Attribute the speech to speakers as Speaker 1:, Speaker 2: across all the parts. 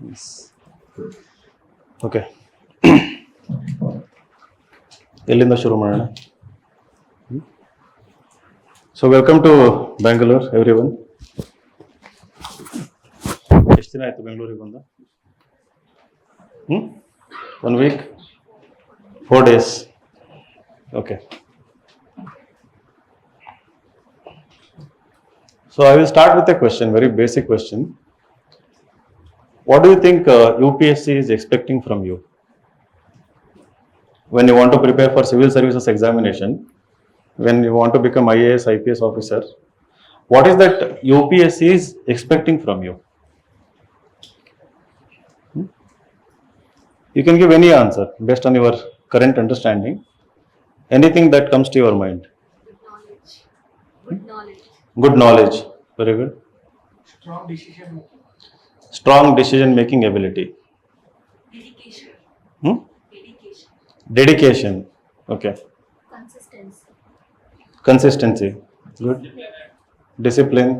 Speaker 1: Yes. Okay. ಎಲ್ಲಿಂದ ಶುರು ಮಾಡೋಣ? So welcome to Bangalore, everyone. ಎಷ್ಟು ದಿನ ಆಯ್ತು ಬೆಂಗಳೂರಿಗೆ ಬಂದು? 1 week? 4 days. Okay. So I will start with a question, very basic question. What do you think UPSC is expecting from you? When you want to prepare for Civil Services Examination, when you want to become IAS, IPS officer, what is that UPSC is expecting from you? You can give any answer based on your current understanding. Anything that comes to your mind.
Speaker 2: Good knowledge.
Speaker 1: Good knowledge. Very good.
Speaker 3: Strong decision making.
Speaker 1: Strong decision making ability.
Speaker 2: Dedication. Dedication.
Speaker 1: Dedication. Okay.
Speaker 2: Consistency.
Speaker 1: Consistency. Good. Discipline.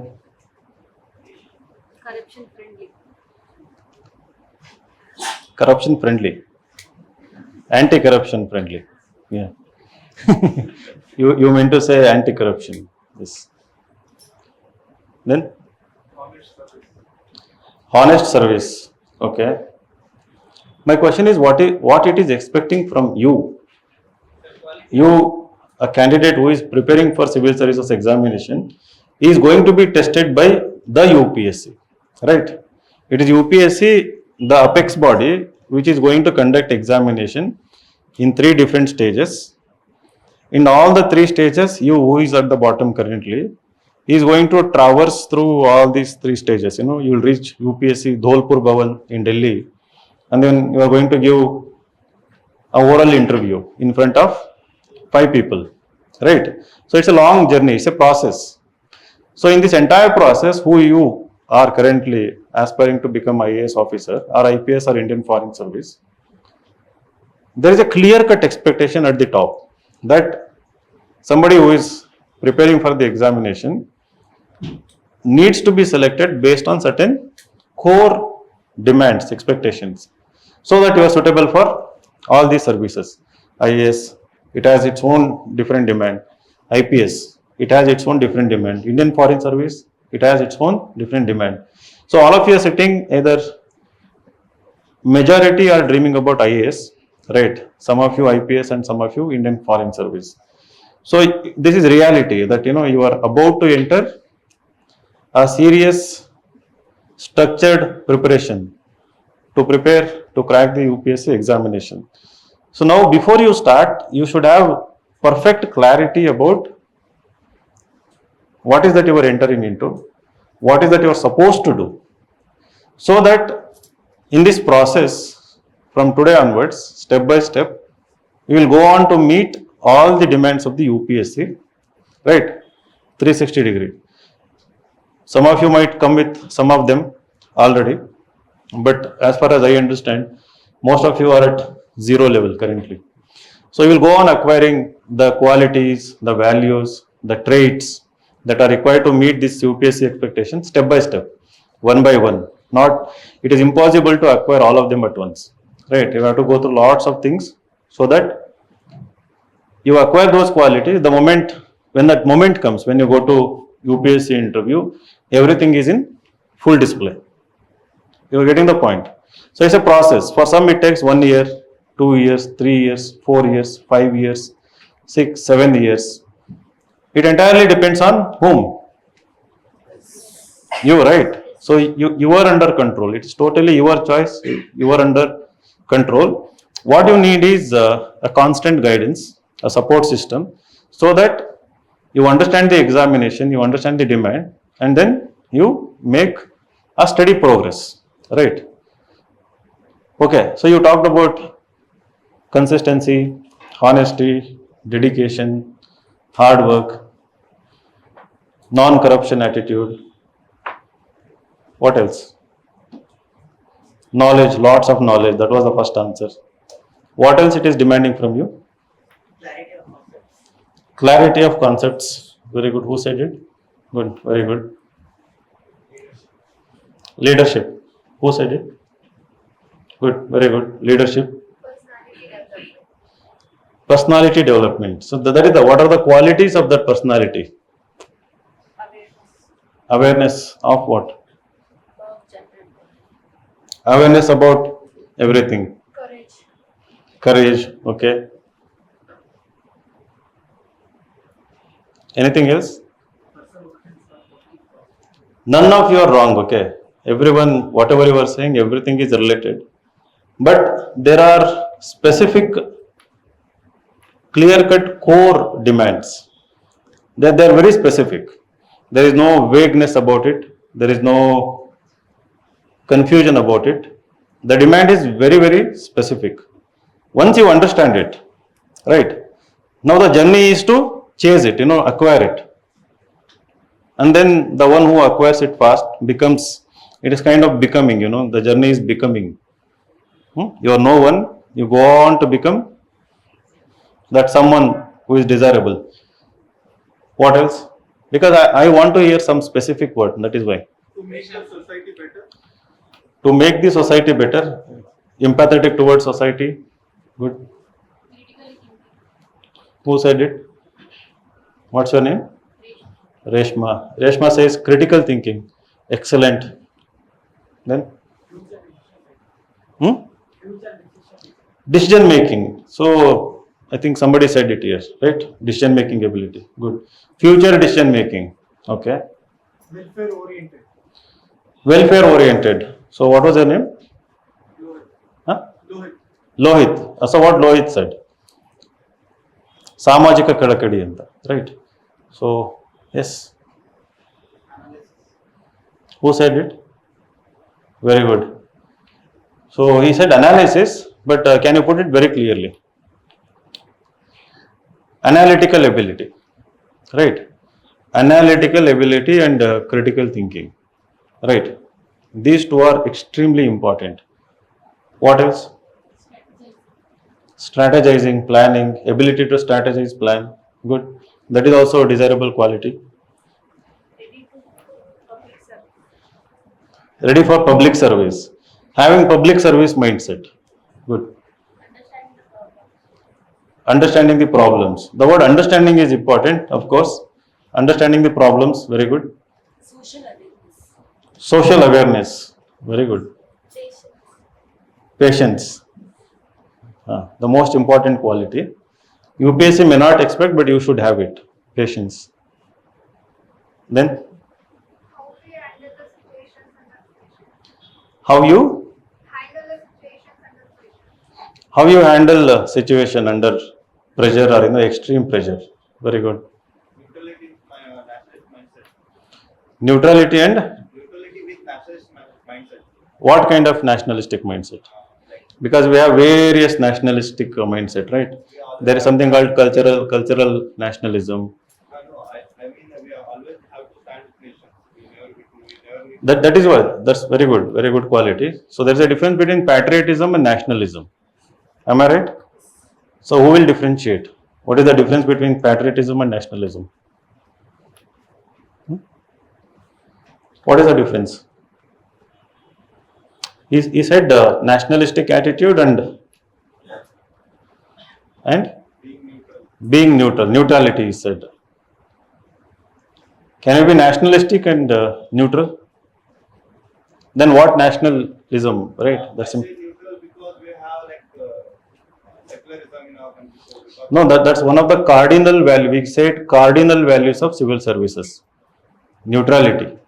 Speaker 2: Corruption friendly.
Speaker 1: Corruption friendly. Anti-corruption friendly. Yeah. you meant to say anti-corruption. Yes. Then?
Speaker 3: Honest service.
Speaker 1: Honest service. Okay. My question is what it is expecting from you. You, a candidate who is preparing for Civil Services Examination, is going to be tested by the UPSC. Right? It is UPSC, the apex body, which is going to conduct examination in 3 different stages. In all the 3 stages, you who is at the bottom currently, is going to traverse through all these 3 stages. You know, you will reach UPSC Dholpur Bhavan in Delhi, and then you are going to give a oral interview in front of 5 people, right? So it's a long journey, it's a process. So in this entire process, who you are currently aspiring to become IAS officer or IPS or Indian Foreign Service, there is a clear-cut expectation at the top that somebody who is preparing for the examination needs to be selected based on certain core demands, expectations, so that you are suitable for all these services. IAS, it has its own different demand. IPS, it has its own different demand. Indian Foreign Service, it has its own different demand. So all of you are sitting, either majority are dreaming about IAS, right? Some of you IPS and some of you Indian Foreign Service. So this is reality that you are about to enter a serious structured preparation to prepare to crack the UPSC examination. So now before you start, you should have perfect clarity about what is that you are entering into, what is that you are supposed to do, so that in this process from today onwards, step by step, you will go on to meet all the demands of the UPSC, right? 360 degree. Some of you might come with some of them already, but as far as I understand, most of you are at 0 level currently. So you will go on acquiring the qualities, the values, the traits that are required to meet this UPSC expectation step by step, one by one. Not, it is impossible to acquire all of them at once, right? You have to go through lots of things so that you acquire those qualities. The moment, when that moment comes, when you go to UPSC interview, everything is in full display. You are getting the point. So it's a process. For some it takes 1 year, 2 years, 3 years, 4 years, 5 years, 6, 7 years. It entirely depends on whom? You, right? So you are under control. It is totally your choice. You are under control. What you need is a constant guidance, a support system, so that you understand the examination, you understand the demand, and then you make a steady progress, right? Okay, so you talked about consistency, honesty, dedication, hard work, non-corruption attitude. What else? Knowledge, lots of knowledge. That was the first answer. What else it is demanding from you?
Speaker 3: Clarity of concepts.
Speaker 1: Clarity of concepts. Very good. Who said it? Good. Very good. Leadership. Who said it? Good, very good. Leadership.
Speaker 2: Personality development.
Speaker 1: Personality development. So that is the, what are the qualities of that personality?
Speaker 2: Awareness.
Speaker 1: Awareness of what?
Speaker 2: Of general.
Speaker 1: Awareness about everything.
Speaker 2: Courage.
Speaker 1: Courage, okay. Anything else? None of you are wrong, okay. Everyone, whatever you are saying, everything is related. But there are specific clear-cut core demands. They are very specific. There is no vagueness about it. There is no confusion about it. The demand is very, very specific. Once you understand it, right? Now the journey is to chase it, acquire it. And then the one who acquires it fast becomes, it is kind of becoming, the journey is becoming. You are no one, you go on to become that someone who is desirable. What else? Because I want to hear some specific word, that is why.
Speaker 3: To make the society better.
Speaker 1: To make the society better, empathetic towards society, good.
Speaker 2: Critically thinking.
Speaker 1: Who said it? What's your name? Reshma. Reshma says critical thinking. Excellent. Then? Decision making. So, I think somebody said it here, right? Decision making ability. Good. Future decision making. Okay.
Speaker 3: Welfare oriented.
Speaker 1: Welfare oriented. So, what was your name?
Speaker 3: Lohit.
Speaker 1: Huh?
Speaker 3: Lohit.
Speaker 1: Lohit. So, what Lohit said? ಸಾಮಾಜಿಕ ಕಳಕಳಿ ಅಂತ, right? So, yes.
Speaker 3: Analysis.
Speaker 1: Who said it? Very good. So, he said analysis, but can you put it very clearly? Analytical ability, right? Analytical ability and critical thinking, right? These two are extremely important. What else? Strategizing, planning, ability to strategize, plan. Good. That is also a desirable quality.
Speaker 2: Ready to public service.
Speaker 1: Ready for public service. Having public service mindset. Good.
Speaker 2: Understanding the problem.
Speaker 1: Understanding the problems. The word understanding is important, of course. Understanding the problems, very good.
Speaker 2: Social awareness.
Speaker 1: Social awareness, very good.
Speaker 2: Patience.
Speaker 1: Patience, the most important quality. UPSC may not expect, but you should have it. Patience. Then,
Speaker 2: How we handle the situations under pressure.
Speaker 1: how you
Speaker 2: Handle the situations under pressure.
Speaker 1: how you handle a situation under pressure or extreme pressure. Very good.
Speaker 3: Neutrality, nationalist mindset.
Speaker 1: Neutrality and
Speaker 3: Neutrality with nationalist mindset.
Speaker 1: what kind of nationalistic mindset?
Speaker 3: Like
Speaker 1: Because we have various nationalistic mindset, right? There is something called cultural nationalism.
Speaker 3: no, I mean we always have to stand with nations. We never be
Speaker 1: That is why, that's very good quality. So there is a difference between patriotism and nationalism. Am I right? So who will differentiate? What is the difference between patriotism and nationalism? What is the difference? He said nationalistic attitude and
Speaker 3: being neutral.
Speaker 1: being neutral. Neutrality, he said. Can you be nationalistic and neutral? Then what nationalism, right? That's
Speaker 3: I say neutral because we have like secularism in our country. So because
Speaker 1: no, that's one of the cardinal value. We said cardinal values of civil services. Neutrality,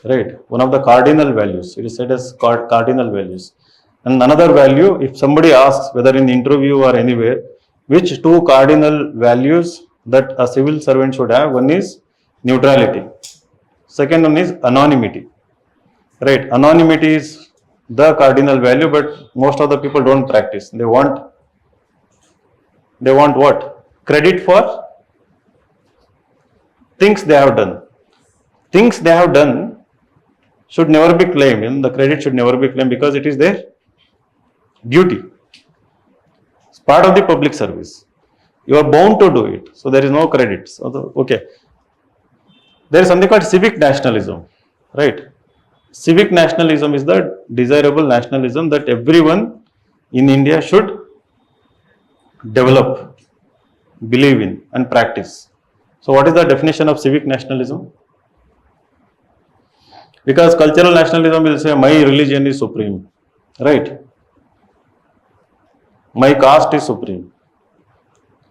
Speaker 1: right? One of the cardinal values. It is said as cardinal values. And another value, if somebody asks whether in interview or anywhere, which two cardinal values that a civil servant should have, one is neutrality. Second one is anonymity. Right? Anonymity is the cardinal value, but most of the people don't practice. They want what? Credit for things they have done. Things they have done should never be claimed. The credit should never be claimed because it is their duty. It's part of the public service. You are bound to do it. So there is no credit. So okay. There is something called civic nationalism, right? civic nationalism is the desirable nationalism that everyone in India should develop, believe in, and practice. So, what is the definition of civic nationalism? Because cultural nationalism will say my religion is supreme, right? My caste is supreme.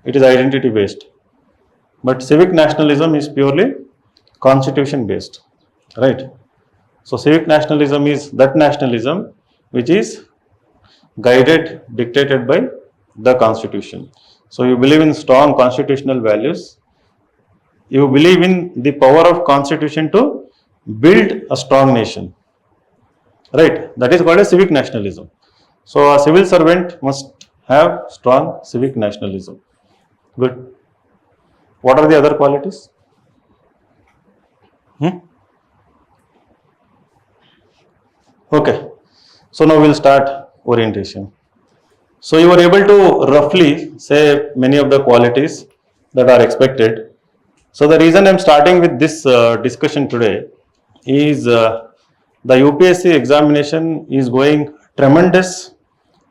Speaker 1: It is identity based. But civic nationalism is purely constitution based, right? So, civic nationalism is that nationalism which is guided, dictated by the constitution. So, you believe in strong constitutional values, you believe in the power of constitution to build a strong nation, right? That is called a civic nationalism. So, a civil servant must have strong civic nationalism. Good. What are the other qualities? Okay. So now we'll start orientation. So you are able to roughly say many of the qualities that are expected. So the reason I'm starting with this discussion today is the UPSC examination is going tremendous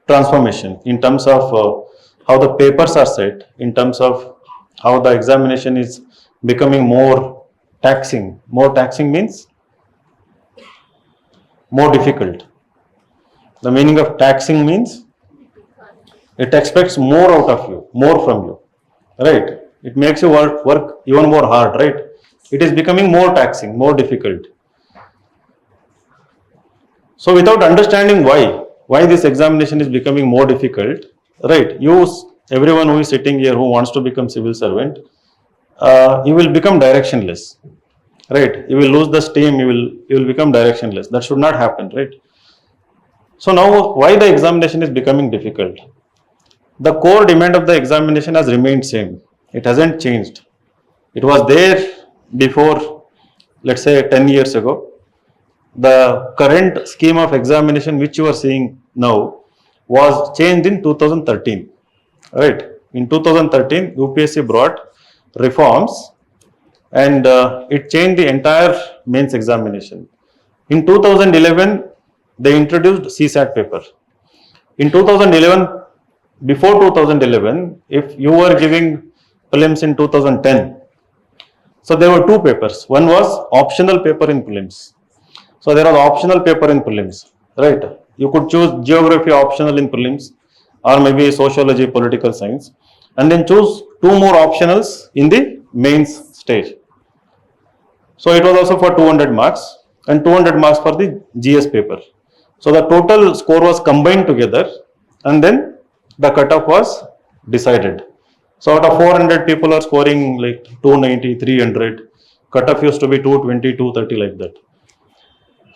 Speaker 1: transformation in terms of how the papers are set, in terms of how the examination is becoming more taxing. More taxing means more difficult. The meaning of taxing means it expects more out of you, more from you, right? It makes you work even more hard, right? It is becoming more taxing, more difficult. So without understanding why this examination is becoming more difficult, right? Everyone who is sitting here who wants to become civil servant, you will become directionless, right? You will lose the steam. You will become directionless. That should not happen, right? So now, why the examination is becoming difficult? The core demand of the examination has remained same. It hasn't changed. It was there before, let's say 10 years ago. The current scheme of examination which you are seeing now was changed in 2013, right? In 2013, UPSC brought reforms and it changed the entire mains examination. In 2011, they introduced CSAT paper. In 2011, before 2011, if you were giving prelims in 2010, so there were two papers. One was optional paper in prelims. So there was optional paper in prelims, right? You could choose geography optional in prelims or maybe sociology, political science, and then choose two more optionals in the mains stage. So it was also for 200 marks and 200 marks for the GS paper. So the total score was combined together and then the cutoff was decided. So out of 400 people are scoring like 290, 300. Cutoff used to be 220, 230 like that.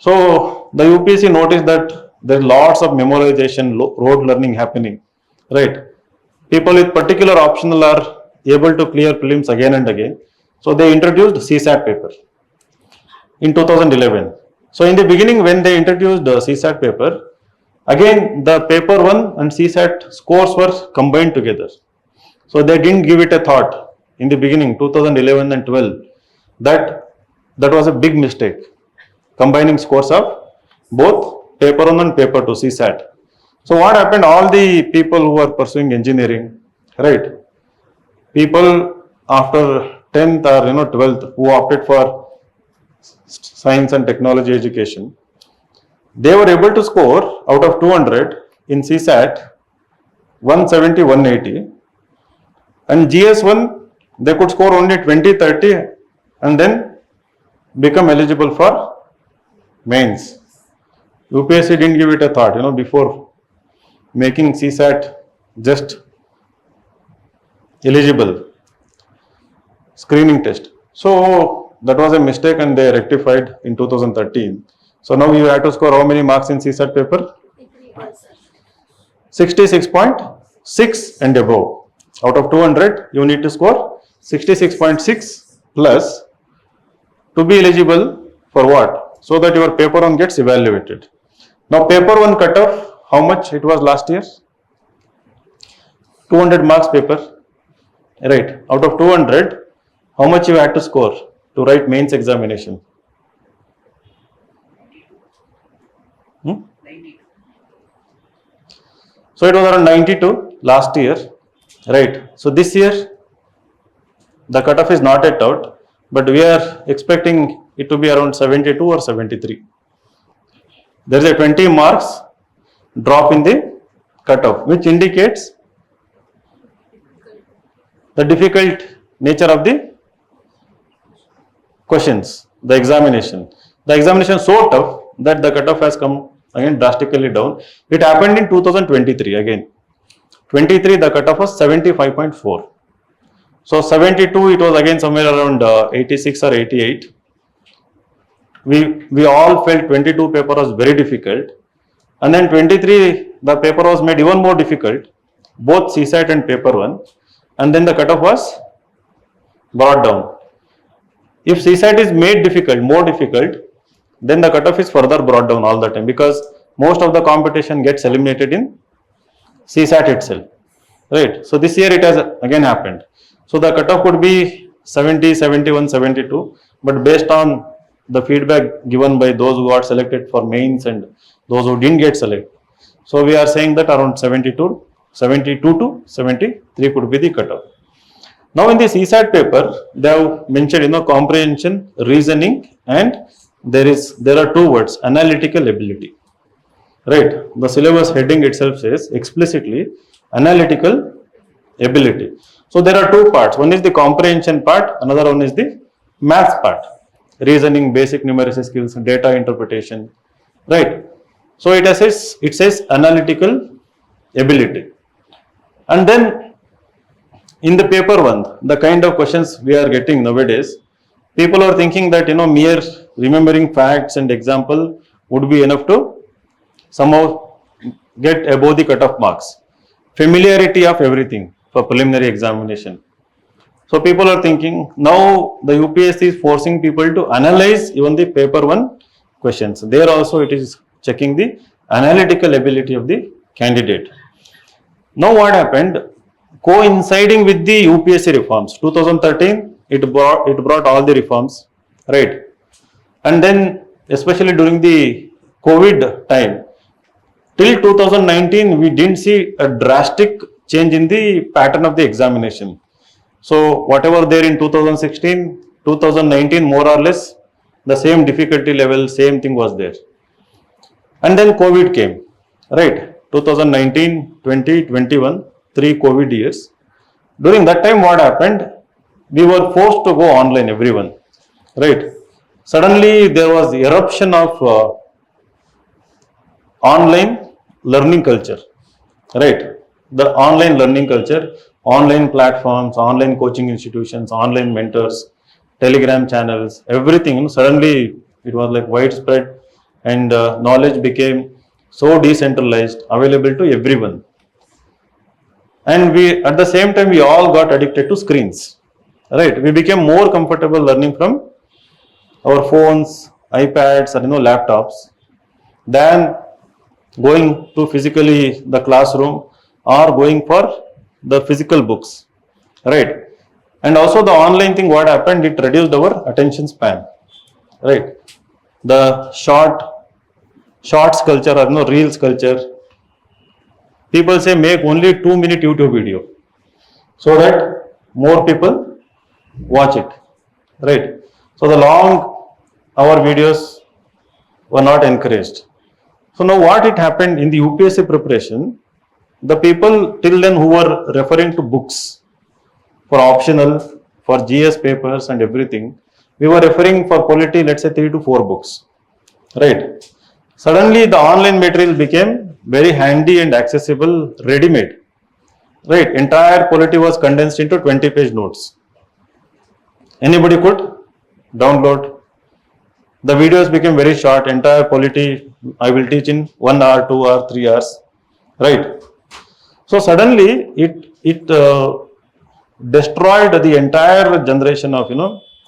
Speaker 1: So the UPSC noticed that there are lots of memorization, rote learning happening, right? People with particular optional are able to clear prelims again and again. So they introduced CSAT paper in 2011. So in the beginning when they introduced the CSAT paper, again the paper 1 and CSAT scores were combined together. So they didn't give it a thought in the beginning 2011 and 12 that was a big mistake, combining scores of both paper 1 and paper 2 CSAT. So what happened, all the people who are pursuing engineering, right, people after 10th or 12th who opted for science and technology education, they were able to score out of 200 in CSAT 170, 180, and GS1 they could score only 20, 30 and then become eligible for mains. UPSC didn't give it a thought, before making CSAT just eligible screening test. So that was a mistake and they rectified in 2013. So now you have to score how many marks in CSAT paper? 66.6 and above. Out of 200, you need to score 66.6 plus to be eligible for what? So that your paper 1 gets evaluated. Now paper 1 cutoff, how much it was last year? 200 marks paper, right? Out of 200, how much you had to score to write mains examination? Hmm? So it was around 92 last year, right? So this year the cutoff is not yet out, but we are expecting it to be around 72 or 73. There is a 20 marks drop in the cutoff, which indicates the difficult nature of the questions, the examination. The examination is so tough that the cutoff has come again drastically down. It happened in 2023 again. 23 the cutoff was 75.4. So 72 it was again somewhere around 86 or 88. We all felt 22 paper was very difficult, and then 23 the paper was made even more difficult, both CSAT and paper 1, and then the cutoff was brought down. If CSAT is made difficult, more difficult, then the cutoff is further brought down all the time, because most of the competition gets eliminated in CSAT itself, right? So this year it has again happened. So the cutoff could be 70, 71, 72, but based on the feedback given by those who got selected for mains and those who didn't get selected, so we are saying that around 72 to 73 could be the cutoff. Now in the CSAT paper, they have mentioned, comprehension, reasoning, and there are two words, analytical ability. Right? The syllabus heading itself says explicitly analytical ability. So there are two parts. One is the comprehension part, another one is the maths part. Reasoning, basic numeracy skills, data interpretation. Right? So it says analytical ability. And then in the paper 1, the kind of questions we are getting nowadays, people are thinking that mere remembering facts and example would be enough to somehow get above the cutoff marks. Familiarity of everything for preliminary examination. So people are thinking now the UPSC is forcing people to analyze even the paper 1 questions. There also it is checking the analytical ability of the candidate. Now what happened? Coinciding with the UPSC reforms, 2013 it brought all the reforms, right? And then especially during the COVID time, till 2019 we didn't see a drastic change in the pattern of the examination. So whatever there in 2016, 2019 more or less the same difficulty level, same thing was there. And then COVID came, right? 2019, 20, 21, 3 COVID years. During that time what happened? We were forced to go online, everyone, right? Suddenly there was the eruption of online learning culture, right? The online learning culture, online platforms, online coaching institutions, online mentors, Telegram channels, everything, suddenly it was like widespread, and knowledge became so decentralized, available to everyone. And we, at the same time, we all got addicted to screens, right? We became more comfortable learning from our phones, iPads, or laptops, than going to physically the classroom or going for the physical books, right? And also the online thing, what happened? It reduced our attention span, right? The shorts culture, or reels culture. People say make only 2-minute YouTube video so that more people watch it, right? So the long hour videos were not encouraged. So now what it happened in the UPSC preparation, the people till then who were referring to books for optional, for GS papers and everything, we were referring for polity, let's say 3 to 4 books, right? Suddenly the online material became very handy and accessible, ready-made, right? Entire polity was condensed into 20-page notes. Anybody could download. The videos became very short. Entire polity I will teach in 1 hour, 2 hours, 3 hours, right? So suddenly it destroyed the entire generation of,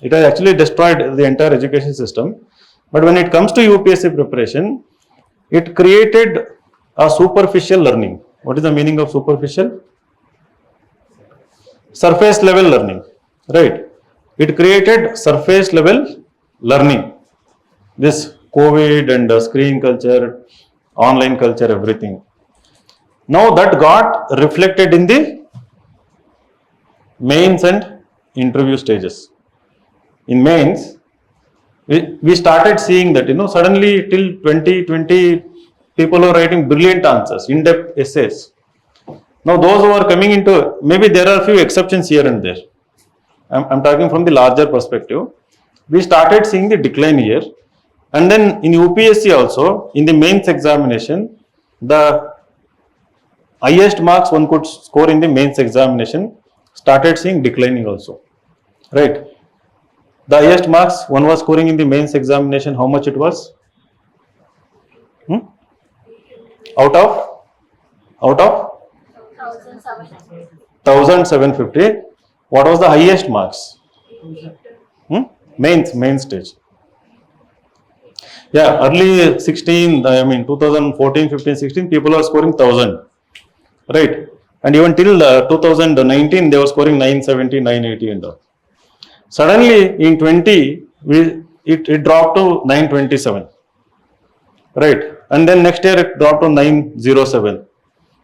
Speaker 1: it has actually destroyed the entire education system. But when it comes to UPSC preparation, it created a superficial learning. What is the meaning of superficial? Surface level learning, right? It created surface level learning. This COVID and screen culture, online culture, everything. Now that got reflected in the mains and interview stages. In mains, we started seeing that, suddenly till 2020, people are writing brilliant answers, in-depth essays. Now those who are coming into, maybe there are a few exceptions here and there. I'm talking from the larger perspective. We started seeing the decline here. And then in UPSC also, in the mains examination, the highest marks one could score in the mains examination started seeing declining also. Right? The highest marks one was scoring in the mains examination, how much it was? Out of 1750. What was the highest marks? Main stage. Yeah, early 16, 2014, 15, 16, people are scoring 1000. Right? And even till 2019, they were scoring 970, 980 and all. Suddenly in 20, it dropped to 927. Right? And then next year it dropped to 907.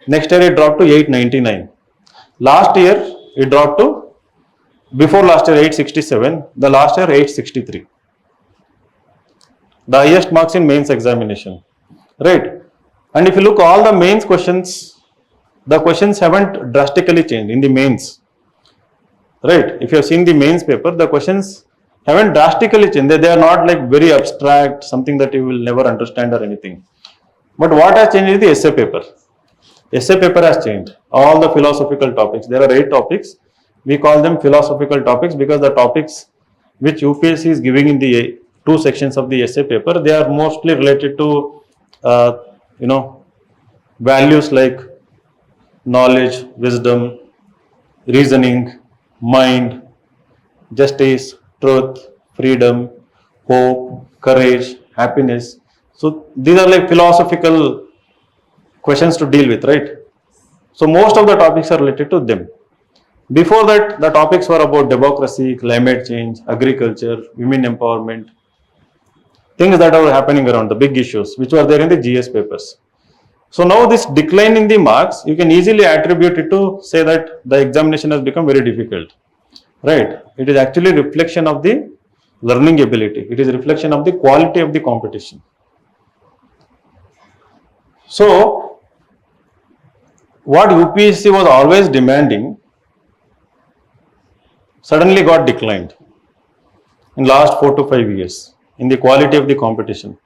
Speaker 1: Next year it dropped to 899. Last year it dropped to, before last year 867, the last year 863. The highest marks in mains examination. Right? And if you look all the mains questions, the questions haven't drastically changed in the mains. Right? If you have seen the mains paper, the questions haven't drastically changed. They are not like very abstract, something that you will never understand or anything. But what has changed is the essay paper. Essay paper has changed. All the philosophical topics. There are 8 topics. We call them philosophical topics because the topics which UPSC is giving in the 2 sections of the essay paper, they are mostly related to, values like knowledge, wisdom, reasoning, mind, justice, truth, freedom, hope, courage, happiness. So these are like philosophical questions to deal with, right? So most of the topics are related to them. Before that, the topics were about democracy, climate change, agriculture, women empowerment, things that are happening around, the big issues which were there in the GS papers. So now this decline in the marks, you can easily attribute it to say that the examination has become very difficult. Right? It is actually reflection of the learning ability. It is a reflection of the quality of the competition. So what UPSC was always demanding suddenly got declined in last 4 to 5 years in the quality of the competition.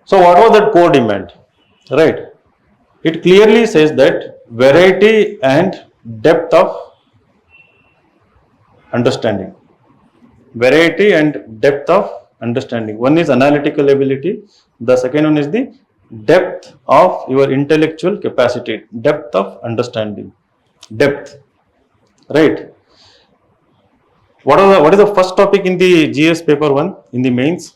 Speaker 1: So what was that core demand? Right? It clearly says that variety and depth of understanding. Variety and depth of understanding. One is analytical ability. The second one is the depth of your intellectual capacity. Depth of understanding. Depth. Right? What is the first topic in the GS paper 1 in the mains?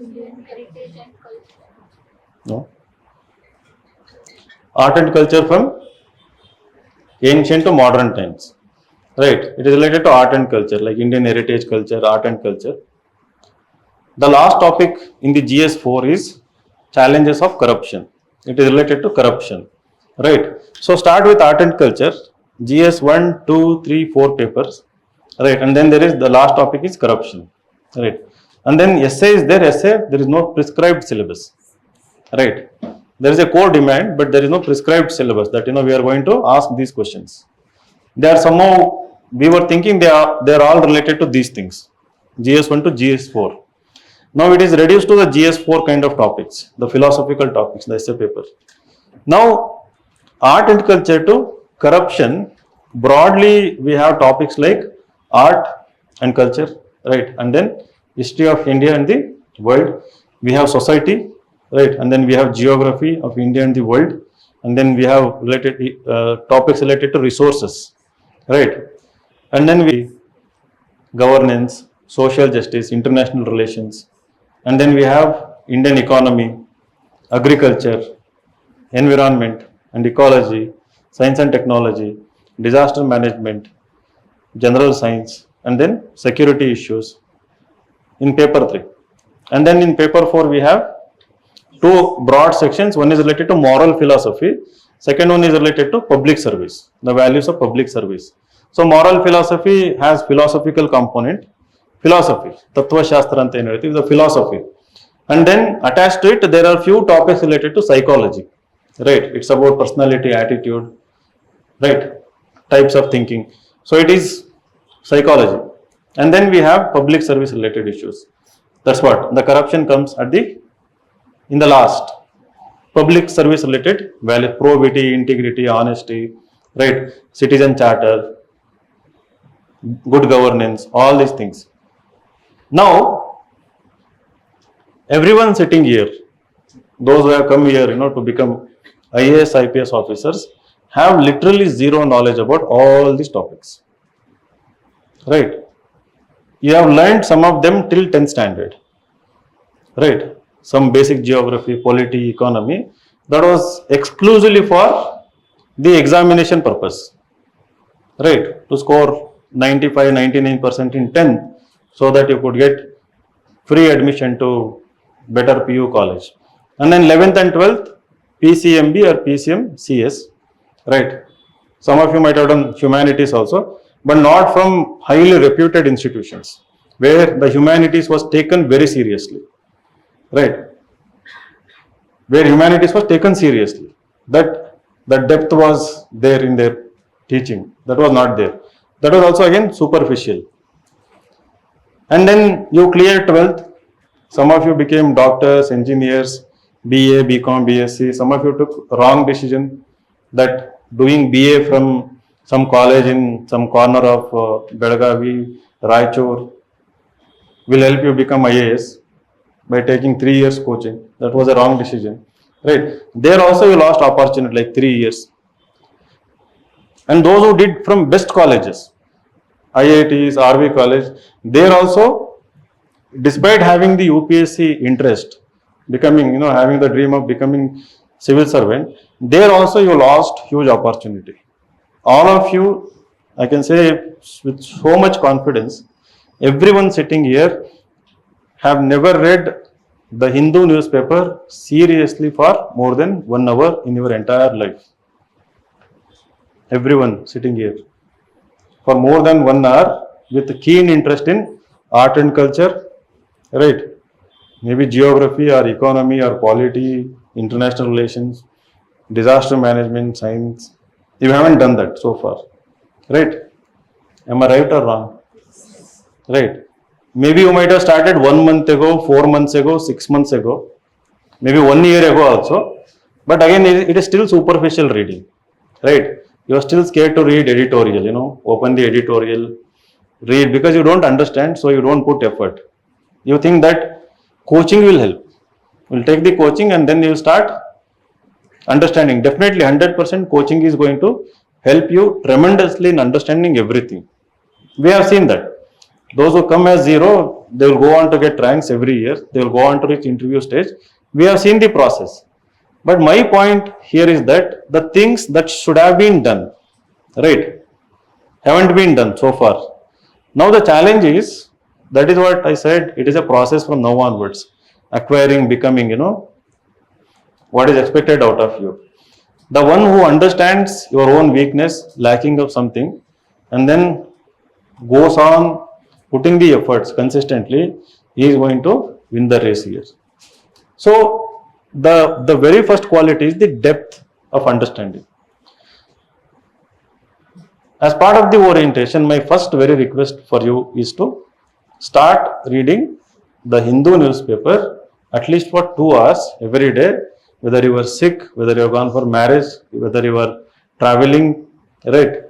Speaker 2: Indian heritage and culture.
Speaker 1: No. Art and culture from ancient to modern times. Right. It is related to art and culture, like Indian heritage culture, art and culture. The last topic in the GS4 is challenges of corruption. It is related to corruption. Right. So start with art and culture. GS1, 2, 3, 4 papers. Right. And then there is the last topic is corruption. Right. And then essay is there. Essay, there is no prescribed syllabus. Right. There is a core demand, but there is no prescribed syllabus that we are going to ask these questions. They are somehow, we were thinking they are all related to these things. GS1 to GS4. Now it is reduced to the GS4 kind of topics, the philosophical topics, the essay paper. Now art and culture to corruption, broadly we have topics like art and culture, right? And then history of India and the world. We have society, right? And then we have geography of India and the world. And then we have related topics related to resources, right? And then we governance, social justice, international relations. And then we have Indian economy, agriculture, environment and ecology, science and technology, disaster management, general science, and then security issues in paper 3. And then in paper 4 we have two broad sections. One is related to moral philosophy. Second one is related to public service, the values of public service. So moral philosophy has philosophical component. Philosophy, Tattva Shastra anta ಏನು ಹೇಳ್ತೀವಿ, the philosophy. And then attached to it, there are few topics related to psychology. Right, it's about personality, attitude, right, types of thinking. So it is psychology. And then we have public service related issues. That's what the corruption comes at the in the last. Public service related values, probity, integrity, honesty, right, citizen charter, good governance, all these things. Now everyone sitting here, those who have come here, to become IAS, IPS officers, have literally zero knowledge about all these topics. Right? You have learned some of them till 10th standard. Right? Some basic geography, polity, economy. That was exclusively for the examination purpose. Right? To score 95, 99% in 10th, so that you could get free admission to better PU college. And then 11th and 12th, PCMB or PCM CS. Right? Some of you might have done humanities also, but not from highly reputed institutions where the humanities was taken very seriously. Right? Where humanities was taken seriously. That the depth was there in their teaching. That was not there. That was also again superficial. And then you cleared 12th. Some of you became doctors, engineers, BA, BCom, BSc. Some of you took wrong decision that doing BA from some college in some corner of Belagavi, Raichur will help you become IAS by taking 3 years coaching. That was a wrong decision. Right? There also you lost opportunity like 3 years. And those who did from best colleges, IITs, RV college, there also, despite having the UPSC interest, becoming, having the dream of becoming civil servant, there also you lost huge opportunity. All of you, I can say with so much confidence, everyone sitting here have never read the Hindu newspaper seriously for more than 1 hour in your entire life. Everyone sitting here for more than 1 hour with keen interest in art and culture, right? Maybe geography or economy or polity, international relations, disaster management, science. You haven't done that so far, right? Am I right or wrong? Right? Maybe you might have started 1 month ago, 4 months ago, 6 months ago, maybe 1 year ago also. But again, it is still superficial reading, right? You are still scared to read editorial, open the editorial, read, because you don't understand, so you don't put effort. You think that coaching will help. You'll take the coaching and then you start understanding. Definitely 100% coaching is going to help you tremendously in understanding everything. We have seen that. Those who come as zero, they will go on to get ranks every year. They will go on to reach interview stage. We have seen the process. But my point here is that the things that should have been done, right, haven't been done so far. Now the challenge is, that is what I said, it is a process from now onwards. Acquiring, becoming, what is expected out of you. The one who understands your own weakness, lacking of something, and then goes on putting the efforts consistently, he is going to win the race here. So the very first quality is the depth of understanding. As part of the orientation, my first very request for you is to start reading the Hindu newspaper at least for 2 hours every day, whether you are sick, whether you have gone for marriage, whether you are traveling, right?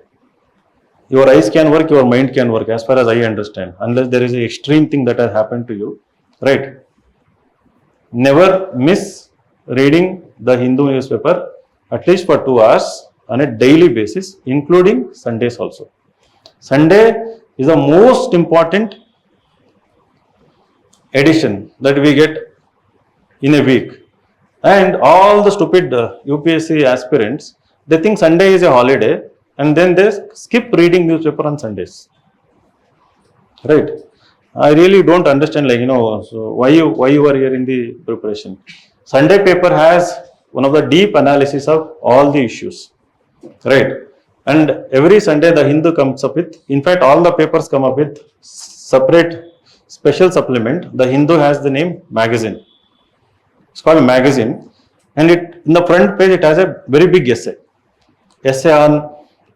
Speaker 1: Your eyes can work, your mind can work, as far as I understand, unless there is an extreme thing that has happened to you, right? Never miss reading the Hindu newspaper at least for 2 hours on a daily basis, including Sundays also. Sunday is the most important edition that we get in a week. And all the stupid UPSC aspirants, they think Sunday is a holiday and then they skip reading newspaper on Sundays. Right? I really don't understand, like, so why you are here in the preparation. Sunday paper has one of the deep analysis of all the issues, right? And every Sunday the Hindu comes up with, in fact, all the papers come up with separate special supplement. The Hindu has the name magazine. It's called magazine, and it in the front page it has a very big essay on,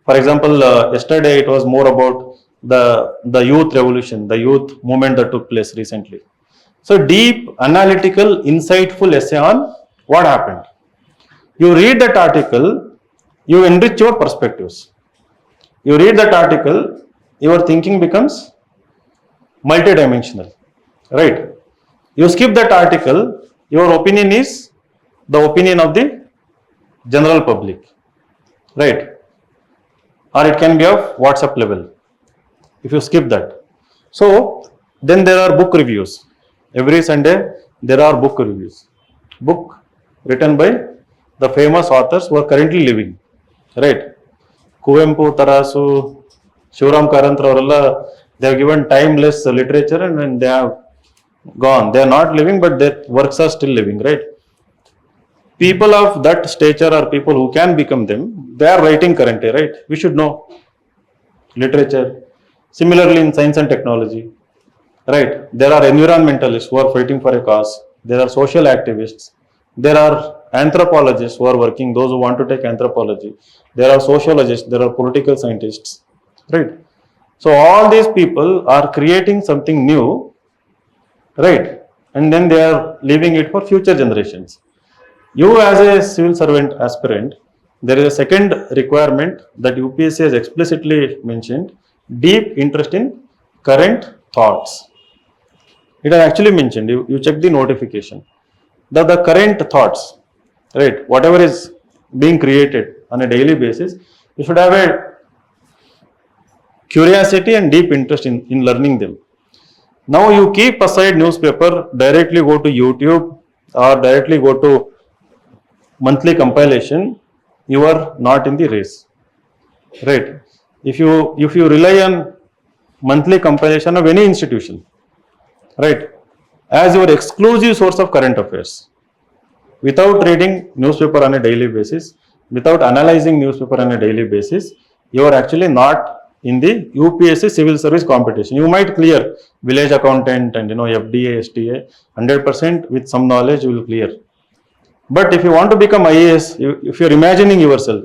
Speaker 1: for example, yesterday it was more about the youth revolution, the youth movement that took place recently. So deep, analytical, insightful essay on what happened. You read that article, you enrich your perspectives. You read that article, your thinking becomes multidimensional, right? You skip that article, your opinion is the opinion of the general public, right? Or it can be of WhatsApp level if you skip that. So then there are book reviews. Every Sunday there are book reviews. Book written by the famous authors who are currently living, right? Kuvempu, Tarasu, Shivaram Karantra, they have given timeless literature, and then they have gone. They are not living, but their works are still living, right? People of that stature or people who can become them, they are writing currently, right? We should know literature. Similarly, in science and technology, right? There are environmentalists who are fighting for a cause. There are social activists. There are anthropologists who are working, those who want to take anthropology. There are sociologists. There are political scientists, right? So all these people are creating something new, right? And then they are leaving it for future generations. You as a civil servant aspirant, there is a second requirement that UPSC has explicitly mentioned, deep interest in current thoughts. It has actually mentioned, you check the notification, that the current thoughts, right, whatever is being created on a daily basis, you should have a curiosity and deep interest in learning them. Now you keep aside newspaper, directly go to YouTube or directly go to monthly compilation, you are not in the race, right? If you rely on monthly compilation of any institution, right, as your exclusive source of current affairs, without reading newspaper on a daily basis, without analyzing newspaper on a daily basis, you are actually not in the UPSC civil service competition. You might clear village accountant and FDA, STA, 100% with some knowledge you will clear. But if you want to become IAS, if you're imagining yourself,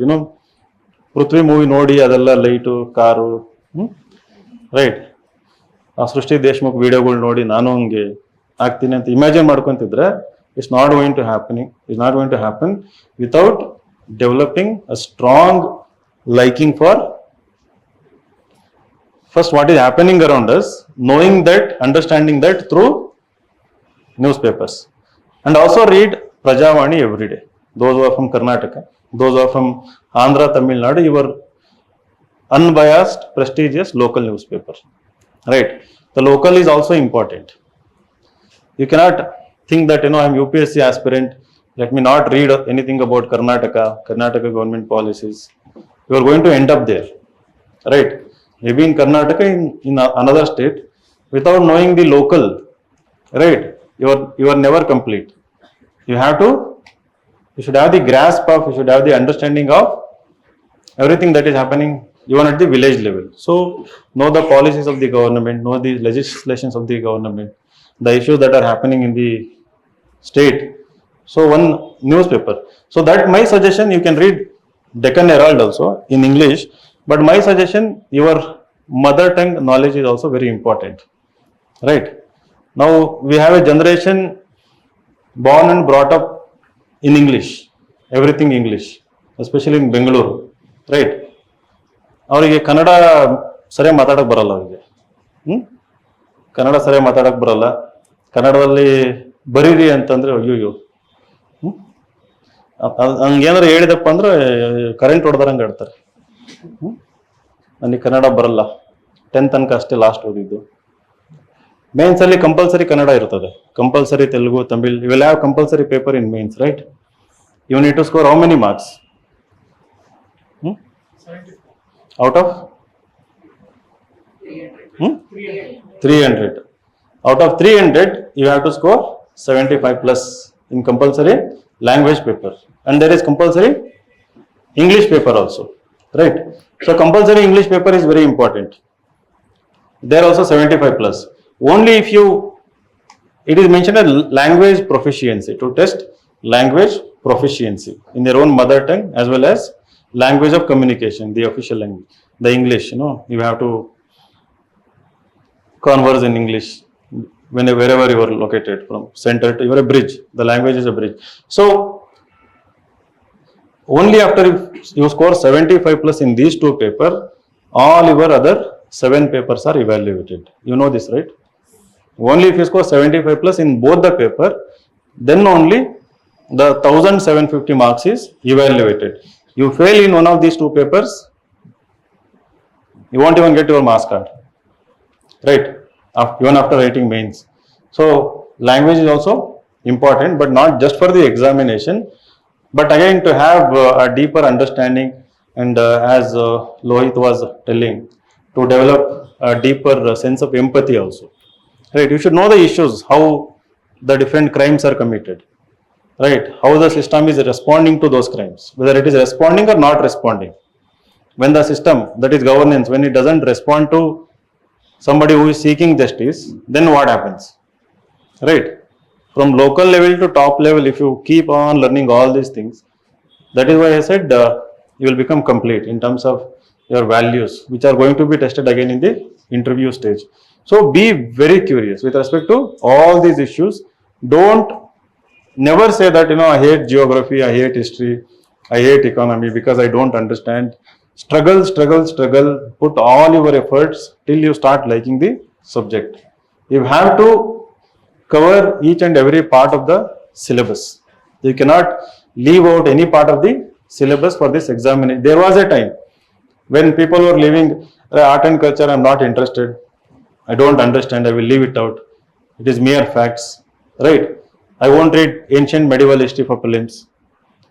Speaker 1: Prithvi movie ನೋಡಿ ಅದೆಲ್ಲ light car, right, ಆ ಸೃಷ್ಟಿ ದೇಶ್ಮುಖ್ ವಿಡಿಯೋಗಳು ನೋಡಿ ನಾನು ಹಂಗೆ ಆಗ್ತೀನಿ ಅಂತ ಇಮ್ಯಾಜಿನ್ ಮಾಡ್ಕೊತಿದ್ರೆ it's not going to happen without developing a strong liking for first what is happening around us, knowing that, understanding that through newspapers, and also read Prajavani every day. Those who are from Karnataka, those who are from Andhra, Tamil Nadu, your unbiased, prestigious local newspaper, right? The local is also important. You cannot think that I am UPSC aspirant, let me not read anything about Karnataka government policies. You are going to end up there, right? Maybe in Karnataka, in another state, without knowing the local, right? You are never complete. You should have the grasp of, you should have the understanding of everything that is happening even at the village level. So know the policies of the government, know the legislations of the government, the issues that are happening in the state. So one newspaper. So that my suggestion, you can read Deccan Herald also in English, but my suggestion, your mother tongue knowledge is also very important, right? Now we have a generation born and brought up in English, everything English, especially in Bengaluru, right? ಅವರಿಗೆ ಕನ್ನಡ ಸರಿಯಾಗಿ ಮಾತಾಡೋಕೆ ಬರಲ್ಲ, ಅವರಿಗೆ ಕನ್ನಡ ಸರಿಯಾಗಿ ಮಾತಾಡೋಕೆ ಬರಲ್ಲ. ಕನ್ನಡದಲ್ಲಿ ಬರೀರಿ ಅಂತಂದ್ರೆ ಅಯ್ಯೋ, ಹಂಗೇನಾರು ಹೇಳಿದಪ್ಪ ಅಂದ್ರೆ ಕರೆಂಟ್ ಹೊಡೆದಂಗೆ ಆಡ್ತಾರೆ. ನನಗೆ ಕನ್ನಡ ಬರಲ್ಲ, 10th ತನಕ ಅಷ್ಟೇ ಲಾಸ್ಟ್ ಓದಿದ್ದು. ಮೇನ್ಸಲ್ಲಿ ಕಂಪಲ್ಸರಿ ಕನ್ನಡ ಇರ್ತದೆ, ಕಂಪಲ್ಸರಿ ತೆಲುಗು, ತಮಿಳ್, ಇವೆಲ್ಲ have compulsory paper in mains, right? You need to score how many marks? Out of 300. Out of 300, you have to score 75 plus in compulsory language paper. And there is compulsory English paper also, right? So compulsory English paper is very important. There also 75 plus. Only if you, it is mentioned as language proficiency, to test language proficiency in their own mother tongue as well as language of communication, the official language, the English, you have to converse in English wherever you are located, from center to, you are a bridge, the language is a bridge. So only after you score 75 plus in these two papers, all your other 7 papers are evaluated. You know this, right? Only if you score 75 plus in both the paper, then only the 1750 marks is evaluated. You fail in one of these two papers, you won't even get your marks card, right? Even after writing mains. So language is also important, but not just for the examination, but again to have a deeper understanding, and as Lohit was telling, to develop a deeper sense of empathy also, right? You should know the issues, how the different crimes are committed, right? How the system is responding to those crimes, whether it is responding or not responding. When the system, that is governance, when it doesn't respond to somebody who is seeking justice, then what happens, right? From local level to top level, if you keep on learning all these things, that is why I said you will become complete in terms of your values, which are going to be tested again in the interview stage. So be very curious with respect to all these issues. Don't never say that, I hate geography, I hate history, I hate economy because I don't understand. Struggle, struggle, struggle. Put all your efforts till you start liking the subject. You have to cover each and every part of the syllabus. You cannot leave out any part of the syllabus for this examination. There was a time when people were leaving art and culture, I am not interested, I don't understand, I will leave it out. It is mere facts, right? I won't read ancient medieval history for prelims.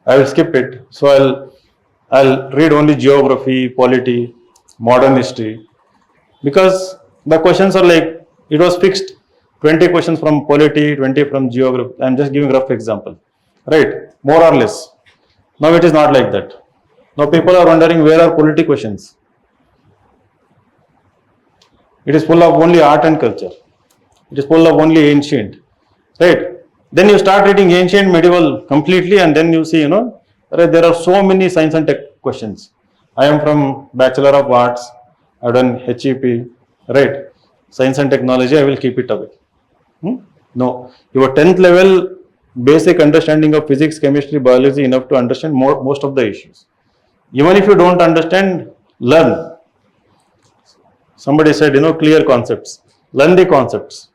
Speaker 1: I will skip it. So I'll read only geography, polity, modern history, because the questions are like, it was fixed, 20 questions from polity, 20 from geography. I'm just giving a rough example, right? More or less. Now it is not like that. Now people are wondering, where are polity questions? It is full of only art and culture. It is full of only ancient, right? Then you start reading ancient, medieval completely, and then you see, there are so many science and tech questions. I am from Bachelor of Arts, I've done HEP, right? Science and technology, I will keep it away. No, your 10th level basic understanding of physics, chemistry, biology enough to understand most of the issues. Even if you don't understand, learn. Somebody said, clear concepts. Learn the concepts.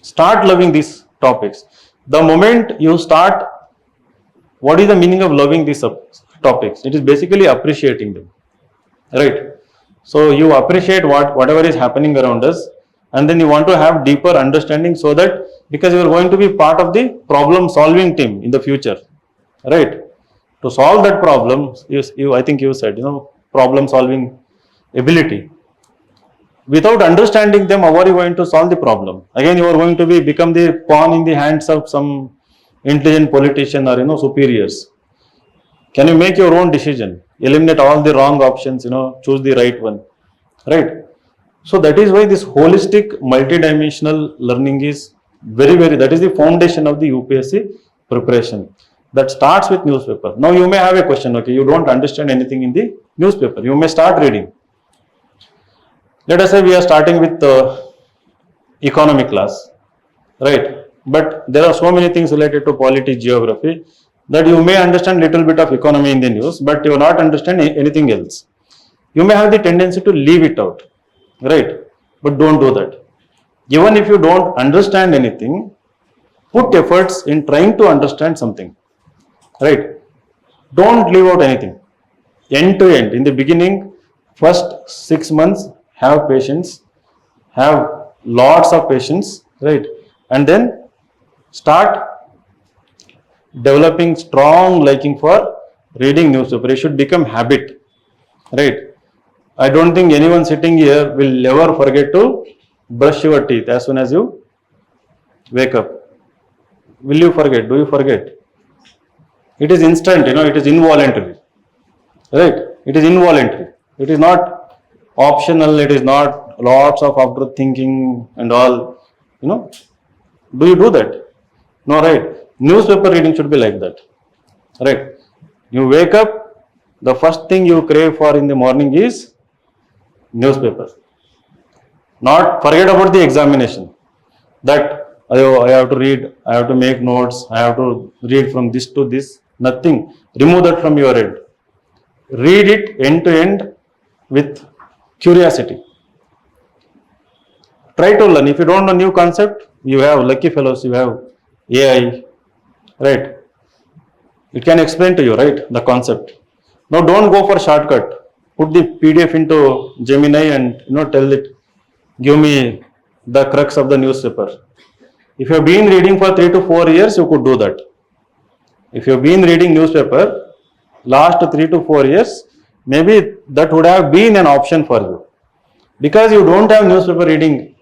Speaker 1: Start loving these topics. The moment you start, what is the meaning of loving these topics? It is basically appreciating them, right? So you appreciate whatever is happening around us, and then you want to have deeper understanding, so that, because you are going to be part of the problem solving team in the future, right? To solve that problem, I think you said, problem solving ability. Without understanding them, how are you going to solve the problem? Again, you are going to become the pawn in the hands of some intelligent politician or superiors. Can you make your own decision? Eliminate all the wrong options, choose the right one, right? So that is why this holistic, multidimensional learning is that is the foundation of the UPSC preparation. That starts with newspaper. Now you may have a question, okay, you don't understand anything in the newspaper. You may start reading. Let us say we are starting with economy class, right? But there are so many things related to polity, geography, that you may understand little bit of economy in the news, but you will not understand anything else. You may have the tendency to leave it out, right? But don't do that. Even if you don't understand anything, put efforts in trying to understand something, right? Don't leave out anything. End to end. In the beginning, first 6 months, have patience, have lots of patience, right? And then start developing strong liking for reading newspaper. It should become habit, right? I don't think anyone sitting here will ever forget to brush your teeth as soon as you wake up. Will you forget? Do you forget? It is instant, it is involuntary. Right? It is involuntary. It is not optional, it is not lots of after thinking and all. Do you do that? No, right? Newspaper reading should be like that. Right? You wake up, the first thing you crave for in the morning is newspaper. Not forget about the examination. That I have to read, I have to make notes, I have to read from this to this. Nothing. Remove that from your head. Read it end to end with curiosity. Try to learn. If you don't know new concept, you have lucky fellows, you have AI, right? It can explain to you, right, the concept. Now don't go for shortcut. Put the PDF into Gemini and tell it, give me the crux of the newspaper. If you have been reading for 3 to 4 years, you could do that. If you have been reading newspaper last 3 to 4 years, maybe that would have been an option for you. Because you don't have newspaper reading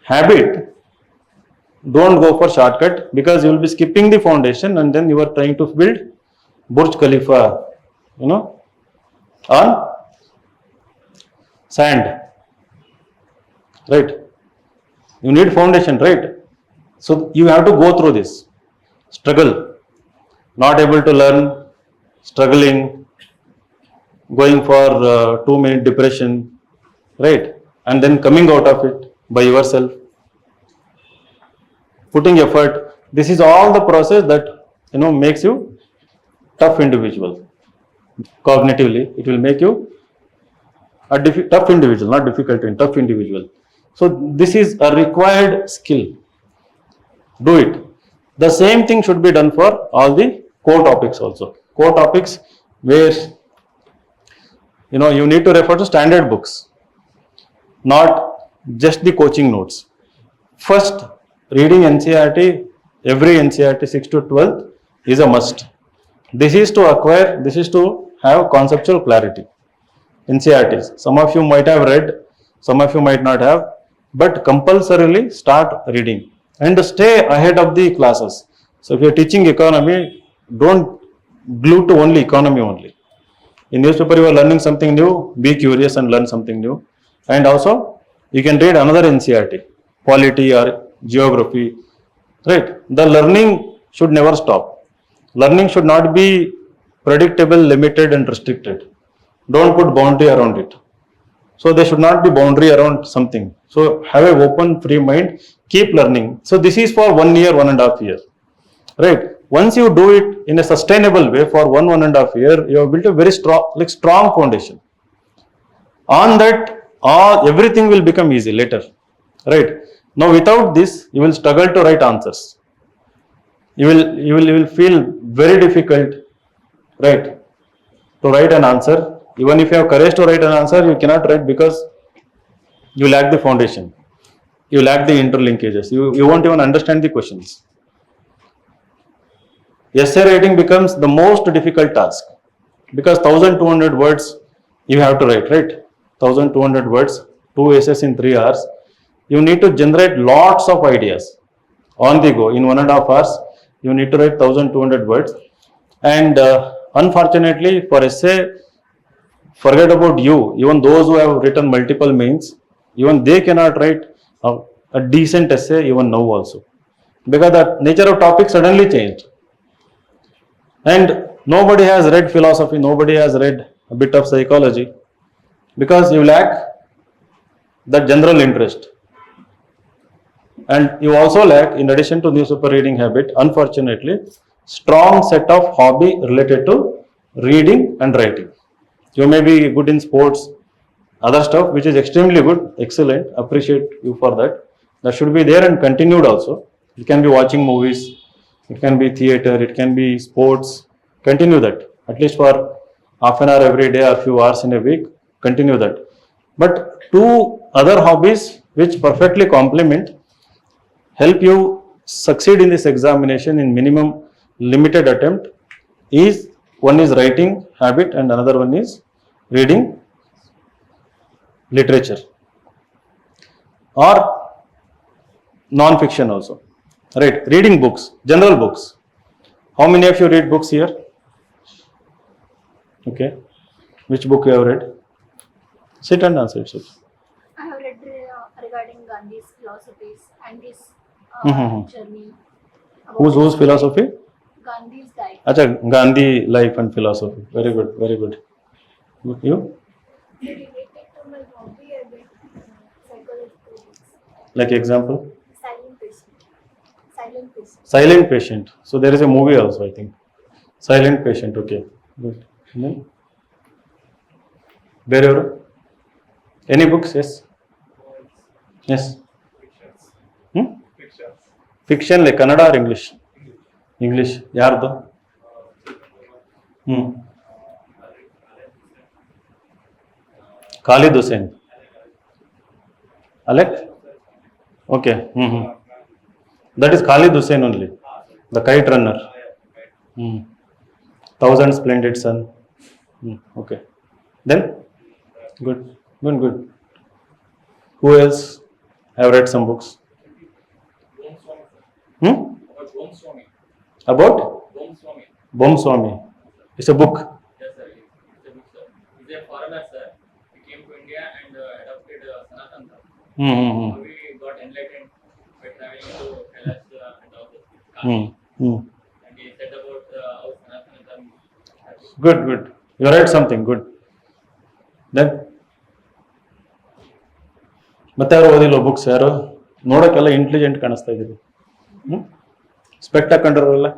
Speaker 1: habit, don't go for shortcut, because you will be skipping the foundation and then you are trying to build Burj Khalifa, on sand. Right? You need foundation, right? So you have to go through this struggle, not able to learn, struggling, going for 2 minute depression, right? And then coming out of it by yourself, putting effort. This is all the process that makes you tough individual. Cognitively, it will make you a tough individual, not difficult, tough individual. So this is a required skill. Do it. The same thing should be done for all the core topics also. Core topics where you need to refer to standard books, not just the coaching notes. First, reading NCERT, every NCERT 6 to 12 is a must. This is to have conceptual clarity. NCERTs. Some of you might have read, some of you might not have, but compulsorily start reading and stay ahead of the classes. So if you are teaching economy, don't glue to only economy only. In newspaper you are learning something new, be curious and learn something new. And also you can read another NCERT, polity or geography, right? The learning should never stop. Learning should not be predictable, limited and restricted. Don't put boundary around it. So there should not be boundary around something. So have an open, free mind, keep learning. So this is for 1 year, 1.5 years, right? Once you do it in a sustainable way for 1.5 years, you have built a very strong foundation. On that, everything will become easy later, right? Now without this, you will struggle to write answers. You will feel very difficult, right, to write an answer. Even if you have courage to write an answer, you cannot write because you lack the foundation. You lack the interlinkages. You won't even understand the questions. Essay writing becomes the most difficult task because 1200 words you have to write, right? 1200 words, 2 essays in 3 hours. You need to generate lots of ideas on the go. In 1.5 hours, you need to write 1200 words. And unfortunately, for essay, forget about you. Even those who have written multiple mains, even they cannot write a decent essay even now also. Because the nature of topic suddenly changed. And nobody has read philosophy, nobody has read a bit of psychology because you lack that general interest. And you also lack, in addition to newspaper reading habit, unfortunately, strong set of hobby related to reading and writing. You may be good in sports, other stuff, which is extremely good, excellent, appreciate you for that. That should be there and continued also. It can be watching movies, it can be theater, it can be sports. Continue that, at least for half an hour every day or few hours in a week, continue that. But 2 other hobbies which perfectly complement, help you succeed in this examination in minimum limited attempt is, one is writing habit and another one is reading literature or non-fiction also. Right, reading books, general books. How many of you read books here? Okay, which book you have read? Sit and answer. Sit.
Speaker 2: I have read regarding Gandhi's philosophies and his journey. about
Speaker 1: Whose
Speaker 2: his
Speaker 1: philosophy?
Speaker 2: Gandhi's life.
Speaker 1: Acha, Gandhi life and philosophy. Very good, very good. You?
Speaker 2: Related to my hobby, I read psychological books.
Speaker 1: Like example?
Speaker 2: Silent patient. Silent patient.
Speaker 1: Silent Patient. So there is a movie also, I think. Silent Patient. Okay. Good. Then? Wherever? Any books? Yes. Yes.
Speaker 3: Fictions.
Speaker 1: Hmm?
Speaker 3: Fictions.
Speaker 1: Fiction like Kannada or English? English. ಯಾರ್ದು? ಹ್ಮ್. Khalid Hussain. Alec? Okay. That is Khalid Hussain only. The kite runner. 1000 Splendid Sun. Okay. Then? Good. Good, good. Who else? I have read some books. Hmm? About? Bom Swami. It's a book.
Speaker 4: Yes, sir. It's a book, sir. He's a foreigner, sir. He came to India and adopted Sanatan Dharma. We got enlightened by traveling to Kailash and all those things. And he said about how Sanatan Dharma.
Speaker 1: Good, good. You read something. Good. Then? ಮತ್ತೆ ಯಾರು ಓದಿಲ್ಲ books ಯಾರು? ನೋಡೋಕ್ಕೆಲ್ಲ intelligent ಕಾಣಿಸ್ತಾ ಇದ್ದೀರಿ. Specs ಹಾಕೊಂಡ್ರಲ್ಲ?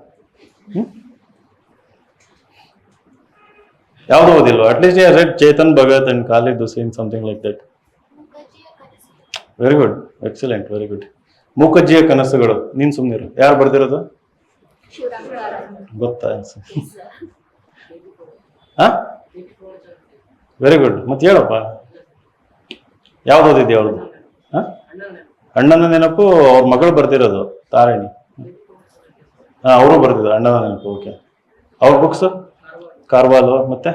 Speaker 1: ಯಾವುದು ಓದಿಲ್ವ? At least you read Chetan Bhagat and Khaled Hosseini something like that. Very good, excellent, very good. Mookajjiya Kanasugalu. ನೀನು ಸುಮ್ಮನಿರು. ಯಾರು ಬರ್ದಿರೋದು? ಗೊತ್ತಾ? ಹಾ, ವೆರಿ ಗುಡ್. ಮತ್ತೆ ಹೇಳಪ್ಪ, ಯಾವ್ದು ಓದಿದ್ಯಾ ಅವ್ರದ್ದು? ಹಾಂ, ಅಣ್ಣನ ನೆನಪು ಅವ್ರ ಮಗಳು ಬರ್ದಿರೋದು ತಾರಿಣಿ. ಹಾಂ, ಅವರು ಬರ್ದಿದ್ರು ಅಣ್ಣನ ನೆನಪು. ಓಕೆ. ಅವ್ರ ಬುಕ್ಸು? ಕಾರ್ವಾಲು. ಮತ್ತೆ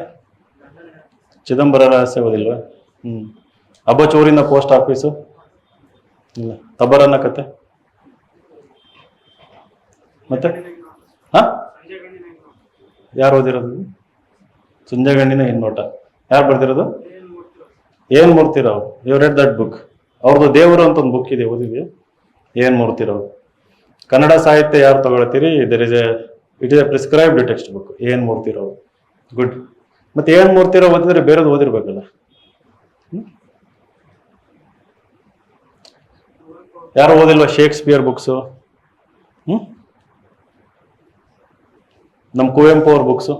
Speaker 1: ಚಿದಂಬರ ರಹಸ್ಯ ಓದಿಲ್ವಾ? ಅಬಚೂರಿನ ಪೋಸ್ಟ್ ಆಫೀಸು ಇಲ್ಲ. ತಬರನ್ನ ಕತೆ ಮತ್ತೆ? ಹಾಂ, ಯಾರು ಓದಿರೋದು? ಸಂಜಯ್ ಗಣ್ಣಿನ ಹಿನ್ನೋಟ. ಯಾರು ಬರ್ದಿರೋದು? ಏನ್ Murthy Rao. You read that book. ಅವ್ರದ್ದು ದೇವರು ಅಂತ ಒಂದು ಬುಕ್ ಇದೆ, ಓದಿದ್ಯಾ? ಏನ್ ಮೂರ್ತಿರಾವ್. ಕನ್ನಡ ಸಾಹಿತ್ಯ ಯಾರು ತಗೊಳ್ತೀರಿ? It is a prescribed text book. ಏನ್ ಮೂರ್ತಿರಾವ್. ಗುಡ್. ಮತ್ತೆ ಏನ್ ಮೂರ್ತಿರಾವ್ ಓದಿದ್ರೆ ಬೇರೆದು ಓದಿರ್ಬೇಕಲ್ಲ. ಯಾರು ಓದಿಲ್ವಾ ಶೇಕ್ಸ್ಪಿಯರ್ ಬುಕ್ಸು? ನಮ್ಮ ಕುವೆಂಪು ಅವ್ರ ಬುಕ್ಸು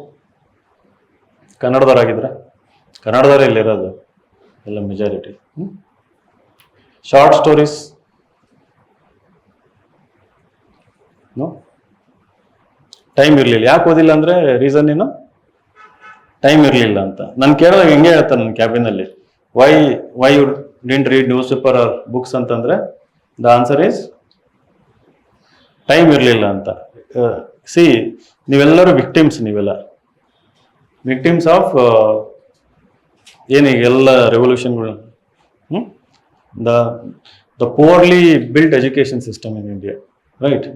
Speaker 1: ಕನ್ನಡದವರಾಗಿದ್ರೆ? ಕನ್ನಡದವರೇ ಇಲ್ಲಿರೋದು ಎಲ್ಲ majority. Short stories no? Time ಇರಲಿಲ್ಲ. ಯಾಕೆ ಓದಿಲ್ಲ ಅಂದರೆ ರೀಸನ್ ಏನು? ಟೈಮ್ ಇರಲಿಲ್ಲ ಅಂತ. ನಾನು ಕೇಳಿದಾಗ ಹೆಂಗೆ ಹೇಳ್ತಾರೆ ನನ್ನ ಕ್ಯಾಬಿನಲ್ಲಿ, why you didn't read news paper or books ಅಂತಂದರೆ ದ ಆನ್ಸರ್ ಈಸ್ ಟೈಮ್ ಇರಲಿಲ್ಲ ಅಂತ. ಸಿ, ನೀವೆಲ್ಲರೂ ವಿಕ್ಟಿಮ್ಸ್. ನೀವೆಲ್ಲ ವಿಕ್ಟಿಮ್ಸ್ ಆಫ್ ಏನೀಗ ಎಲ್ಲ ರೆವಲ್ಯೂಷನ್ಗಳು. The poorly built education system in India, right?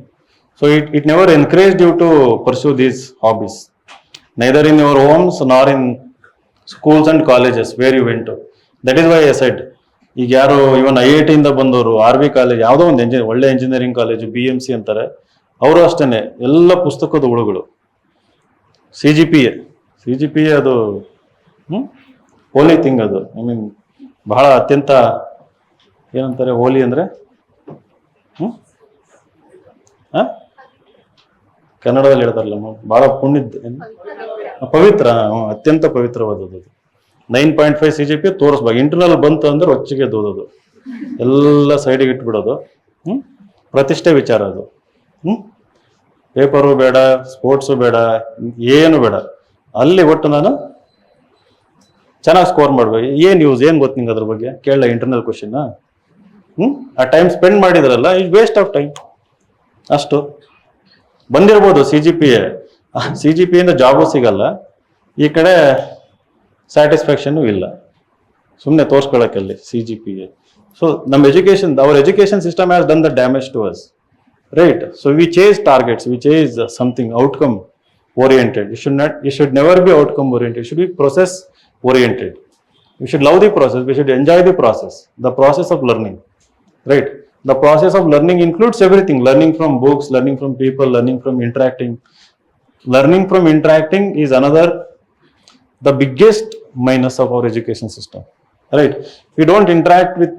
Speaker 1: So it never encouraged you to pursue these hobbies, neither in your homes nor in schools and colleges where you went to. That is why I said, ಈಗ ಯಾರು ಇವನ್ IIT ಇಂದ ಬಂದವರು, RV college, ಯಾವುದೋ ಒಂದು ಒಳ್ಳೆ engineering college, BMC ಅಂತಾರೆ, ಅವರು ಅಷ್ಟೇನೆ ಎಲ್ಲ ಪುಸ್ತಕದ ಹುಳುಗಳು. CGPA ಅದು ಹೋಲಿ ಥಿಂಗ್. ಅದು ಐ ಮೀನ್ ಬಹಳ ಅತ್ಯಂತ ಏನಂತಾರೆ ಹೋಲಿ ಅಂದರೆ? ಕನ್ನಡದಲ್ಲಿ ಹೇಳ್ತಾರಲ್ಲ, ಬಹಳ ಪುಣ್ಯದ, ಪವಿತ್ರ, ಅತ್ಯಂತ ಪವಿತ್ರವಾದದ್ದು. 9.5 CGP ತೋರಿಸ್ಬೇಕು. ಇಂಟರ್ನಲ್ ಬಂತು ಅಂದ್ರೆ ಒಚ್ಚಿಗೆ ಓದೋದು, ಎಲ್ಲ ಸೈಡಿಗೆ ಇಟ್ಬಿಡೋದು. ಪ್ರತಿಷ್ಠೆ ವಿಚಾರ ಅದು. ಪೇಪರು ಬೇಡ, ಸ್ಪೋರ್ಟ್ಸು ಬೇಡ, ಏನು ಬೇಡ. ಅಲ್ಲಿ ಒಟ್ಟು ನಾನು ಚೆನ್ನಾಗಿ ಸ್ಕೋರ್ ಮಾಡ್ಬೇಕು. ಏನು ಯೂಸ್, ಏನು ಗೊತ್ತು ನಿಂಗೆ ಅದ್ರ ಬಗ್ಗೆ? ಕೇಳಲ್ಲ ಇಂಟರ್ನಲ್ ಕ್ವಶನ್. ಆ ಟೈಮ್ ಸ್ಪೆಂಡ್ ಮಾಡಿದ್ರಲ್ಲ, ಇಟ್ ವೇಸ್ಟ್ ಆಫ್ ಟೈಮ್. ಅಷ್ಟು ಬಂದಿರ್ಬೋದು CGPA ಇಂದ ಜಾಬು ಸಿಗಲ್ಲ, ಈ ಕಡೆ ಸ್ಯಾಟಿಸ್ಫ್ಯಾಕ್ಷನ್ನು ಇಲ್ಲ. ಸುಮ್ಮನೆ ತೋರ್ಸ್ಕೊಳಕ್ಕಲ್ಲಿ CGPA. ಸೊ ನಮ್ಮ our education system has done the damage to us. right? So we chase targets, we chase something outcome oriented. You should never be outcome oriented. You should be process oriented. We should love the process. We should enjoy the process of learning, right? The process of learning includes everything: learning from books, learning from people, learning from interacting. Learning from interacting is the biggest minus of our education system, right? We don't interact with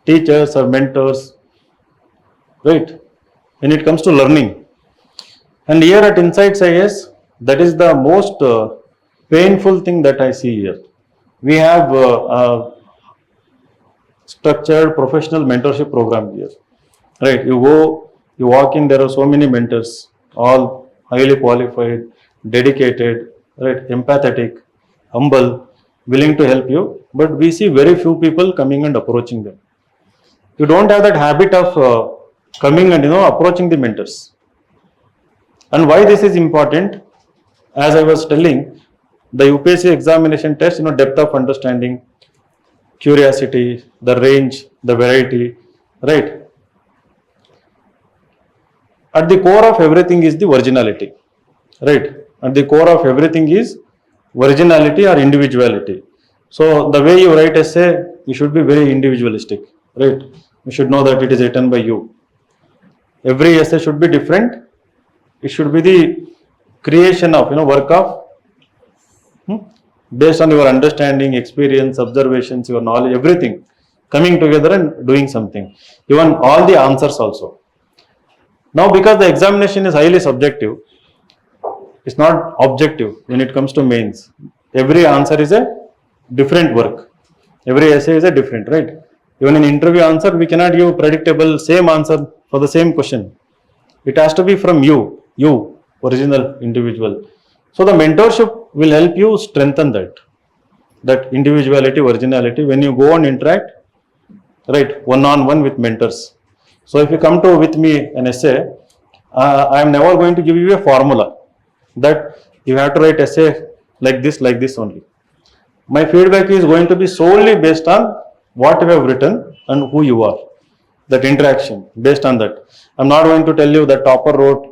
Speaker 1: teachers or mentors, right? When it comes to learning, and here at Insights IAS, that is the most painful thing that I see here. We have structured professional mentorship program here, right? You walk in, there are so many mentors, all highly qualified, dedicated, right? Empathetic, humble, willing to help you, but we see very few people coming and approaching them. You don't have that habit of coming and approaching the mentors. And why this is important, as I was telling, the UPSC examination test, depth of understanding, curiosity, the range, the variety, right? At the core of everything is the originality, right? At the core of everything is originality or individuality. So the way you write essay, you should be very individualistic, right? You should know that it is written by you. Every essay should be different. It should be the creation of, work of, based on your understanding, experience, observations, your knowledge, everything coming together and doing something. Even all the answers also. Now, because the examination is highly subjective, it's not objective when it comes to mains. Every answer is a different work. Every essay is a different, right? Even in interview answer, we cannot give predictable same answer for the same question. It has to be from you, original individual. So the mentorship will help you strengthen that individuality, originality when you go and interact, right, one-on-one with mentors. So if you come with me an essay, I am never going to give you a formula that you have to write essay like this only. My feedback is going to be solely based on what you have written and who you are. That interaction, based on that. I'm not going to tell you that topper wrote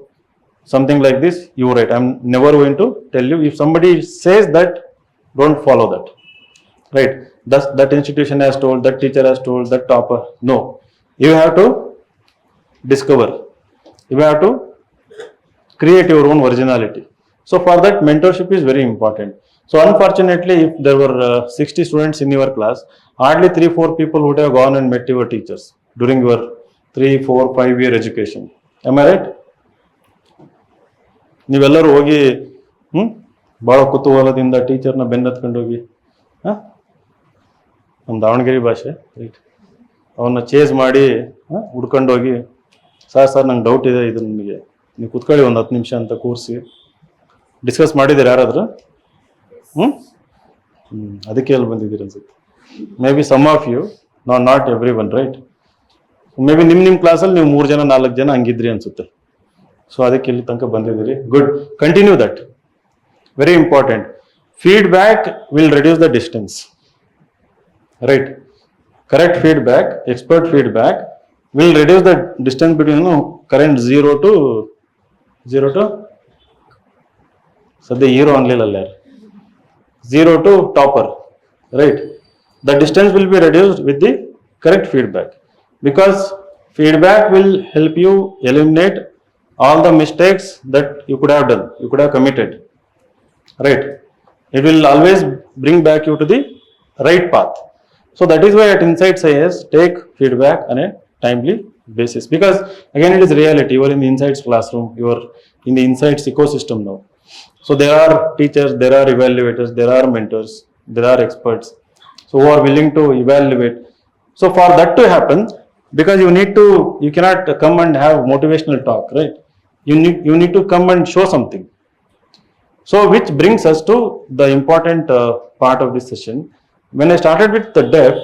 Speaker 1: something like this, you write. I'm never going to tell you. If somebody says that, don't follow that, right? That institution has told, that teacher has told, that topper. No, you have to discover. You have to create your own originality. So for that, mentorship is very important. So unfortunately, if there were 60 students in your class, hardly 3-4 people would have gone and met your teachers during your 3, 4, 5-year education. Am I right? ನೀವೆಲ್ಲರೂ ಹೋಗಿ ಭಾಳ ಕುತೂಹಲದಿಂದ ಟೀಚರ್ನ ಬೆನ್ನತ್ಕೊಂಡು ಹೋಗಿ ನಮ್ಮ ದಾವಣಗೆರೆ ಭಾಷೆ right ಅವನ್ನ chase ಮಾಡಿ ಹುಡ್ಕೊಂಡು ಹೋಗಿ ಸರ್ ನಂಗೆ ಡೌಟ್ ಇದೆ, ಇದು ನಿಮಗೆ ನೀವು ಕುತ್ಕೊಳ್ಳಿ ಒಂದು 10 ನಿಮಿಷ ಅಂತ ಕೂರಿಸಿ ಡಿಸ್ಕಸ್ ಮಾಡಿದ್ದೀರಿ ಯಾರಾದರೂ? ಅದಕ್ಕೆ ಎಲ್ಲಿ ಬಂದಿದ್ದೀರಿ ಅನ್ಸುತ್ತೆ. Maybe some of you, not everyone, right? Maybe ನಿಮ್ಮ ಕ್ಲಾಸಲ್ಲಿ ನೀವು 3 ಜನ 4 ಜನ ಹಂಗಿದ್ರಿ ಅನ್ಸುತ್ತೆ. ಸೊ ಅದಕ್ಕೆ ಇಲ್ಲಿ ತನಕ ಬಂದಿದ್ದೀರಿ. Good, continue that. Very important. Feedback will reduce the distance, right? Correct feedback, expert feedback will reduce the distance between current 0 to ಸದ್ಯ hero ಅನ್ಲಿಲ್ಲ 0 to topper, right? The distance will be reduced with the correct feedback, because feedback will help you eliminate all the mistakes that you could have done, you could have committed, right? It will always bring back you to the right path. So that is why at Insights IAS take feedback on a timely basis, because again it is reality. You are in the Insights classroom, you are in the Insights ecosystem now. So there are teachers, there are evaluators, there are mentors, there are experts, so who are willing to evaluate. So for that to happen, because you cannot come and have motivational talk, right? You need to come and show something. So which brings us to the important part of this session. When I started with the depth,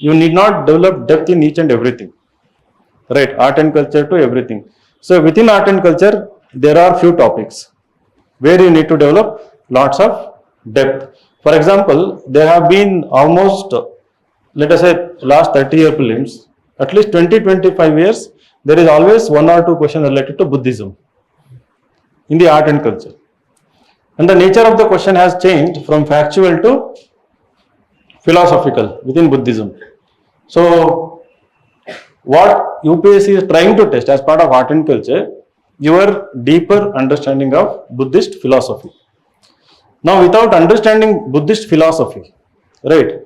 Speaker 1: you need not develop depth in each and everything, right? Art and culture to everything. So within art and culture, there are few topics where you need to develop lots of depth. For example, there have been almost, let us say, last 30-year prelims, at least 20-25 years, there is always one or two questions related to Buddhism in the art and culture. And the nature of the question has changed from factual to philosophical within Buddhism. So, what UPSC is trying to test as part of art and culture, your deeper understanding of Buddhist philosophy. Now, without understanding Buddhist philosophy, right?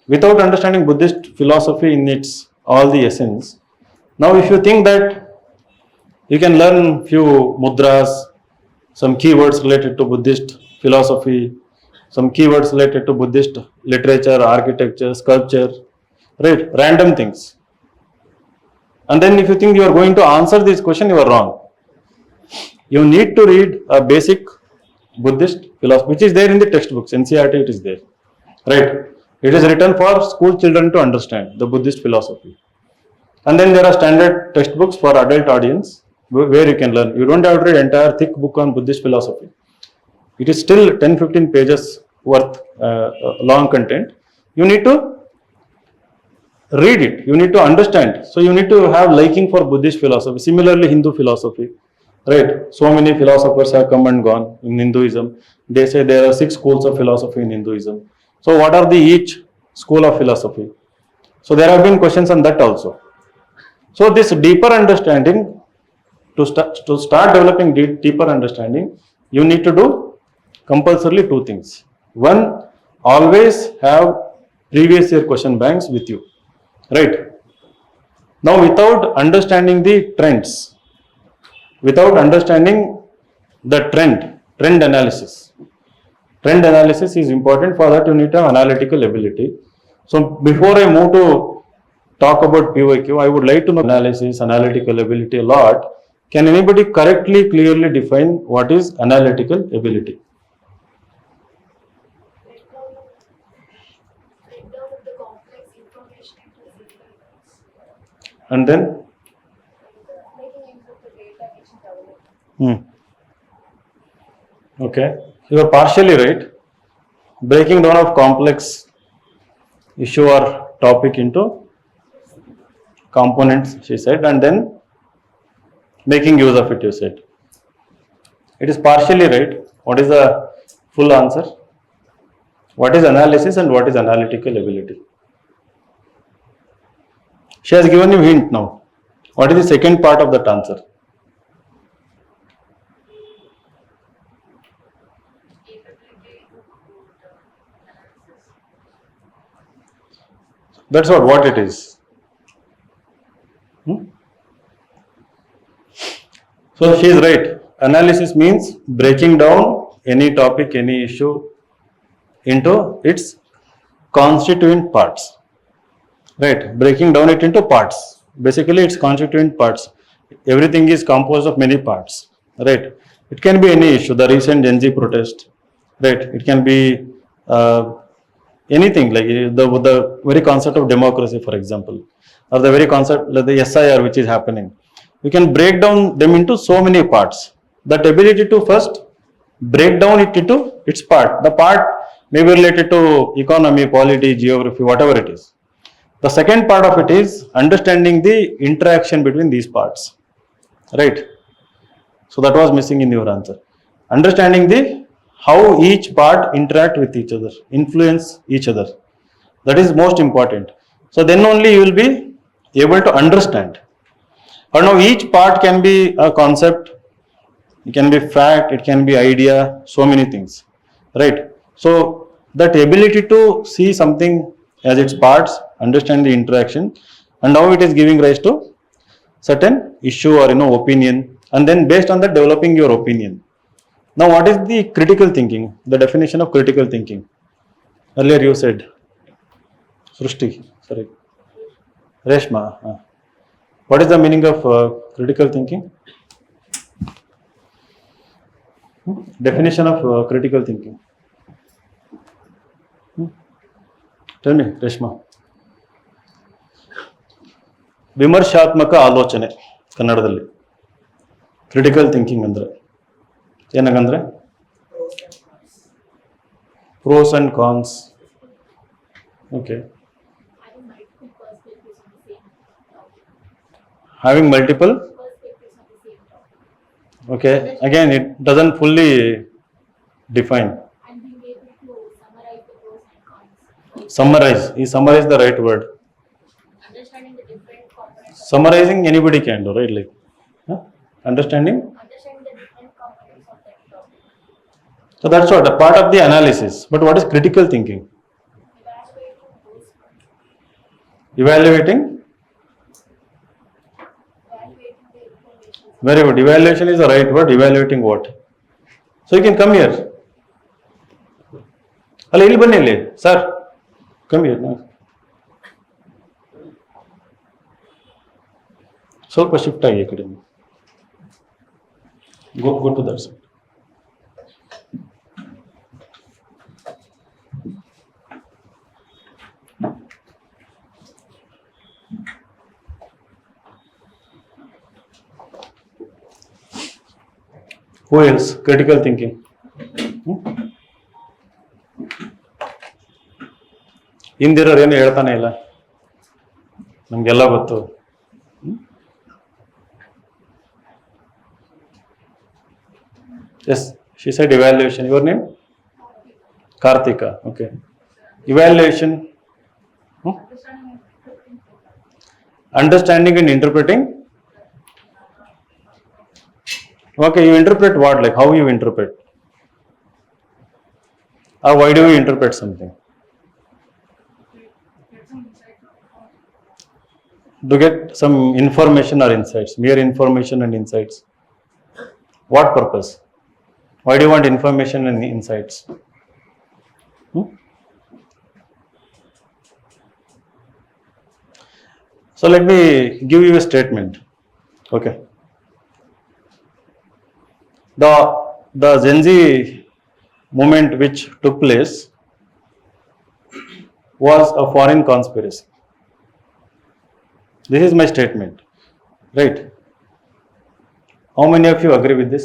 Speaker 1: Without understanding Buddhist philosophy in its all the essence, now if you think that you can learn few mudras, some keywords related to Buddhist philosophy, some keywords related to Buddhist literature, architecture, sculpture, right? Random things. And then if you think you are going to answer this question, you are wrong. You need to read a basic Buddhist philosophy, which is there in the textbooks, NCERT it is there, right? It is written for school children to understand the Buddhist philosophy. And then there are standard textbooks for adult audience where you can learn. You don't have to read entire thick book on Buddhist philosophy. It is still 10-15 pages worth long content. You need to read it. You need to understand. So you need to have liking for Buddhist philosophy. Similarly, Hindu philosophy, right? So many philosophers have come and gone in Hinduism. They say there are 6 schools of philosophy in Hinduism. So what are the each school of philosophy? So there have been questions on that also. So this deeper understanding, to start developing deeper understanding, you need to do compulsorily 2 things. One, always have previous year question banks with you, right? Now without understanding the trends, without understanding the trend analysis is important. For that you need to have analytical ability. So before I move to talk about PYQ, I would like to know analysis, analytical ability a lot. Can anybody correctly, clearly define what is analytical ability?
Speaker 2: Breakdown of the complex information into simple terms.
Speaker 1: And then?
Speaker 2: Making use of the data which is available.
Speaker 1: Okay, you are partially right. Breaking down of complex issue or topic into components, she said, and then making use of it, you said. It is partially right. What is the full answer? What is analysis and what is analytical ability? She has given you hint now. What is the second part of that answer? That's what it is. So she is right. Analysis means breaking down any topic, any issue into its constituent parts. Right, breaking down it into parts. Basically, its constituent parts. Everything is composed of many parts. Right. It can be any issue. The recent Gen Z protest. Right. It can be anything like the very concept of democracy, for example, or the very concept like the SIR which is happening. You can break down them into so many parts. That ability to first break down it into its part. The part may be related to economy, polity, geography, whatever it is. The second part of it is understanding the interaction between these parts, right? So that was missing in your answer. Understanding the how each part interact with each other, influence each other. That is most important. So then only you will be able to understand. Or now each part can be a concept, it can be fact, it can be idea, so many things, right? So that ability to see something as its parts, understand the interaction, and how it is giving rise to certain issue or opinion, and then based on that developing your opinion. Now what is the critical thinking? The definition of critical thinking. Earlier you said, Srushti, sorry, Reshma. What is the meaning of critical thinking? Definition of critical thinking. Tell me, Reshma. ವಿಮರ್ಶಾತ್ಮಕ ಆಲೋಚನೆ ಕನ್ನಡದಲ್ಲಿ critical thinking ಅಂದ್ರೆ ಏನಂದ್ರೆ pros and cons. Okay, Having multiple,
Speaker 2: perspectives on the same topic.
Speaker 1: okay, again it doesn't fully define.
Speaker 2: And being able to summarize the pros and cons.
Speaker 1: Summarize the right word.
Speaker 2: Understanding the different components.
Speaker 1: Summarizing anybody can do, right? Like, huh? Understanding.
Speaker 2: Understanding the different components of that topic.
Speaker 1: So that's what a part of the analysis. But what is critical thinking?
Speaker 2: Evaluating those points.
Speaker 1: Evaluating.
Speaker 2: Evaluating the information.
Speaker 1: Very good. Evaluation is the right word. Evaluating what? So you can come here. ಅಲ್ಲ ಇಲ್ಲಿ ಬನ್ನಿ ಇಲ್ಲಿ sir come here ಸ್ವಲ್ಪ shift ಆಗಿ ಈ ಕಡೆ go to that side. Who else? Critical thinking. ಹಿಂದಿರೋರು ಏನು ಹೇಳ್ತಾನೆ ಇಲ್ಲ, ನಮ್ಗೆಲ್ಲ ಗೊತ್ತು. Yes, she said evaluation. Your name? Karthika. Okay. Evaluation. Understanding and interpreting. Okay, you interpret what? Like how you interpret? Or why do you interpret something? To get some information or insights, mere information and insights. What purpose? Why do you want information and insights? So let me give you a statement. Okay. The Gen Z movement which took place was a foreign conspiracy. This is my statement, right? How many of you agree with this?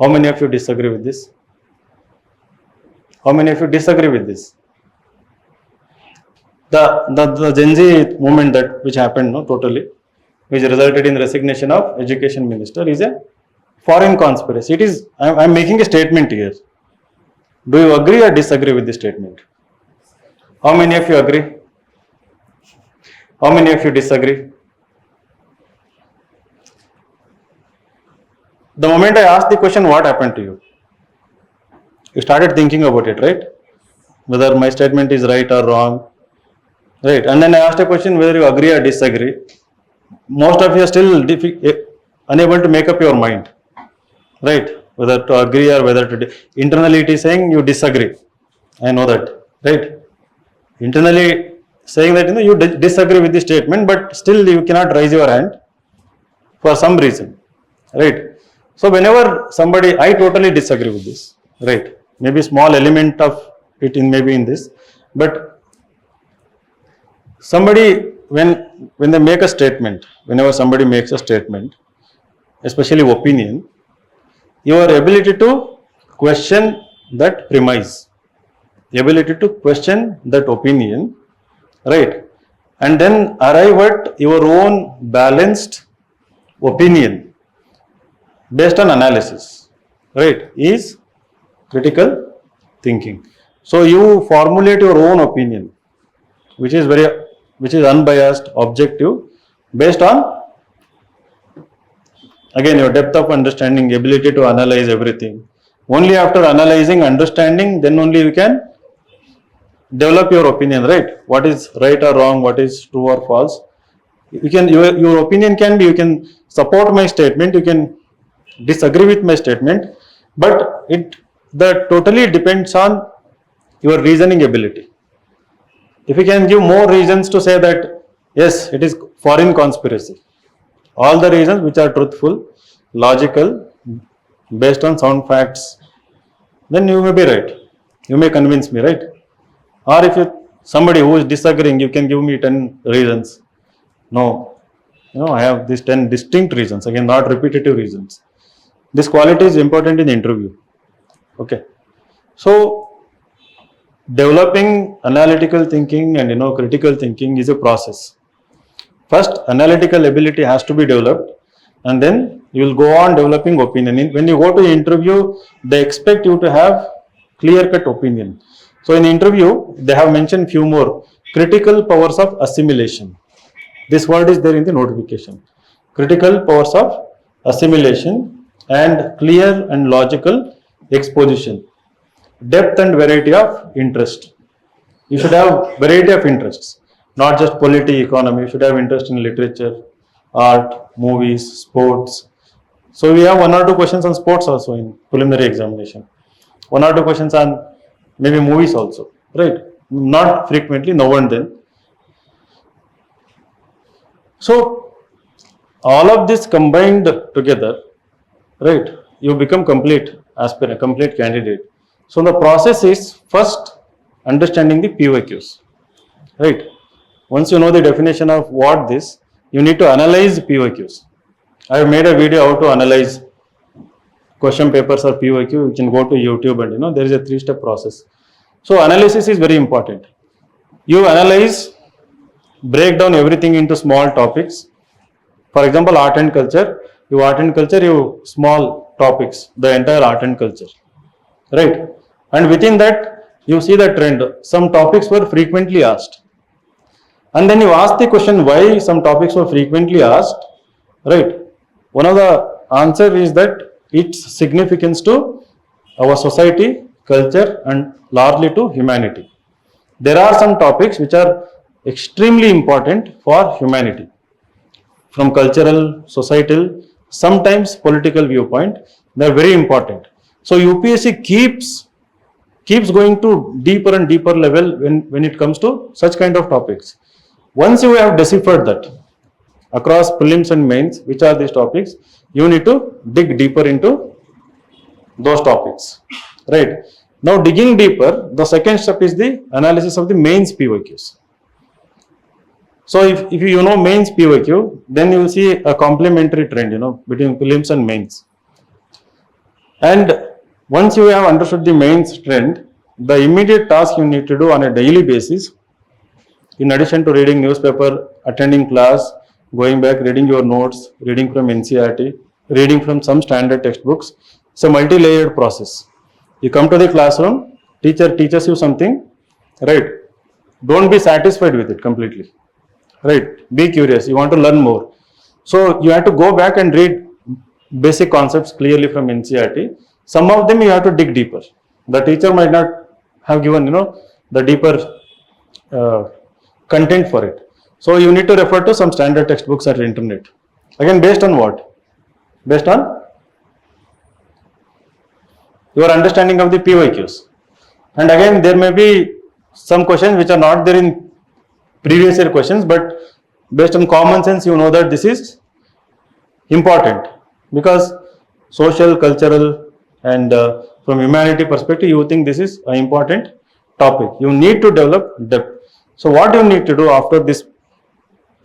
Speaker 1: How many of you disagree with this? How many of you disagree with this? The Gen Z movement that which happened, no, totally, which resulted in resignation of education minister, is a foreign conspiracy. It is. I am making a statement here. Do you agree or disagree with this statement? How many of you agree? How many of you disagree? The moment I asked the question, what happened to you? You started thinking about it, right? Whether my statement is right or wrong, right? And then I asked a question whether you agree or disagree. Most of you are still unable to make up your mind, right? Whether to agree or whether to internally it is saying you disagree. I know that, right? Internally saying that you disagree with the statement, but still you cannot raise your hand for some reason, right? So whenever somebody, I totally disagree with this, right? Maybe small element of it in maybe in this, but somebody when they make a statement, whenever somebody makes a statement, especially opinion, your ability to question that premise, the ability to question that opinion, right, and then arrive at your own balanced opinion based on analysis, right, is critical thinking. So you formulate your own opinion, which is unbiased, objective, based on, again, your depth of understanding, ability to analyze everything. Only after analyzing, understanding, then only you can develop your opinion, right? What is right or wrong, what is true or false. You can, your opinion can be, you can support my statement, you can disagree with my statement, but that totally depends on your reasoning ability. If you can give more reasons to say that yes, it is foreign conspiracy, all the reasons which are truthful, logical, based on sound facts, then you may be right, you may convince me, right? Or if you somebody who is disagreeing, you can give me 10 reasons. No, I have these 10 distinct reasons, again not repetitive reasons. This quality is important in the interview. Okay, so developing analytical thinking and critical thinking is a process. First, analytical ability has to be developed, and then you will go on developing opinion. When you go to the interview, they expect you to have clear-cut opinion. So in interview, they have mentioned few more critical powers of assimilation. This word is there in the notification. Critical powers of assimilation and clear and logical exposition. Depth and variety of interest. You should have variety of interests, not just polity, economy. You should have interest in literature, art, movies, sports. So we have 1 or 2 questions on sports also in preliminary examination. 1 or 2 questions on maybe movies also, right? Not frequently, now and then. So all of this combined together, right, you become complete aspirant, complete candidate. So the process is first understanding the PYQs, right? Once you know the definition of what this, you need to analyze PYQs. I have made a video how to analyze question papers or PYQ. You can go to YouTube and there is a 3-step process. So analysis is very important. You analyze, break down everything into small topics. For example, art and culture. You small topics, the entire art and culture, right? And within that, you see the trend. Some topics were frequently asked. And then you ask the question why some topics were frequently asked, right? One of the answer is that its significance to our society, culture, and largely to humanity. There are some topics which are extremely important for humanity, from cultural, societal, sometimes political viewpoint. They are very important. So UPSC keeps going to deeper and deeper level when it comes to such kind of topics. Once you have deciphered that across prelims and mains, which are these topics, you need to dig deeper into those topics, right? Now digging deeper, the second step is the analysis of the mains PYQs. So if you know mains PYQ, then you will see a complementary trend, between prelims and mains. And once you have understood the mains trend, the immediate task you need to do on a daily basis, in addition to reading newspaper, attending class, going back, reading your notes, reading from NCERT, reading from some standard textbooks, it's a multi-layered process. You come to the classroom, teacher teaches you something, right? Don't be satisfied with it completely, right? Be curious, you want to learn more. So you have to go back and read basic concepts clearly from NCERT. Some of them you have to dig deeper. The teacher might not have given, the deeper content for it. So you need to refer to some standard textbooks at the internet. Again, based on what? Based on your understanding of the PYQs. And again, there may be some questions which are not there in previous year questions, but based on common sense, you know that this is important, because social, cultural, and from humanity perspective, you think this is an important topic. You need to develop depth. So what you need to do after this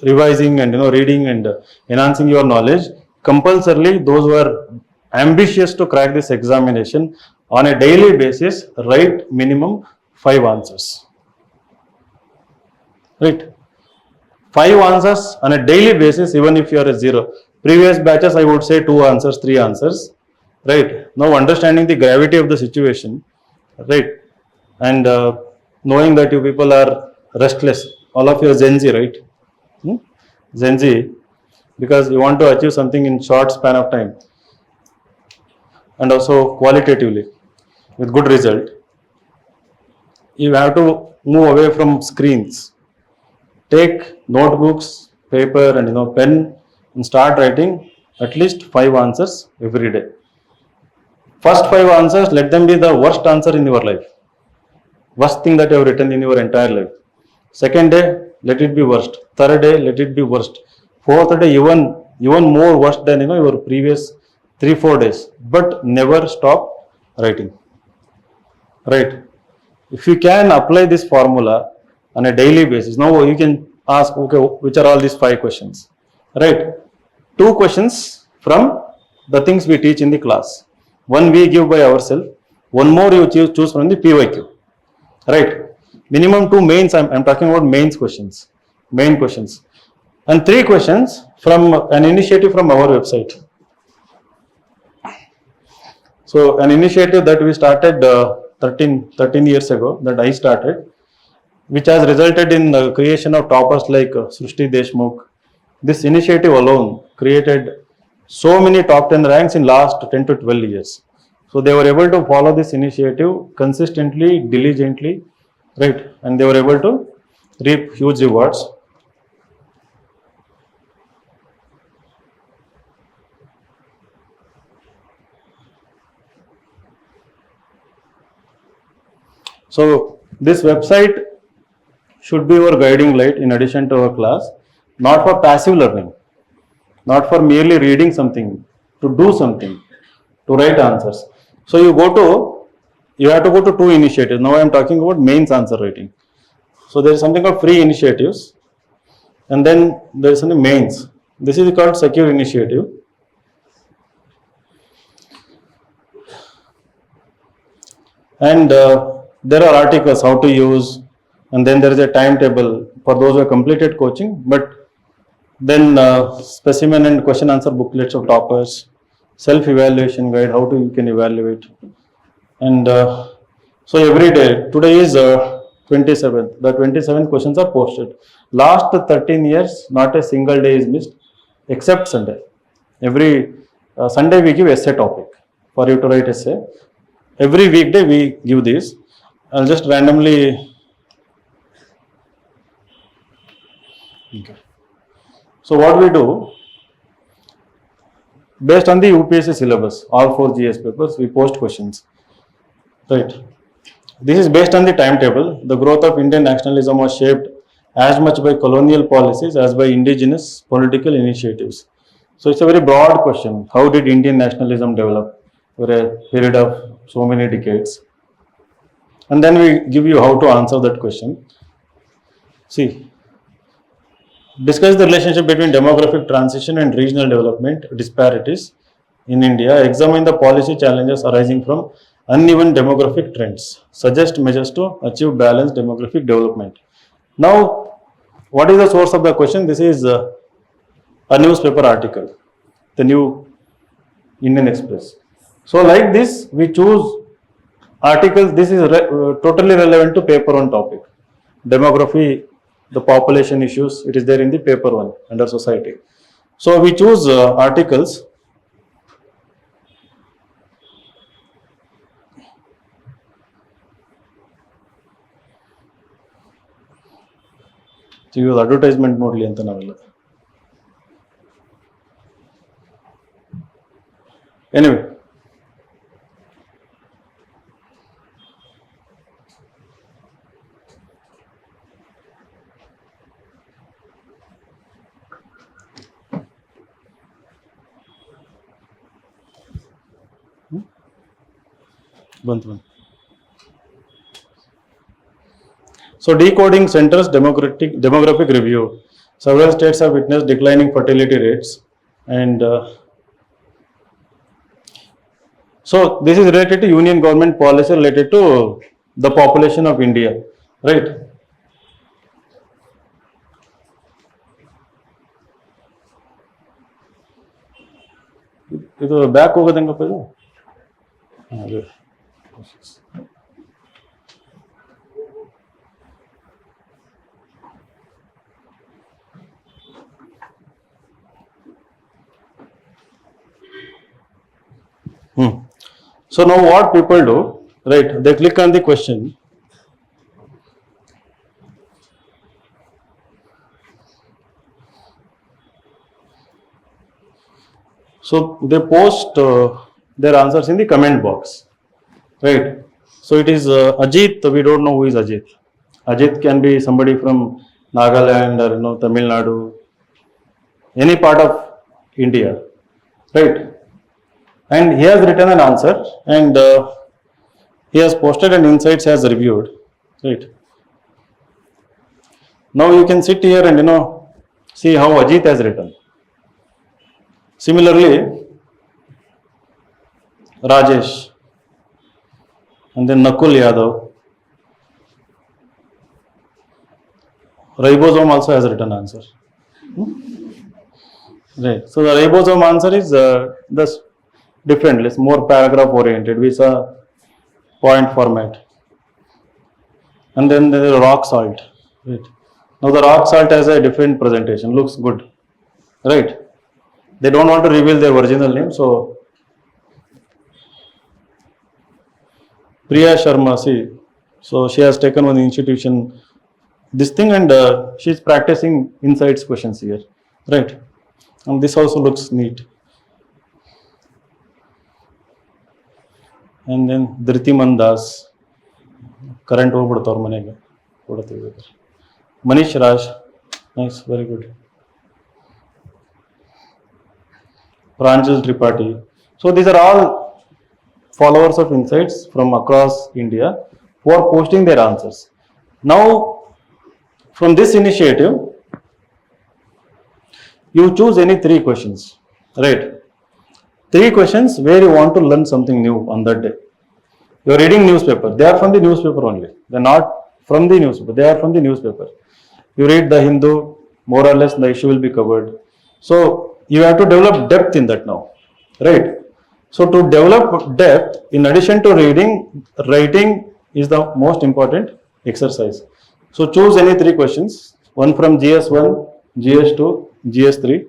Speaker 1: revising and reading and enhancing your knowledge, compulsorily those who are ambitious to crack this examination, on a daily basis write minimum 5 answers, right? 5 answers on a daily basis, even if you are a 0. Previous batches I would say 2 answers, 3 answers, right? Now understanding the gravity of the situation, right? And knowing that you people are restless, all of you are Gen Z, right? Gen Z, because you want to achieve something in short span of time and also qualitatively with good result. You have to move away from screens. Take notebooks, paper and pen and start writing at least 5 answers every day. First 5 answers, let them be the worst answer in your life. Worst thing that you have written in your entire life. Second day, let it be worst. Third day, let it be worst. Fourth day, even more worse than your previous 3-4 days. But never stop writing. Right? If you can apply this formula on a daily basis, now you can ask, okay, which are all these 5 questions? Right? 2 questions from the things we teach in the class. 1 we give by ourselves. 1 more you choose from the PYQ. Right? Minimum 2 mains, I'm talking about mains questions. Main questions. And 3 questions from an initiative from our website. So an initiative that we started 13 years ago, that I started, which has resulted in the creation of toppers like Srushti Deshmukh. This initiative alone created so many top 10 ranks in last 10 to 12 years. So they were able to follow this initiative consistently, diligently, right? And they were able to reap huge rewards. So this website should be your guiding light in addition to our class, not for passive learning, not for merely reading something, to do something, to write answers. So you have to go to 2 initiatives. Now I am talking about mains answer writing. So there is something called free initiatives, and then there is something mains. This is called secure initiative. And there are articles how to use, and then there is a timetable for those who have completed coaching, but then specimen and question answer booklets of toppers, self-evaluation guide, how to you can evaluate. And so every day, today is 27th, the 27 questions are posted. Last 13 years, not a single day is missed, except Sunday. Every Sunday we give essay topic for you to write essay. Every weekday we give this. I'll just randomly. Okay. So what we do, based on the UPSC syllabus, all 4 GS papers, we post questions. Right. This is based on the timetable. The growth of Indian nationalism was shaped as much by colonial policies as by indigenous political initiatives. So it's a very broad question. How did Indian nationalism develop over a period of so many decades? And then we give you how to answer that question. See, discuss the relationship between demographic transition and regional development disparities in India. Examine the policy challenges arising from uneven demographic trends. Suggest measures to achieve balanced demographic development. Now, what is the source of the question? This is a newspaper article, the New Indian Express. So like this, we choose articles. This is totally relevant to paper 1 topic. Demography, the population issues, it is there in the paper 1 under society. So we choose articles. Use advertisement ನೋಡ್ಲಿ ಅಂತ ನಾವೆಲ್ಲ. Anyway, ಬಂತು. So decoding centers demographic review. Several states have witnessed declining fertility rates, and so this is related to union government policy related to the population of India, right? ಇದು back ಹೋಗೋದಂಗಪ್ಪ ಇದು. So now what people do, right? They click on the question. So they post their answers in the comment box, right? So it is Ajit. We don't know who is Ajit. Ajit can be somebody from Nagaland or Tamil Nadu, any part of India, right? And he has written an answer, and he has posted, and Insights has reviewed, right? Now you can sit here and see how Ajit has written. Similarly, Rajesh, and then Nakul Yadav, Ribosome also has written answer. Right. So the ribosome answer is thus different, less more paragraph oriented. We saw point format. And then there is rock salt. Right. Now the rock salt has a different presentation. Looks good. Right. They don't want to reveal their original name. So Priya Sharma, see, so she has taken one institution this thing and she is practicing insights questions here. Right. And this also looks neat. And then Dhritiman Das, current ಹೋಗ್ಬಿಡ್ತು ಅವ್ರ ಮನೆಗೆ ಕೊಡ್ತೀವಿ. Manish Raj, nice, very good. Pranjal Tripathi. So these are all followers of Insights from across India who are posting their answers. Now, from this initiative, you choose any 3 questions, right? 3 questions where you want to learn something new on that day. You are reading newspaper. They are from the newspaper only. They are not from the newspaper. They are from the newspaper. You read the Hindu, more or less the issue will be covered. So you have to develop depth in that now, right? So to develop depth, in addition to reading, writing is the most important exercise. So choose any 3 questions. One from GS1, GS2, GS3.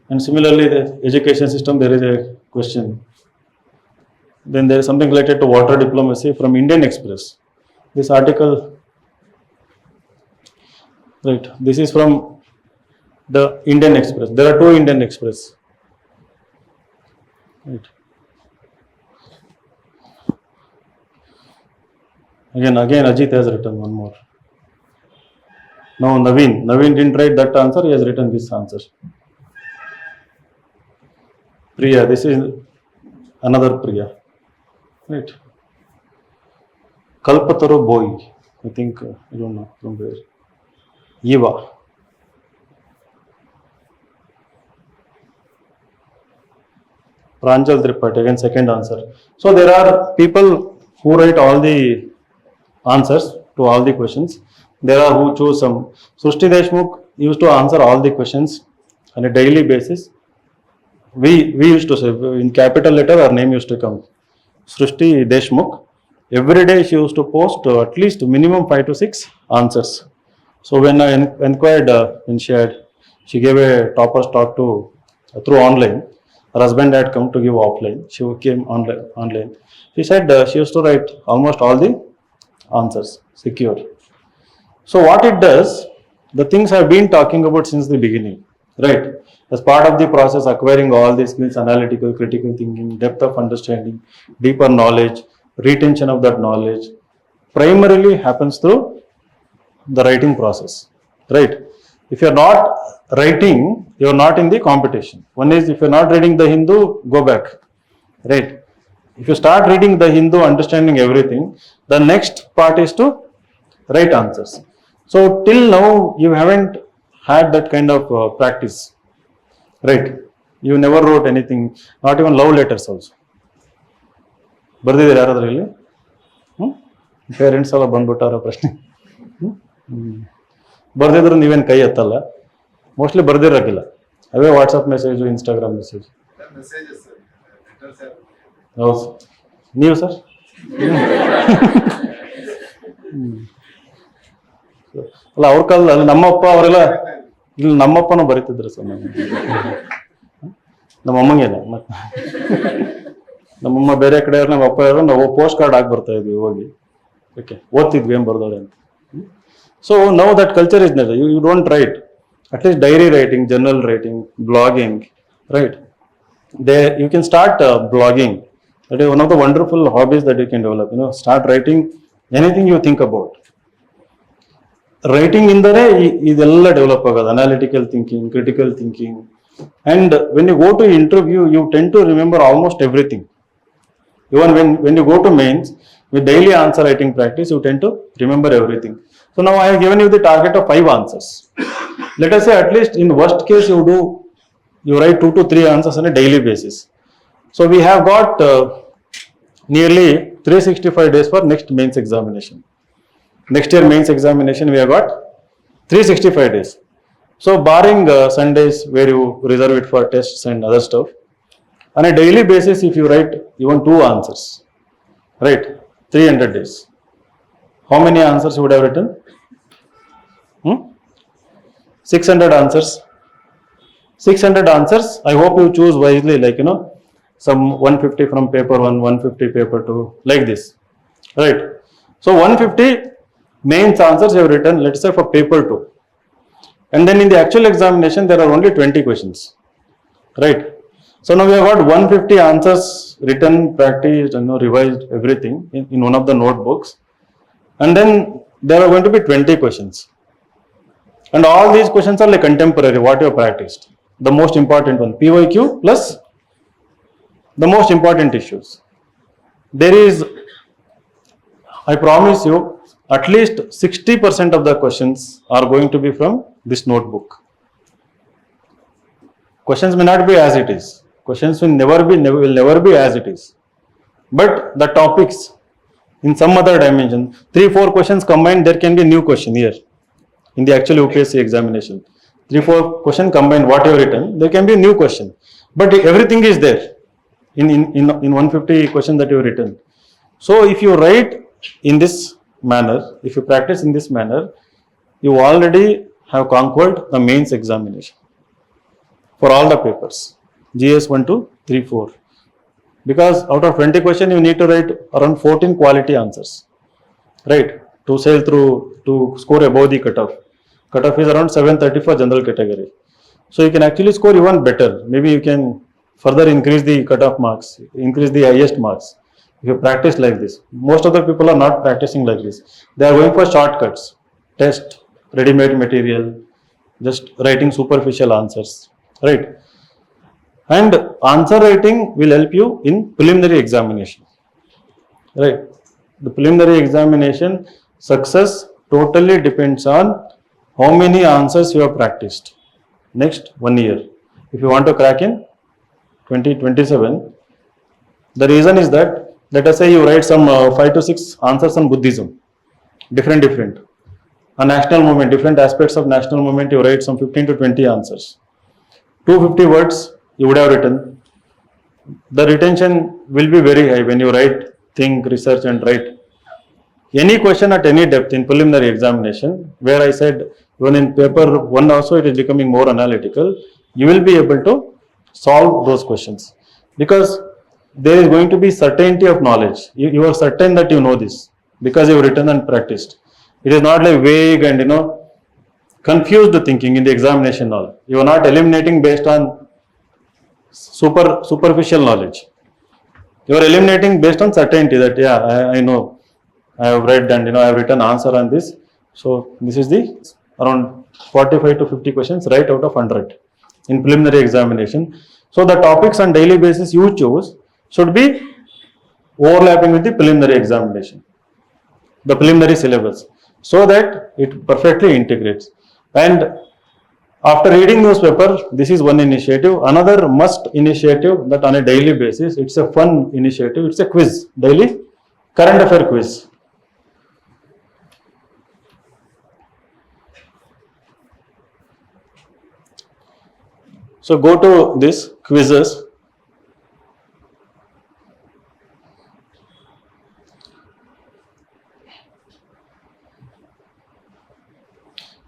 Speaker 1: And similarly, the education system, there is a question. Then there is something related to water diplomacy from Indian Express. This article, right, this is from the Indian Express. There are 2 Indian Express. Right. Again, Ajit has written one more. No, Naveen didn't write that answer, he has written this answer. Priya, this is another Priya. Right. Kalpataru boy, I think, I don't know from where. Eva. Pranjal Tripathi, again second answer. So there are people who write all the answers to all the questions. There are who choose some. Srushti Deshmukh used to answer all the questions on a daily basis. We used to say in capital letter our name used to come. Srushti Deshmukh. Every day she used to post at least minimum 5 to 6 answers. So when I inquired when she gave a topper's talk to through online. Her husband had come to give offline. She came online. She said she used to write almost all the answers secure. So what it does, the things I've been talking about since the beginning, right? As part of the process, acquiring all these skills, analytical, critical thinking, depth of understanding, deeper knowledge, retention of that knowledge, primarily happens through the writing process, right? If you're not writing, you're not in the competition. One is, if you're not reading the Hindu, go back, right? If you start reading the Hindu, understanding everything, the next part is to write answers. So till now, you haven't had that kind of practice, right? You never wrote anything, not even love letters also. ಬರ್ದಿದ್ದೀರಾ ಯಾರಾದ್ರಲ್ಲಿ parents ಎಲ್ಲ ಬಂದ್ಬಿಟ್ಟಾರ ಪ್ರಶ್ನೆ ಬರ್ದಿದ್ರು ನೀವೇನು ಕೈ ಎತ್ತಲ್ಲ mostly ಬರ್ದಿರಕ್ಕಿಲ್ಲ ಅವೇ ವಾಟ್ಸಪ್ ಮೆಸೇಜು ಇನ್ಸ್ಟಾಗ್ರಾಮ್ ಮೆಸೇಜ್ ಹೌದು ನೀವು ಸರ್ ಅಲ್ಲ ಅವ್ರ ಕಾಲದಲ್ಲಿ ನಮ್ಮಪ್ಪ ಅವರೆಲ್ಲ ಇಲ್ಲಿ ನಮ್ಮಪ್ಪನೂ ಬರೀತಿದ್ರು ಸರ್ ನಮ್ಮಮ್ಮಂಗೇನೆ ಮತ್ತೆ ನಮ್ಮಮ್ಮ ಬೇರೆ ಕಡೆ ನಮ್ಮ ಅಪ್ಪ ನಾವು ಪೋಸ್ಟ್ ಕಾರ್ಡ್ ಆಗಿ ಬರ್ತಾ ಇದ್ವಿ ಹೋಗಿ ಓಕೆ ಓದ್ತಿದ್ವಿ ಏನು ಬರ್ದವ್ರೆ ಅಂತ. So now that culture is not you don't write at least diary writing, journal writing, blogging, right? You can start blogging. That is one of the wonderful hobbies that you can develop. Start writing anything you think about. Writing ಇಂದನೇ ಇದೆಲ್ಲ develop ಆಗೋದು, analytical thinking, critical thinking. And when you go to interview, you tend to remember almost everything. Even when you go to mains, with daily answer writing practice, you tend to remember everything. So now I have given you the target of 5 answers. Let us say at least in worst case you write 2 to 3 answers on a daily basis. So we have got nearly 365 days for next mains examination. Next year mains examination we have got 365 days. So barring Sundays where you reserve it for tests and other stuff, on a daily basis if you write even 2 answers, right, 300 days, how many answers you would have written? 600 answers. 600 answers. I hope you choose wisely, like some 150 from paper 1, 150 paper 2, like this, right? So 150 mains answers you have written, let's say for paper 2, and then in the actual examination there are only 20 questions, right? So now we have got 150 answers written, practiced, revised everything in one of the notebooks, and then there are going to be 20 questions, and all these questions are like contemporary, what you have practiced. The most important one, PYQ plus the most important issues. There is, I promise you, at least 60% of the questions are going to be from this notebook. Questions may not be as it is. Questions will never be as it is. But the topics in some other dimension, 3-4 questions combined, there can be a new question here in the actual UPSC examination. 3-4 question combined, what you have written, there can be a new question. But everything is there in 150 questions that you have written. So if you write in this manner, if you practice in this manner, you already have conquered the mains examination for all the papers, GS 1, 2, 3, 4. Because out of 20 questions, you need to write around 14 quality answers, right, to sail through, to score above the cutoff. Cutoff is around 730 for general category. So you can actually score even better. Maybe you can further increase the cutoff marks, increase the highest marks if you practice like this. Most of the people are not practicing like this. They are going for shortcuts, test, ready-made material, just writing superficial answers, right? And answer writing will help you in preliminary examination, right? The preliminary examination success totally depends on how many answers you have practiced next 1 year. If you want to crack in 2027, the reason is that, let us say you write some 5 to 6 answers on Buddhism, different. On national movement, different aspects of national movement, you write some 15 to 20 answers. 250 words you would have written. The retention will be very high when you write, think, research and write. Any question at any depth in preliminary examination, where I said even in paper 1 also it is becoming more analytical, you will be able to solve those questions, because there is going to be certainty of knowledge. You are certain that you know this because you have written and practiced. It is not like vague and confused thinking in the examination hall. You are not eliminating based on superficial knowledge. You are eliminating based on certainty that I know, I have read and I have written answer on this. So this is the around 45 to 50 questions right out of 100 in preliminary examination. So the topics on daily basis you choose should be overlapping with the preliminary examination, the preliminary syllabus, so that it perfectly integrates. And after reading newspaper, this is one initiative. Another must initiative that on a daily basis, it's a fun initiative, it's a quiz, daily current affair quiz. So go to this quizzes.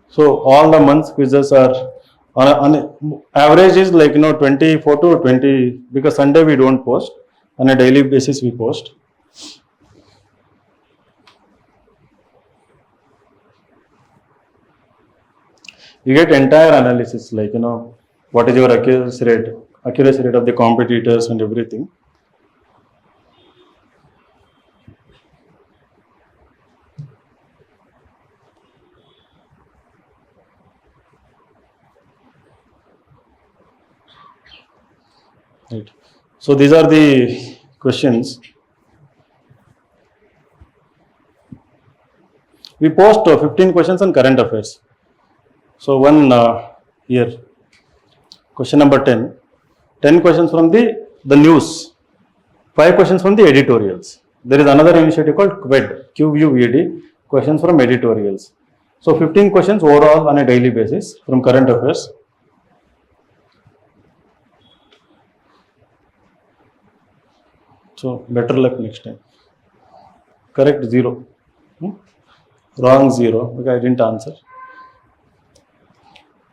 Speaker 1: So all the months quizzes are on average is like 24 to 20, because Sunday we don't post, on a daily basis we post. You get entire analysis, like what is your accuracy rate of the competitors and everything. Right. So these are the questions. We post 15 questions on current affairs. So one here, question number 10. 10 questions from the news. 5 questions from the editorials. There is another initiative called QVED, questions from editorials. So 15 questions overall on a daily basis from current affairs. So better luck next time. Correct 0. Wrong 0 because I didn't answer.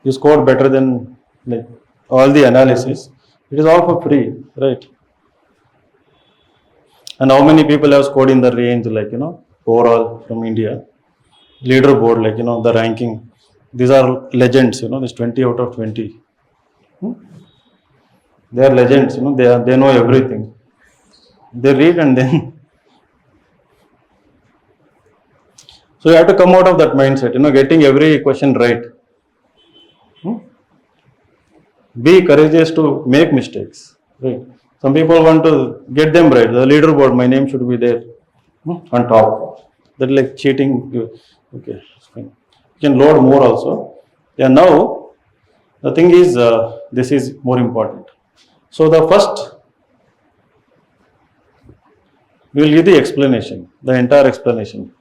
Speaker 1: You scored better than like all the analysis. It is all for free, right? And how many people have scored in the range, like, overall from India? Leaderboard, like, the ranking. These are legends, this 20 out of 20. They are legends, they know everything. They read and then. So you have to come out of that mindset, getting every question right. Be courageous to make mistakes, right? Some people want to get them right. The leaderboard, my name should be there on top. That is like cheating. Okay, fine. You can load more also. Yeah, now the thing is, this is more important. So the first, we will give the explanation, the entire explanation.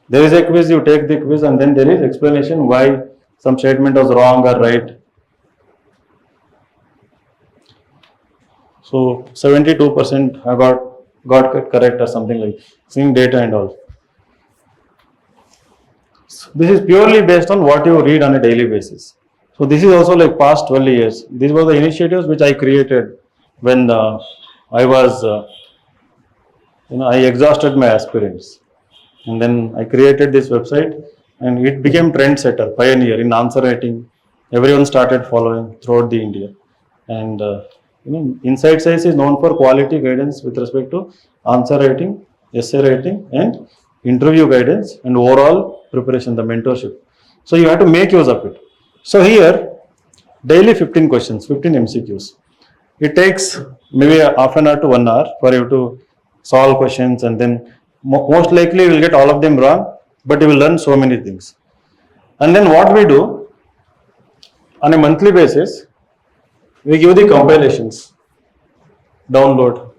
Speaker 1: There is a quiz, you take the quiz, and then there is explanation why some statement was wrong or right. So 72% have got correct or something like seeing data and all. So this is purely based on what you read on a daily basis. So this is also like past 12 years. These were the initiatives which I created when I was, I exhausted my aspirants. And then I created this website and it became trendsetter, pioneer in answer writing. Everyone started following throughout the India. And Insights IAS is known for quality guidance with respect to answer writing, essay writing, and interview guidance and overall preparation, the mentorship. So you have to make use of it. So here, daily 15 questions, 15 MCQs. It takes maybe half an hour to 1 hour for you to solve questions, and then most likely you will get all of them wrong, but you will learn so many things. And then what we do on a monthly basis, we give the compilations, download,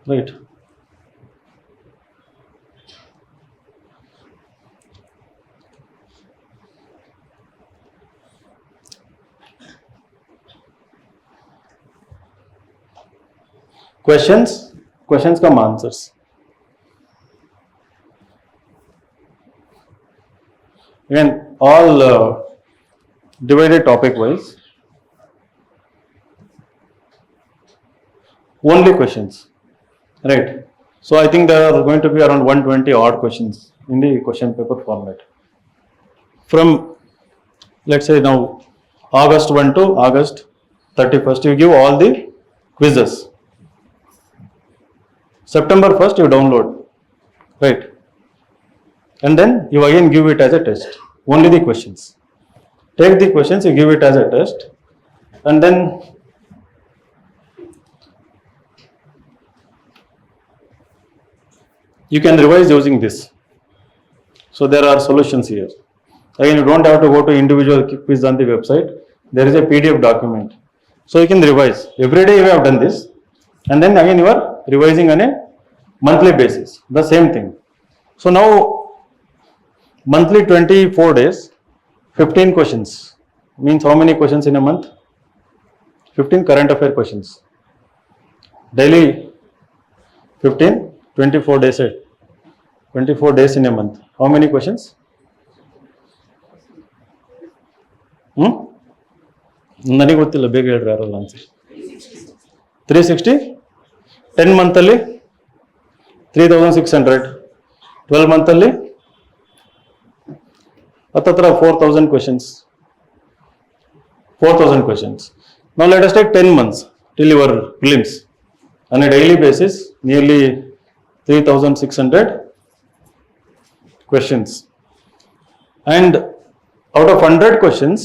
Speaker 1: right? Questions come answers. Again, all divided topic wise. Only questions, right? So I think there are going to be around 120 odd questions in the question paper format. From, let's say now, August 1 to August 31st, you give all the quizzes. September 1st, you download, right? And then you again give it as a test, only the questions. Take the questions, you give it as a test, and then you can revise using this. So there are solutions here. Again, you don't have to go to individual quiz on the website. There is a PDF document. So you can revise. Every day you have done this, and then again you are revising on a monthly basis. The same thing. So now monthly 24 days, 15 questions. Means how many questions in a month? 15 current affair questions. Daily 15, 24 days. 24 days in a month. How many questions? ನನಗೆ ಗೊತ್ತಿಲ್ಲ, ಬೇಗ ಹೇಳ್ರಿ ಯಾರಲ್ಲ answer. 360, 10 ಮಂತಲ್ಲಿ 3600, 12 ಮಂತಲ್ಲಿ ಹತ್ತತ್ರ 4000 questions. 4000 questions. Now let us take 10 months till your prelims. On a daily basis, nearly 3600 questions. And out of 100 questions,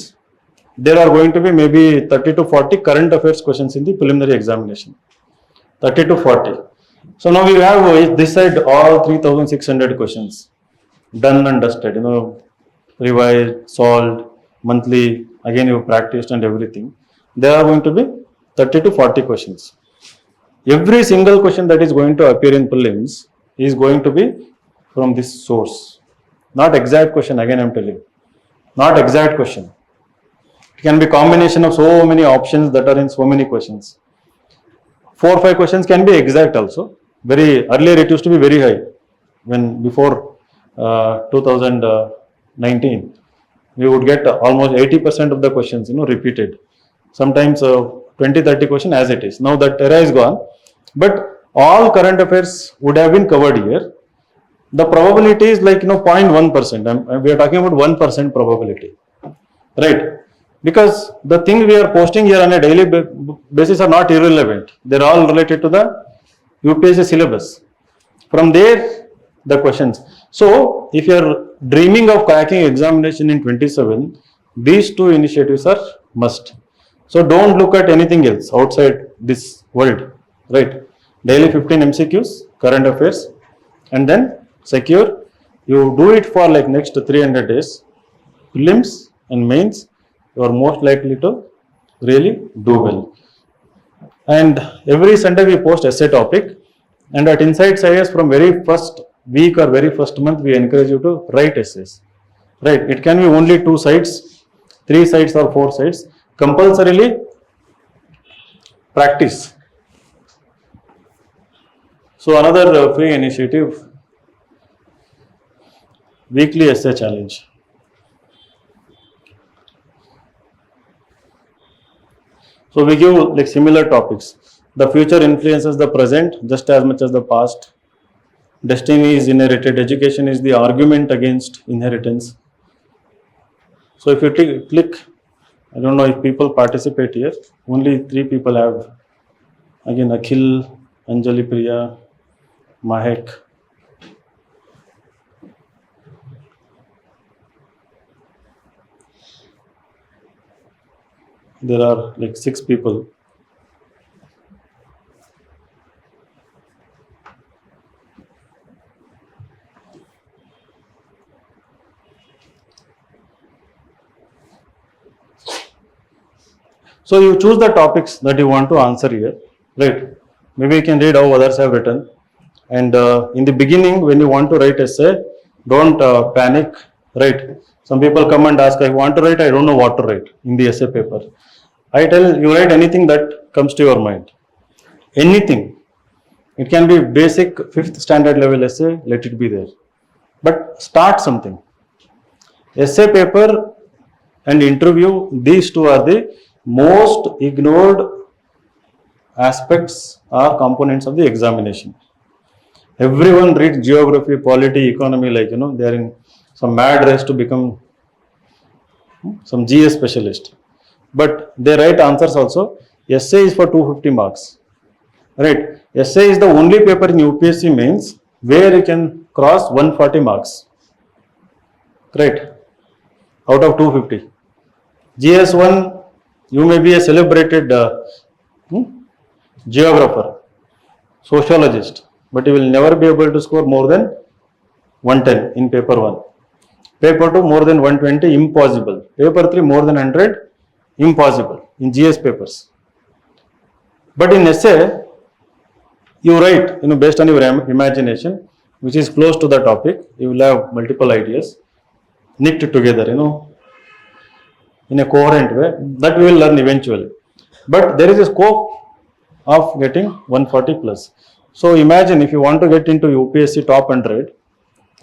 Speaker 1: there are going to be maybe 30 to 40 current affairs questions in the preliminary examination. 30 to 40. So now we have this side all 3600 questions done and dusted, revised, solved, monthly, again you practiced and everything. There are going to be 30 to 40 questions. Every single question that is going to appear in prelims is going to be from this source. Not exact question, again I am telling. Not exact question. It can be combination of so many options that are in so many questions. 4 or 5 questions can be exact also. Very earlier it used to be very high. When before 2019, we would get almost 80% of the questions, repeated. Sometimes 20-30 question as it is. Now that era is gone, but all current affairs would have been covered here. The probability is like 0.1%. We are talking about 1% probability, right? Because the things we are posting here on a daily basis are not irrelevant. They are all related to the UPSC syllabus. From there, the questions. So, if you are dreaming of cracking examination in 27, these 2 initiatives are must. So, don't look at anything else outside this world, right? Daily 15 MCQs, current affairs, and then secure. You do it for like next 300 days. Prelims and mains, you are most likely to really do well. And every Sunday we post essay topic, and at Insights IAS from very first week or very first month we encourage you to write essays, right? It can be only 2 sides, 3 sides or 4 sides. Compulsorily practice. So another free initiative, weekly essay challenge. So we give like similar topics. The future influences the present just as much as the past. Destiny is inherited. Education is the argument against inheritance. So if you click, I don't know if people participate here. Only 3 people have. Again, Akhil, Anjali Priya, Mahek. There are like 6 people. So you choose the topics that you want to answer here, right? Maybe you can read how others have written. And in the beginning, when you want to write essay, don't panic, right? Some people come and ask, I want to write, I don't know what to write in the essay paper. I tell you, write anything that comes to your mind. Anything. It can be basic 5th standard level essay, let it be there. But start something. Essay paper and interview, these 2 are the most ignored aspects or components of the examination. Everyone reads geography, polity, economy, like they are in some mad race to become some GS specialist. But they write answers also. Essay is for 250 marks, right? Essay is the only paper in UPSC mains where you can cross 140 marks, right? Out of 250. GS1, you may be a celebrated geographer, sociologist, but you will never be able to score more than 110 in paper 1. Paper 2 more than 120, impossible. Paper 3 more than 100, impossible in GS papers. But in essay, you write, based on your imagination, which is close to the topic. You will have multiple ideas knit together, in a coherent way. That we will learn eventually. But there is a scope of getting 140 plus. So imagine if you want to get into UPSC top 100,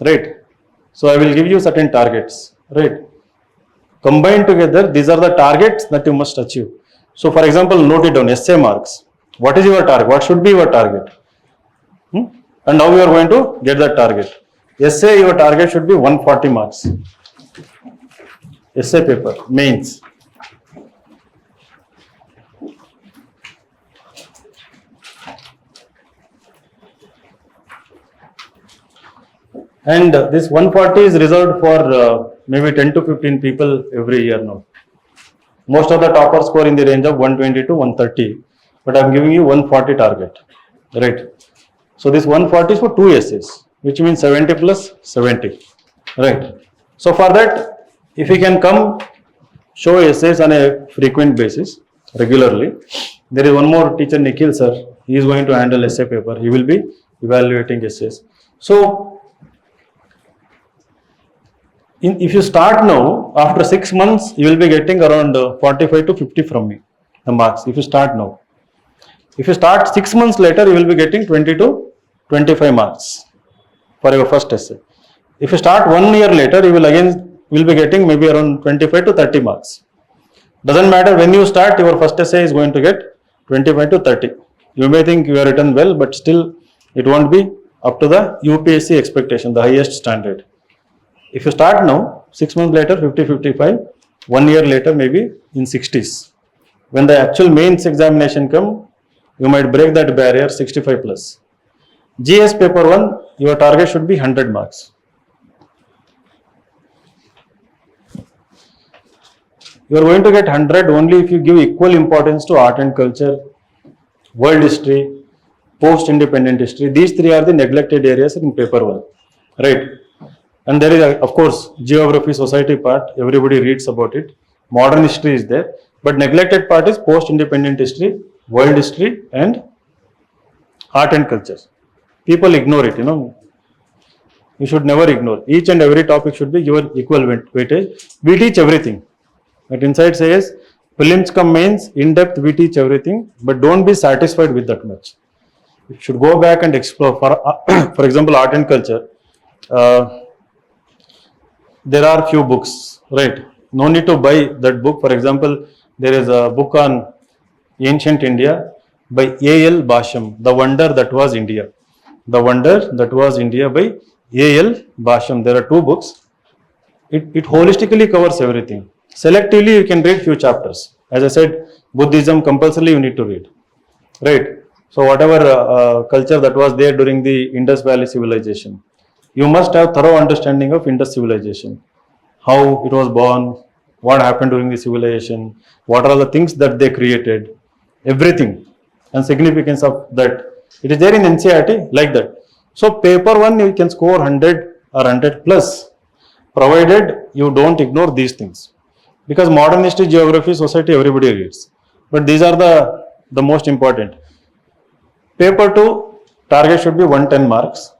Speaker 1: right? So I will give you certain targets, right? Combined together, these are the targets that you must achieve. So for example, note it down, essay marks. What is your target? What should be your target? And how you are going to get that target? Essay, your target should be 140 marks. Essay paper, mains. And this 140 is reserved for maybe 10 to 15 people every year now. Most of the toppers score in the range of 120 to 130, but I am giving you 140 target, right? So this 140 is for 2 essays, which means 70 plus 70, right? So for that, if you can come show essays on a frequent basis, regularly. There is one more teacher, Nikhil sir, he is going to handle essay paper, he will be evaluating essays. So If you start now, after 6 months, you will be getting around 45 to 50 from me, the marks, if you start now. If you start 6 months later, you will be getting 20 to 25 marks for your first essay. If you start 1 year later, you will be getting maybe around 25 to 30 marks. Doesn't matter when you start, your first essay is going to get 25 to 30. You may think you have written well, but still it won't be up to the UPSC expectation, the highest standard. If you start now, 6 months later, 50, 55, 1 year later, maybe in 60s. When the actual mains examination come, you might break that barrier 65 plus. GS paper 1, your target should be 100 marks. You are going to get 100 only if you give equal importance to art and culture, world history, post-independent history. These three are the neglected areas in paper 1, right? And there is, of course, geography, society part, everybody reads about it. Modern history is there, but neglected part is post-independent history, world history, and art and culture. People ignore it, You should never ignore. Each and every topic should be given equal weightage. We teach everything. At Insights IAS, prelims come mains, in depth we teach everything, but don't be satisfied with that much. You should go back and explore. For example, art and culture. There are few books, right? No need to buy that book. For example, there is a book on ancient India by A.L. Basham, The Wonder That Was India. The Wonder That Was India by A.L. Basham. There are 2 books. It holistically covers everything. Selectively, you can read few chapters. As I said, Buddhism compulsorily you need to read, right? So whatever culture that was there during the Indus Valley civilization, you must have thorough understanding of Indus civilization, how it was born, what happened during the civilization, what are the things that they created, everything, and significance of that. It is there in NCERT like that. So paper 1 you can score 100 or 100 plus, provided you don't ignore these things. Because modern history, geography, society, everybody reads. But these are the most important. Paper 2, target should be 110 marks.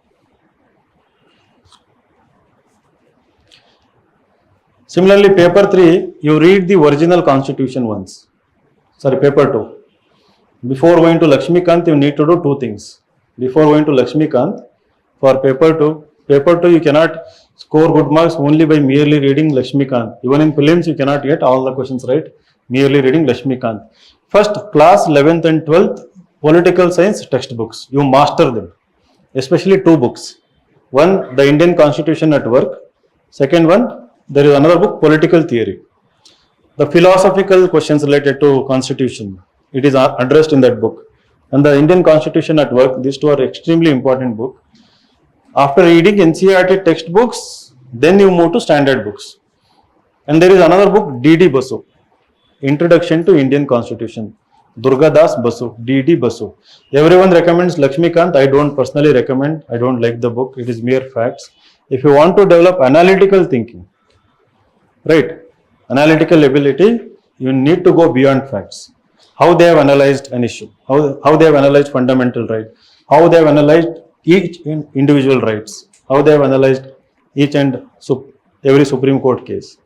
Speaker 1: Similarly, paper 3, you read the original constitution once. Sorry, paper 2. Before going to Lakshmikant, you need to do 2 things. Before going to Lakshmikant, for paper 2 you cannot score good marks only by merely reading Lakshmikant. Even in prelims, you cannot get all the questions right, merely reading Lakshmikant. First, class 11th and 12th, political science textbooks. You master them, especially 2 books. One, the Indian Constitution at Work. Second one, there is another book, Political Theory. The philosophical questions related to Constitution, it is addressed in that book. And the Indian Constitution at Work, these 2 are extremely important books. After reading NCERT textbooks, then you move to standard books. And there is another book, D.D. Basu, Introduction to Indian Constitution. Durga Das Basu, D.D. Basu. Everyone recommends Lakshmikant. I don't personally recommend. I don't like the book. It is mere facts. If you want to develop analytical thinking, right, analytical ability, you need to go beyond facts. How they have analyzed an issue, how they have analyzed fundamental right, how they have analyzed each individual rights, how they have analyzed each and every Supreme Court case.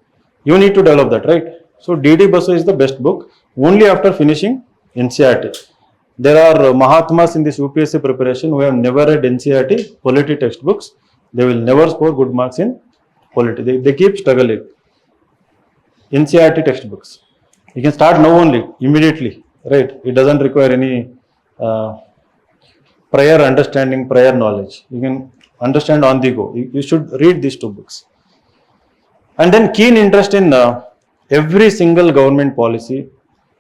Speaker 1: You need to develop that, right? So D.D. Basu is the best book only after finishing NCERT. There are Mahatmas in this UPSC preparation who have never read NCERT polity textbooks. They will never score good marks in polity. They keep struggling. NCERT textbooks. You can start now only, immediately, right? It doesn't require any prior understanding, prior knowledge. You can understand on the go. You should read these 2 books. And then keen interest in every single government policy,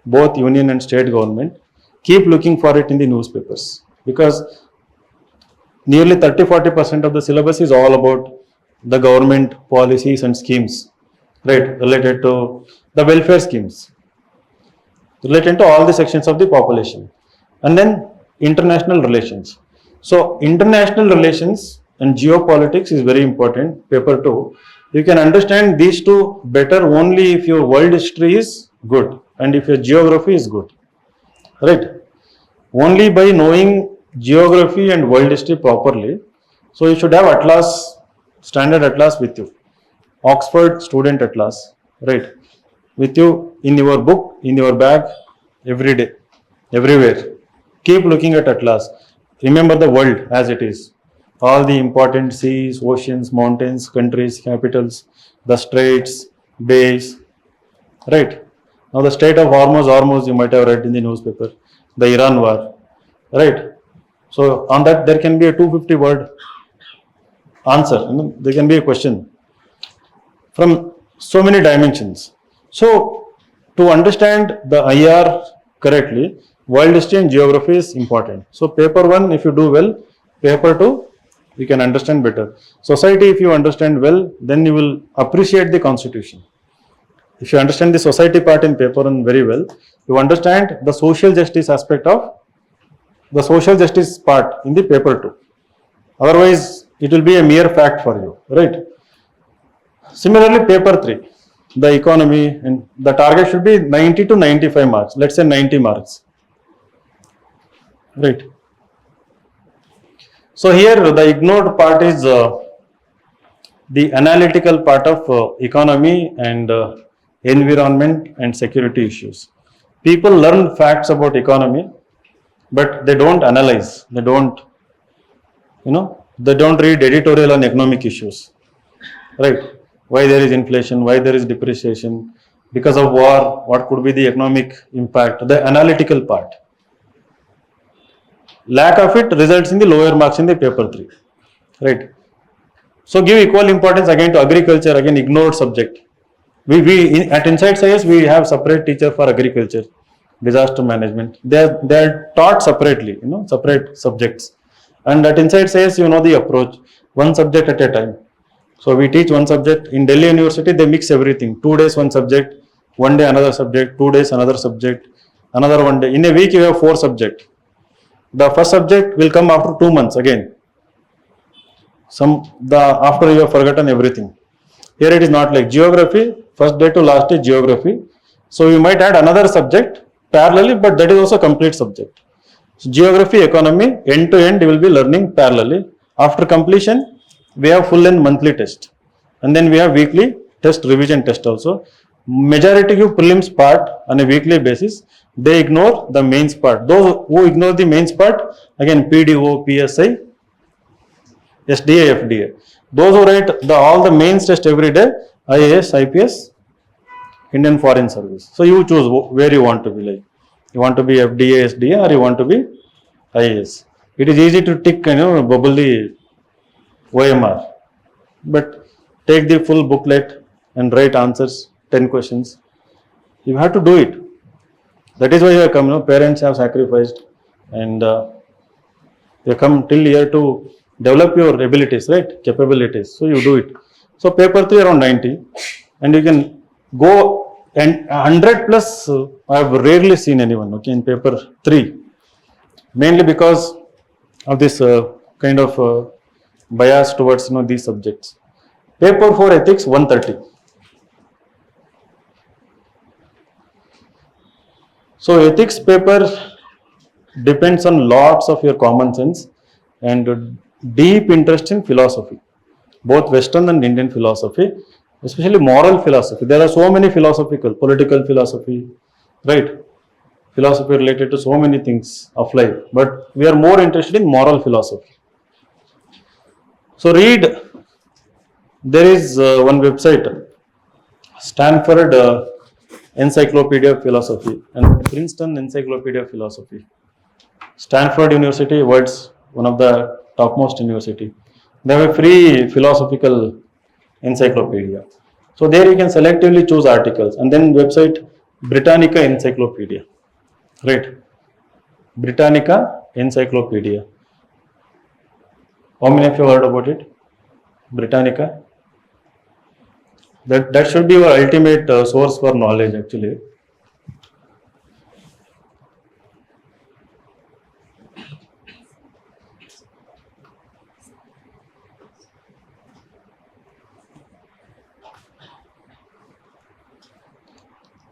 Speaker 1: both union and state government. Keep looking for it in the newspapers, because nearly 30-40% of the syllabus is all about the government policies and schemes, right, related to the welfare schemes, related to all the sections of the population. And then international relations. So international relations and geopolitics is very important, paper 2. You can understand these 2 better only if your world history is good and if your geography is good, right? Only by knowing geography and world history properly. So you should have atlas, standard atlas with you. Oxford Student Atlas, right? With you in your book, in your bag, every day, everywhere. Keep looking at Atlas. Remember the world as it is. All the important seas, oceans, mountains, countries, capitals, the straits, bays, right? Now the state of Hormuz you might have read in the newspaper, the Iran war, right? So on that there can be a 250 word answer. There can be a question from so many dimensions. So to understand the IR correctly, world history and geography is important. So paper 1 if you do well, paper 2 you can understand better. Society if you understand well, then you will appreciate the constitution. If you understand the society part in paper 1 very well, you understand the social justice aspect of the social justice part in the paper 2. Otherwise, it will be a mere fact for you, right? Similarly, paper 3, the economy, and the target should be 90 to 95 marks. Let's say 90 marks, right? So here the ignored part is the analytical part of economy and environment and security issues. People learn facts about economy, but they don't analyze. They don't read editorial on economic issues, right? Why there is inflation, why there is depreciation, because of war, what could be the economic impact, the analytical part. Lack of it results in the lower marks in the paper 3, right? So give equal importance again to agriculture, again ignored subject. At Insights IAS we have separate teacher for agriculture, disaster management. They are taught separately, separate subjects. And at Insights IAS the approach, one subject at a time. So we teach one subject. In Delhi University they mix everything. 2 days one subject, one day another subject, 2 days another subject, another one day. In a week you have 4 subjects. The first subject will come after 2 months again. After you have forgotten everything. Here it is not like geography, first day to last day geography. So you might add another subject parallelly, but that is also complete subject. So geography, economy, end to end you will be learning parallelly. After completion, we have full and monthly test. And then we have weekly test, revision test also. Majority of prelims part on a weekly basis, they ignore the mains part. Those who ignore the mains part, again PDO, PSI, SDA, FDA. Those who write all the mains test every day, IAS, IPS, Indian Foreign Service. So you choose where you want to be, like you want to be FDA, SDA, or you want to be IAS. It is easy to tick, bubble the OMR, but take the full booklet and write answers, 10 questions. You have to do it. That is why you have come. Parents have sacrificed, and they come till here to develop your abilities, right? Capabilities. So you do it. So paper 3 around 90, and you can go and 100 plus. I have rarely seen anyone in paper 3, mainly because of this kind of bias towards these subjects. Paper 4 ethics 130. So ethics paper depends on lots of your common sense and deep interest in philosophy, both Western and Indian philosophy, especially moral philosophy. There are so many philosophical, political philosophy, right? Philosophy related to so many things of life, but we are more interested in moral philosophy. So read, there is one website, Stanford Encyclopedia of Philosophy and Princeton Encyclopedia of Philosophy. Stanford University, world's one of the topmost university. They have a free philosophical encyclopedia. So there you can selectively choose articles, and then website Britannica Encyclopedia, right? Britannica Encyclopedia. How many of you heard about it? Britannica. That should be your ultimate source for knowledge actually.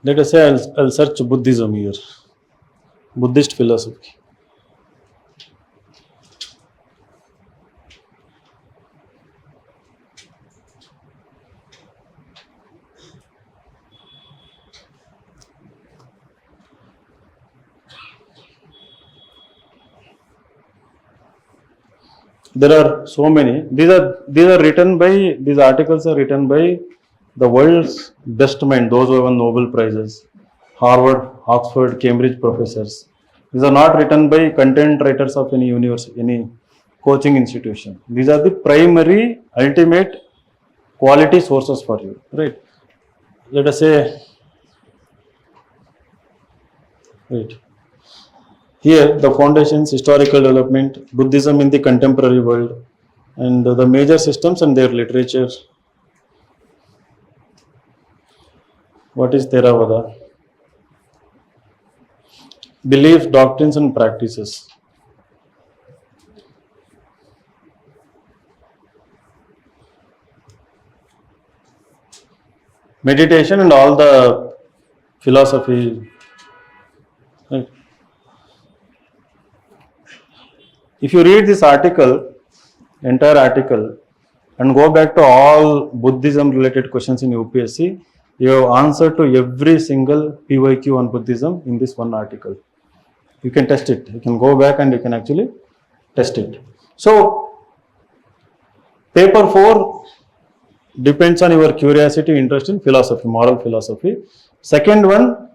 Speaker 1: Let us say I'll search Buddhism here, Buddhist philosophy. There are so many. These articles are written by the world's best mind, those who have won Nobel Prizes, Harvard, Oxford, Cambridge professors. These are not written by content writers of any university, any coaching institution. These are the primary, ultimate quality sources for you, right? Let us say, right. Here, the foundations, historical development, Buddhism in the contemporary world, and the major systems and their literature. What is Theravada? Beliefs, doctrines, and practices. Meditation and all the philosophy. Right. If you read this article, entire article, and go back to all Buddhism related questions in UPSC, you have answered to every single PYQ on Buddhism in this one article. You can test it. You can go back and you can actually test it. So, paper 4 depends on your curiosity, interest in philosophy, moral philosophy. Second one,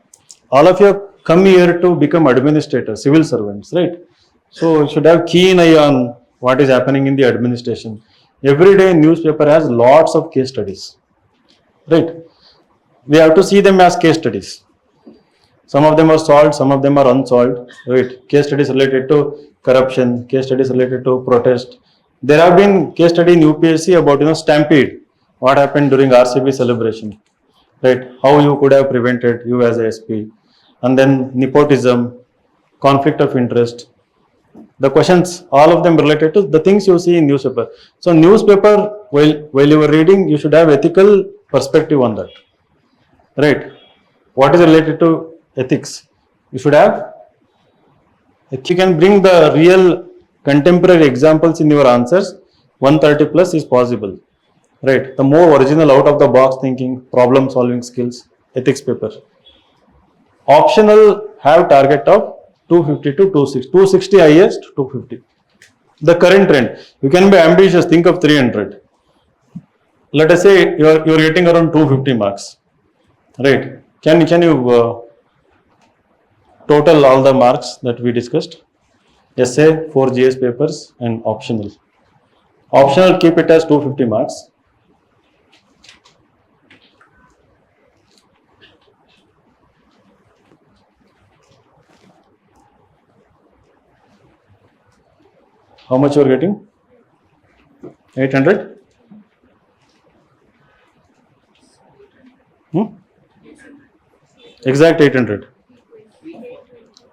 Speaker 1: all of you come here to become administrators, civil servants, right? So, you should have keen eye on what is happening in the administration. Every day newspaper has lots of case studies, right? We have to see them as case studies. Some of them are solved, some of them are unsolved, right? Case studies related to corruption, case studies related to protest. There have been case study in UPSC about, stampede, what happened during RCB celebration, right? How you could have prevented, you as a SP. And then nepotism, conflict of interest. The questions, all of them related to the things you see in newspaper. So newspaper, while you are reading, you should have ethical perspective on that, right? What is related to ethics? You should have, if you can bring the real contemporary examples in your answers, 130 plus is possible, right? The more original, out of the box thinking, problem solving skills, ethics paper. Optional have target of 250 to 260 highest 250. The current trend, you can be ambitious, think of 300. Let us say you're getting around 250 marks, right? Can you total all the marks that we discussed? Essay, 4 GS papers and optional. Optional, keep it as 250 marks. How much you are getting? 800? Exact 800.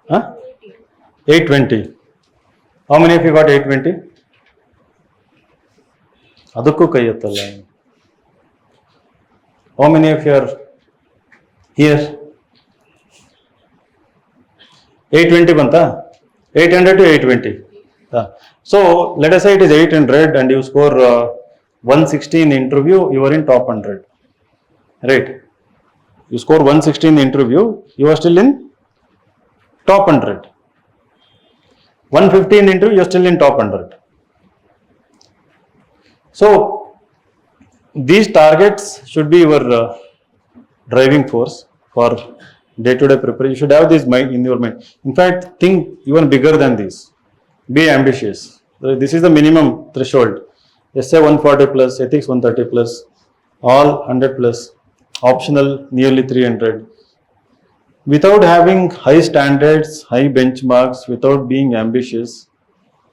Speaker 1: Huh? 820. How many of you got 820? ಅದಕ್ಕೂ ಕೈ ಎತ್ತಲ್ಲ. How many of you are here? 820 banta? 800 to 820. So let us say it is 800 and you score 160 in interview, you are in top 100, right? You score 160 in interview, you are still in top 100. 150 in interview, you are still in top 100. So these targets should be your driving force for day-to-day preparation. You should have this mind in your mind. In fact, think even bigger than this. Be ambitious. This is the minimum threshold. Essay 140 plus, ethics 130 plus, all 100 plus, optional nearly 300. Without having high standards, high benchmarks, without being ambitious,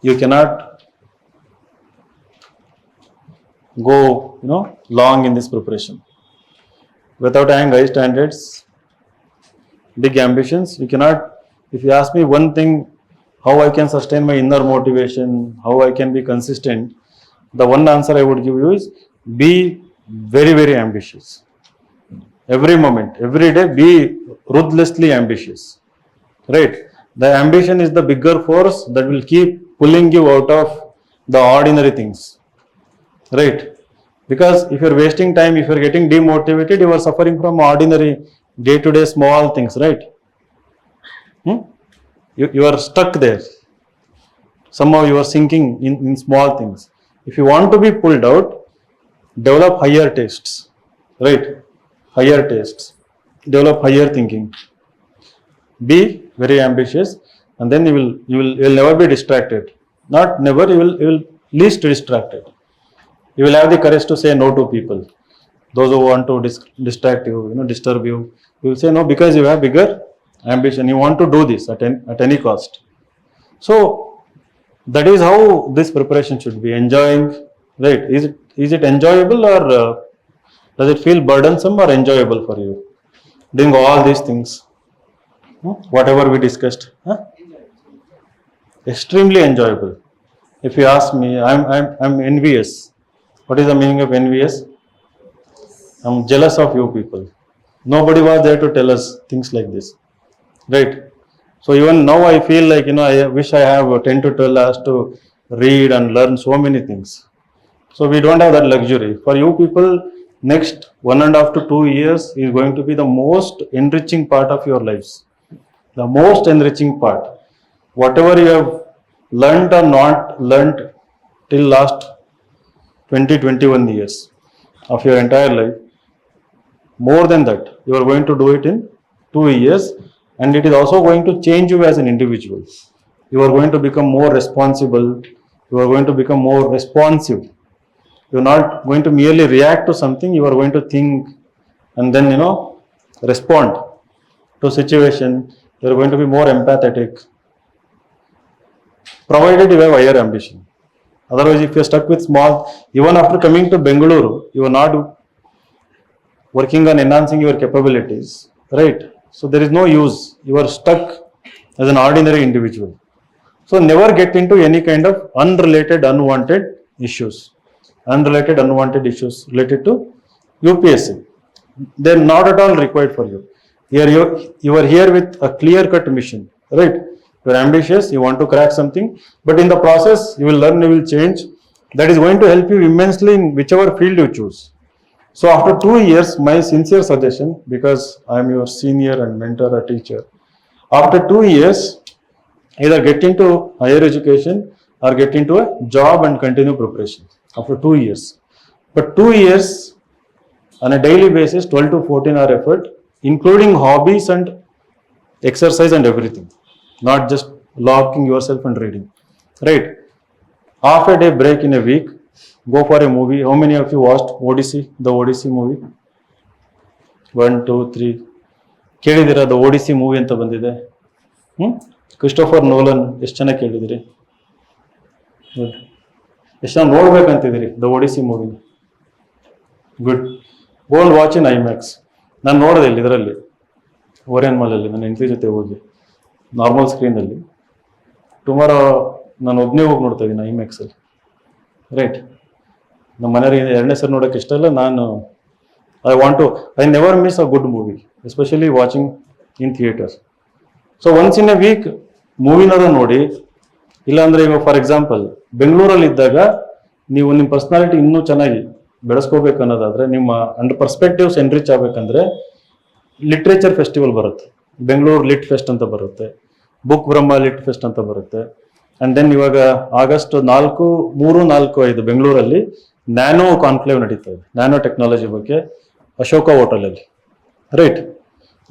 Speaker 1: you cannot go, long in this preparation. Without having high standards, big ambitions, you cannot. If you ask me one thing, how I can sustain my inner motivation, how I can be consistent, the one answer I would give you is be very, very ambitious. Every moment, every day, be ruthlessly ambitious, right? The ambition is the bigger force that will keep pulling you out of the ordinary things, right? Because if you're wasting time, if you're getting demotivated, you are suffering from ordinary day-to-day small things, right? You are stuck there. somehow you are sinking in small things. If you want to be pulled out, develop higher tastes, right? Higher tastes, develop higher thinking, be very ambitious, and then you will never be distracted. Not never, you will least distracted. You will have the courage to say no to people, those who want to distract you, disturb you. You will say no because you have bigger ambition. You want to do this at any cost. So that is how this preparation should be. Enjoying, right? Is it enjoyable, or does it feel burdensome or enjoyable for you doing all these things? Whatever we discussed, extremely enjoyable. If you ask me, I'm envious. What is the meaning of envious? I'm jealous of you people. Nobody was there to tell us things like this, right? So even now I feel like, I wish I have 10 to 12 hours to read and learn so many things. So we don't have that luxury. For you people, next 1.5 to 2 years is going to be the most enriching part of your lives. The most enriching part. Whatever you have learnt or not learnt till last 20-21 years of your entire life, more than that, you are going to do it in 2 years, and it is also going to change you as an individual. You are going to become more responsible. You are going to become more responsive. You are not going to merely react to something. You are going to think and then, respond to situation. You are going to be more empathetic, provided you have higher ambition. Otherwise, if you are stuck with small, even after coming to Bengaluru, you are not working on enhancing your capabilities, right? So there is no use. You are stuck as an ordinary individual. So never get into any kind of unrelated, unwanted issues. Unrelated, unwanted issues related to UPSC. They are not at all required for you. Here you are here with a clear-cut mission, right? You are ambitious, you want to crack something, but in the process, you will learn, you will change. That is going to help you immensely in whichever field you choose. So after 2 years, my sincere suggestion, because I am your senior and mentor or teacher, after 2 years, either get into higher education or get into a job and continue preparation after 2 years. But 2 years on a daily basis, 12 to 14 hour effort, including hobbies and exercise and everything, not just locking yourself and reading, right? Half a day break in a week, go for a movie. How many of you watched the Odyssey movie? 1, 2, 3. ಕೇಳಿದಿರಾ the Odyssey movie ಅಂತ ಬಂದಿದೆ? Christopher Nolan ಎಷ್ಟು ಚೆನ್ನಾಗಿ ಕೇಳಿದಿರಿ? Good. ಎಷ್ಟು ಜನ ನೋಡ್ಬೇಕಂತಿದ್ದೀರಿ the Odyssey movie? Good. Go and watch in IMAX. ನಾನು ನೋಡಿದೆ ಇಲ್ಲಿ ಇದರಲ್ಲಿ ಓರಿಯನ್ ಮಾಲಲ್ಲಿ ನನ್ನ ಹೆಂಡತಿ ಜೊತೆ ಹೋಗಿ ನಾರ್ಮಲ್ ಸ್ಕ್ರೀನಲ್ಲಿ. ಟುಮಾರೋ ನಾನು ಒಬ್ಬನೇ ಹೋಗಿ ನೋಡ್ತಾ ಇದ್ದೀನಿ ಐಮ್ಯಾಕ್ಸಲ್ಲಿ, ರೈಟ್? ನಮ್ಮ ಮನೆಯವರಿಗೆ 2ನೇ ಸರಿ ನೋಡೋಕ್ಕೆ ಇಷ್ಟ ಇಲ್ಲ. I never miss a good movie, especially watching in theater. So once in a week ಮೂವಿನಾದ್ರು ನೋಡಿ. ಇಲ್ಲಾಂದರೆ ಇವಾಗ ಫಾರ್ ಎಕ್ಸಾಂಪಲ್ ಬೆಂಗಳೂರಲ್ಲಿ ಇದ್ದಾಗ ನೀವು ನಿಮ್ಮ ಪರ್ಸ್ನಾಲಿಟಿ ಇನ್ನೂ ಚೆನ್ನಾಗಿ ಬೆಳೆಸ್ಕೋಬೇಕು ಅನ್ನೋದಾದರೆ, ನಿಮ್ಮ ಅಂಡರ್ ಪರ್ಸ್ಪೆಕ್ಟಿವ್ಸ್ ಎನ್ರಿಚ್ ಆಗಬೇಕಂದ್ರೆ ಲಿಟ್ರೇಚರ್ ಫೆಸ್ಟಿವಲ್ ಬರುತ್ತೆ, ಬೆಂಗಳೂರು ಲಿಟ್ ಫೆಸ್ಟ್ ಅಂತ ಬರುತ್ತೆ, ಬುಕ್ ಬ್ರಹ್ಮ ಲಿಟ್ ಫೆಸ್ಟ್ ಅಂತ ಬರುತ್ತೆ. ಆ್ಯಂಡ್ ದೆನ್ ಇವಾಗ ಆಗಸ್ಟ್ 4, 3, 4, 5 ಬೆಂಗಳೂರಲ್ಲಿ ನ್ಯಾನೋ ಕಾನ್ಕ್ಲೇವ್ ನಡೀತಾ ಇದೆ, ನ್ಯಾನೋ ಟೆಕ್ನಾಲಜಿ ಬಗ್ಗೆ, ಅಶೋಕ ಹೋಟೆಲಲ್ಲಿ, ರೈಟ್?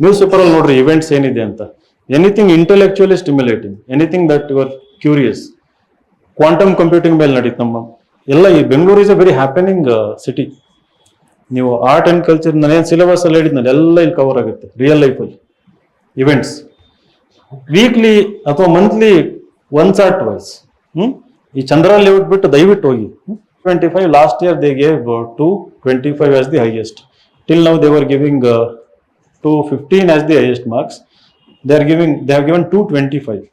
Speaker 1: ನ್ಯೂಸ್ ಪೇಪರಲ್ಲಿ ನೋಡ್ರಿ ಇವೆಂಟ್ಸ್ ಏನಿದೆ ಅಂತ. Anything intellectually stimulating, anything that you are curious. Quantum computing ಮೇಲೆ ನಡೀತು ನಮ್ಮ ಎಲ್ಲ. ಈ Bengaluru is a very happening city. ನೀವು ಆರ್ಟ್ ಆ್ಯಂಡ್ ಕಲ್ಚರ್ ನಾನೇನು ಸಿಲೆಬಸ್ ಅಲ್ಲಿ ಹೇಳಿದ್ನಲ್ಲಿ ಎಲ್ಲ ಇಲ್ಲಿ ಕವರ್ ಆಗುತ್ತೆ. ರಿಯಲ್ ಲೈಫಲ್ಲಿ ಇವೆಂಟ್ಸ್ ವೀಕ್ಲಿ ಅಥವಾ ಮಂತ್ಲಿ ಒನ್ಸ್ ಆರ್ ಟ್ವೈಸ್. ಈ ಚಂದ್ರಲ್ಲಿ ಬಿಟ್ಟು ದಯವಿಟ್ಟು ಹೋಗಿ. 25 last year they gave 225 as the highest. Till now they were giving 215 as the highest marks. They have given 225.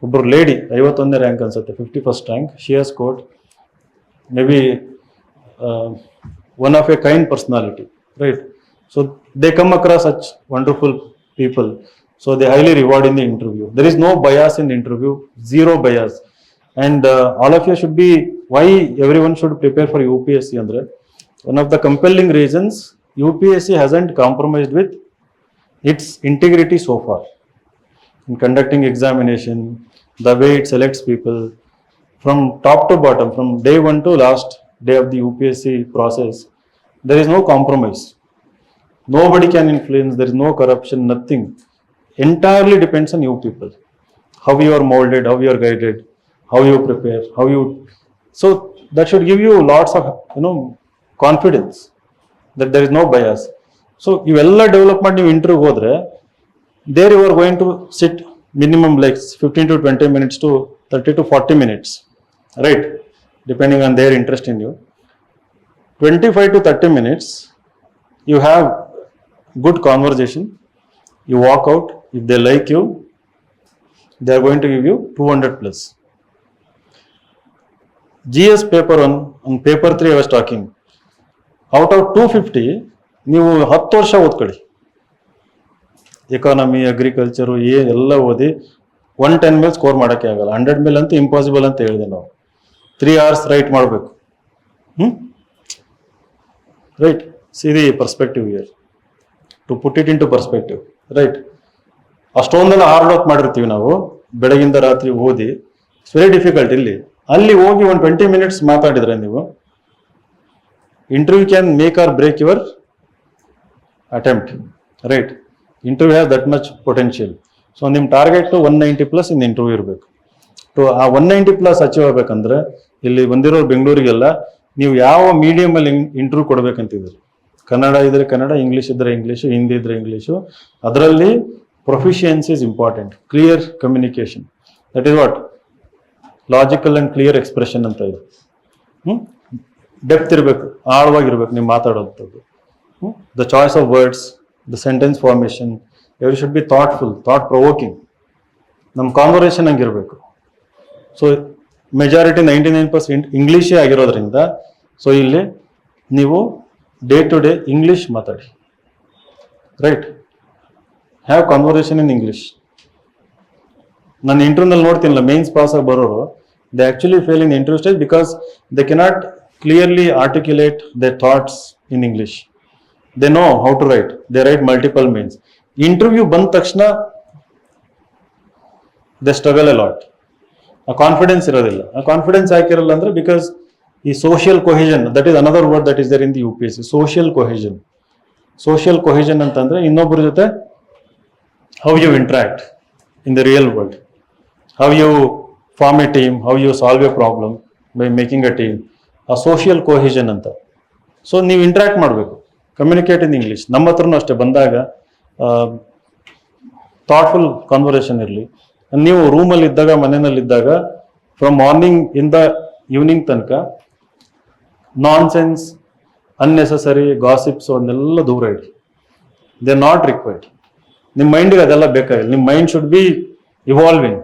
Speaker 1: ಒಬ್ಬರು ಲೇಡಿ 51ನೇ ರ್ಯಾಂಕ್ ಅನ್ಸುತ್ತೆ, 51st rank. She has scored maybe one of a kind personality, right? So they come across such wonderful people, so they highly reward in the interview. There is no bias in the interview, zero bias. And all of you should be, why everyone should prepare for UPSC andre, one of the compelling reasons, UPSC hasn't compromised with its integrity so far in conducting examination, the way it selects people, from top to bottom, from day 1 to last day of the UPSC process, there is no compromise. Nobody can influence, there is no corruption, nothing. Entirely depends on you people. How you are molded, how you are guided, how you prepare, how you... So that should give you lots of, confidence that there is no bias. So ಇವೆಲ್ಲ develop ಮಾಡಿ ನೀವು ಇಂಟರ್ವ್ಯೂಗೆ ಹೋದ್ರೆ there you are going to sit minimum like 15 to 20 minutes to 30 to 40 minutes, right? Depending on their interest in you. 25 to 30 minutes, you have good conversation. You walk out. If they like you, they are going to give you 200 plus. GS paper on paper 3 I was talking. Out of 250, ನೀವು 10 ವರ್ಷ ಓದ್ಕೊಳ್ಳಿ. Economy, agriculture ಎಲ್ಲ ಓದಿ 110 ಮೇಲೆ score ಮಾಡೋಕ್ಕೆ ಆಗಲ್ಲ. 100 ಮೇಲೆ ಅಂತೂ ಇಂಪಾಸಿಬಲ್ ಅಂತ ಹೇಳಿದೆ ನಾವು. 3 hours ರೈಟ್ ಮಾಡಬೇಕು. Right, see the perspective here, to put it into perspective, right? ಅಷ್ಟೊಂದೆಲ್ಲ ಹಾರ್ಡ್ ವರ್ಕ್ ಮಾಡಿರ್ತೀವಿ ನಾವು, ಬೆಳಗಿಂದ ರಾತ್ರಿ ಓದಿ. It's very difficult. ಅಲ್ಲಿ ಹೋಗಿ ಒಂದು 20 minutes ಮಾತಾಡಿದ್ರೆ ನೀವು, interview can make or break your attempt, right? Interview have that much potential. So ನಿಮ್ಮ ಟಾರ್ಗೆಟ್ 190 ಪ್ಲಸ್ ಇನ್ ಇಂಟರ್ವ್ಯೂ ಇರಬೇಕು. ಟು ಆ 190 ಪ್ಲಸ್ ಅಚೀವ್ ಆಗಬೇಕಂದ್ರೆ ಇಲ್ಲಿ ಬಂದಿರೋರು ಬೆಂಗಳೂರಿಗೆಲ್ಲ ನೀವು ಯಾವ ಮೀಡಿಯಮಲ್ಲಿ ಇಂಟರ್ವ್ಯೂ ಕೊಡಬೇಕಂತಿದ್ದೀರಿ? ಕನ್ನಡ ಇದ್ರೆ ಕನ್ನಡ, ಇಂಗ್ಲೀಷ್ ಇದ್ರೆ ಇಂಗ್ಲೀಷು, ಹಿಂದಿ ಇದ್ರೆ ಇಂಗ್ಲೀಷು. ಅದರಲ್ಲಿ proficiency is important. Clear communication, that is what logical and clear expression ಅಂತ ಇದೆ. ಡೆಪ್ತ್ ಇರಬೇಕು, ಆಳವಾಗಿರ್ಬೇಕು ನೀವು ಮಾತಾಡೋಂಥದ್ದು. The choice of words, the sentence formation, every should be thoughtful, thought provoking. ನಮ್ಮ ಕಾನ್ವರ್ಸೇಷನ್ ಹಂಗಿರಬೇಕು. ಸೊ ಮೆಜಾರಿಟಿ 99% ಇಂಗ್ಲೀಷೇ ಆಗಿರೋದ್ರಿಂದ, ಸೊ ಇಲ್ಲಿ ನೀವು ಡೇ ಟು ಡೇ ಇಂಗ್ಲೀಷ್ ಮಾತಾಡಿ, right? Have conversation in English. ನಾನು ಇಂಟರ್ವ್ಯೂನಲ್ಲಿ ನೋಡ್ತೀನಲ್ಲ, ಮೇನ್ಸ್ ಪಾಸ್ ಆಗಿ ಬರೋರು, they actually fail in interview stage because they cannot clearly articulate their thoughts in English. They know how to write, they write multiple mains. Interview ಬಂದ ತಕ್ಷಣ they struggle a lot. ಆ confidence ಇರೋದಿಲ್ಲ. ಆ confidence ಯಾಕಿರಲ್ಲ ಅಂದರೆ because ಈ social cohesion, that is another word that is there in the UPSC. Social cohesion. Social cohesion ಅಂತಂದರೆ ಇನ್ನೊಬ್ಬರ ಜೊತೆ how you interact in the real world, how you form a team, how you solve a problem by making a team. ಆ social cohesion ಅಂತ. So ನೀವು interact ಮಾಡಬೇಕು, communicate in English. ನಮ್ಮ ಹತ್ರನೂ ಅಷ್ಟೇ ಬಂದಾಗ ಥಾಟ್ಫುಲ್ ಕಾನ್ವರ್ಸೇಷನ್ ಇರಲಿ. ನೀವು ರೂಮಲ್ಲಿ ಇದ್ದಾಗ, ಮನೆಯಲ್ಲಿದ್ದಾಗ, ಫ್ರಮ್ ಮಾರ್ನಿಂಗ್ ಇಂದ ಈವ್ನಿಂಗ್ ತನಕ ನಾನ್ ಸೆನ್ಸ್, ಅನ್ನೆಸೆಸರಿ ಗಾಸಿಪ್ಸ್ ಅದನ್ನೆಲ್ಲ ದೂರ ಇಡಿ. They are not required. ನಿಮ್ಮ ಮೈಂಡಿಗೆ ಅದೆಲ್ಲ ಬೇಕಾಗಿಲ್ಲ. ನಿಮ್ಮ mind should be evolving,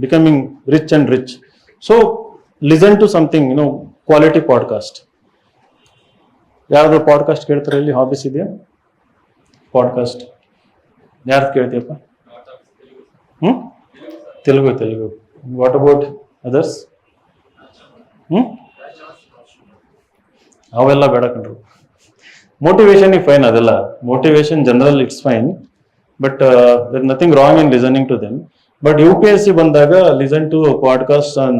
Speaker 1: becoming rich and rich. So listen to something, quality podcast. ಯಾರಾದ್ರೂ ಪಾಡ್ಕಾಸ್ಟ್ ಕೇಳ್ತಾರೆ ಇಲ್ಲಿ? ಹಾಬೀಸ್ ಇದೆಯಾ ಪಾಡ್ಕಾಸ್ಟ್? ಯಾರ್ದು ಕೇಳ್ತೀಯಪ್ಪ? ತೆಲುಗು. What about others? ಅವೆಲ್ಲ ಬೇಡ ಕಣ್ರು. ಮೋಟಿವೇಶನ್ ಫೈನ್, ಅದೆಲ್ಲ motivation general it's fine, but there nothing wrong in listening to them. But UPSC ಬಂದಾಗ listen to podcast on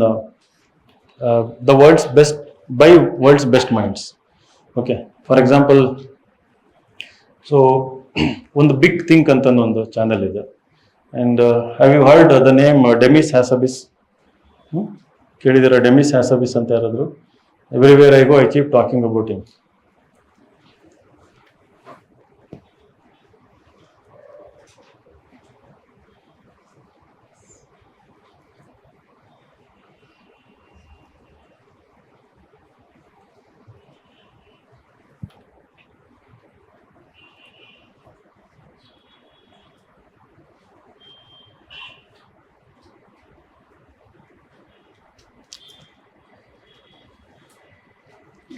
Speaker 1: the world's best, by world's best minds. Okay, for example, so ಒಂದು Big Think ಅಂತ ಒಂದು channel ಇದೆ. And have you heard the name Demis Hassabis? ಕೇಳಿದ್ದೀರಾ Demis Hassabis ಅಂತ ಯಾರಾದ್ರು? Everywhere I go I keep talking about him.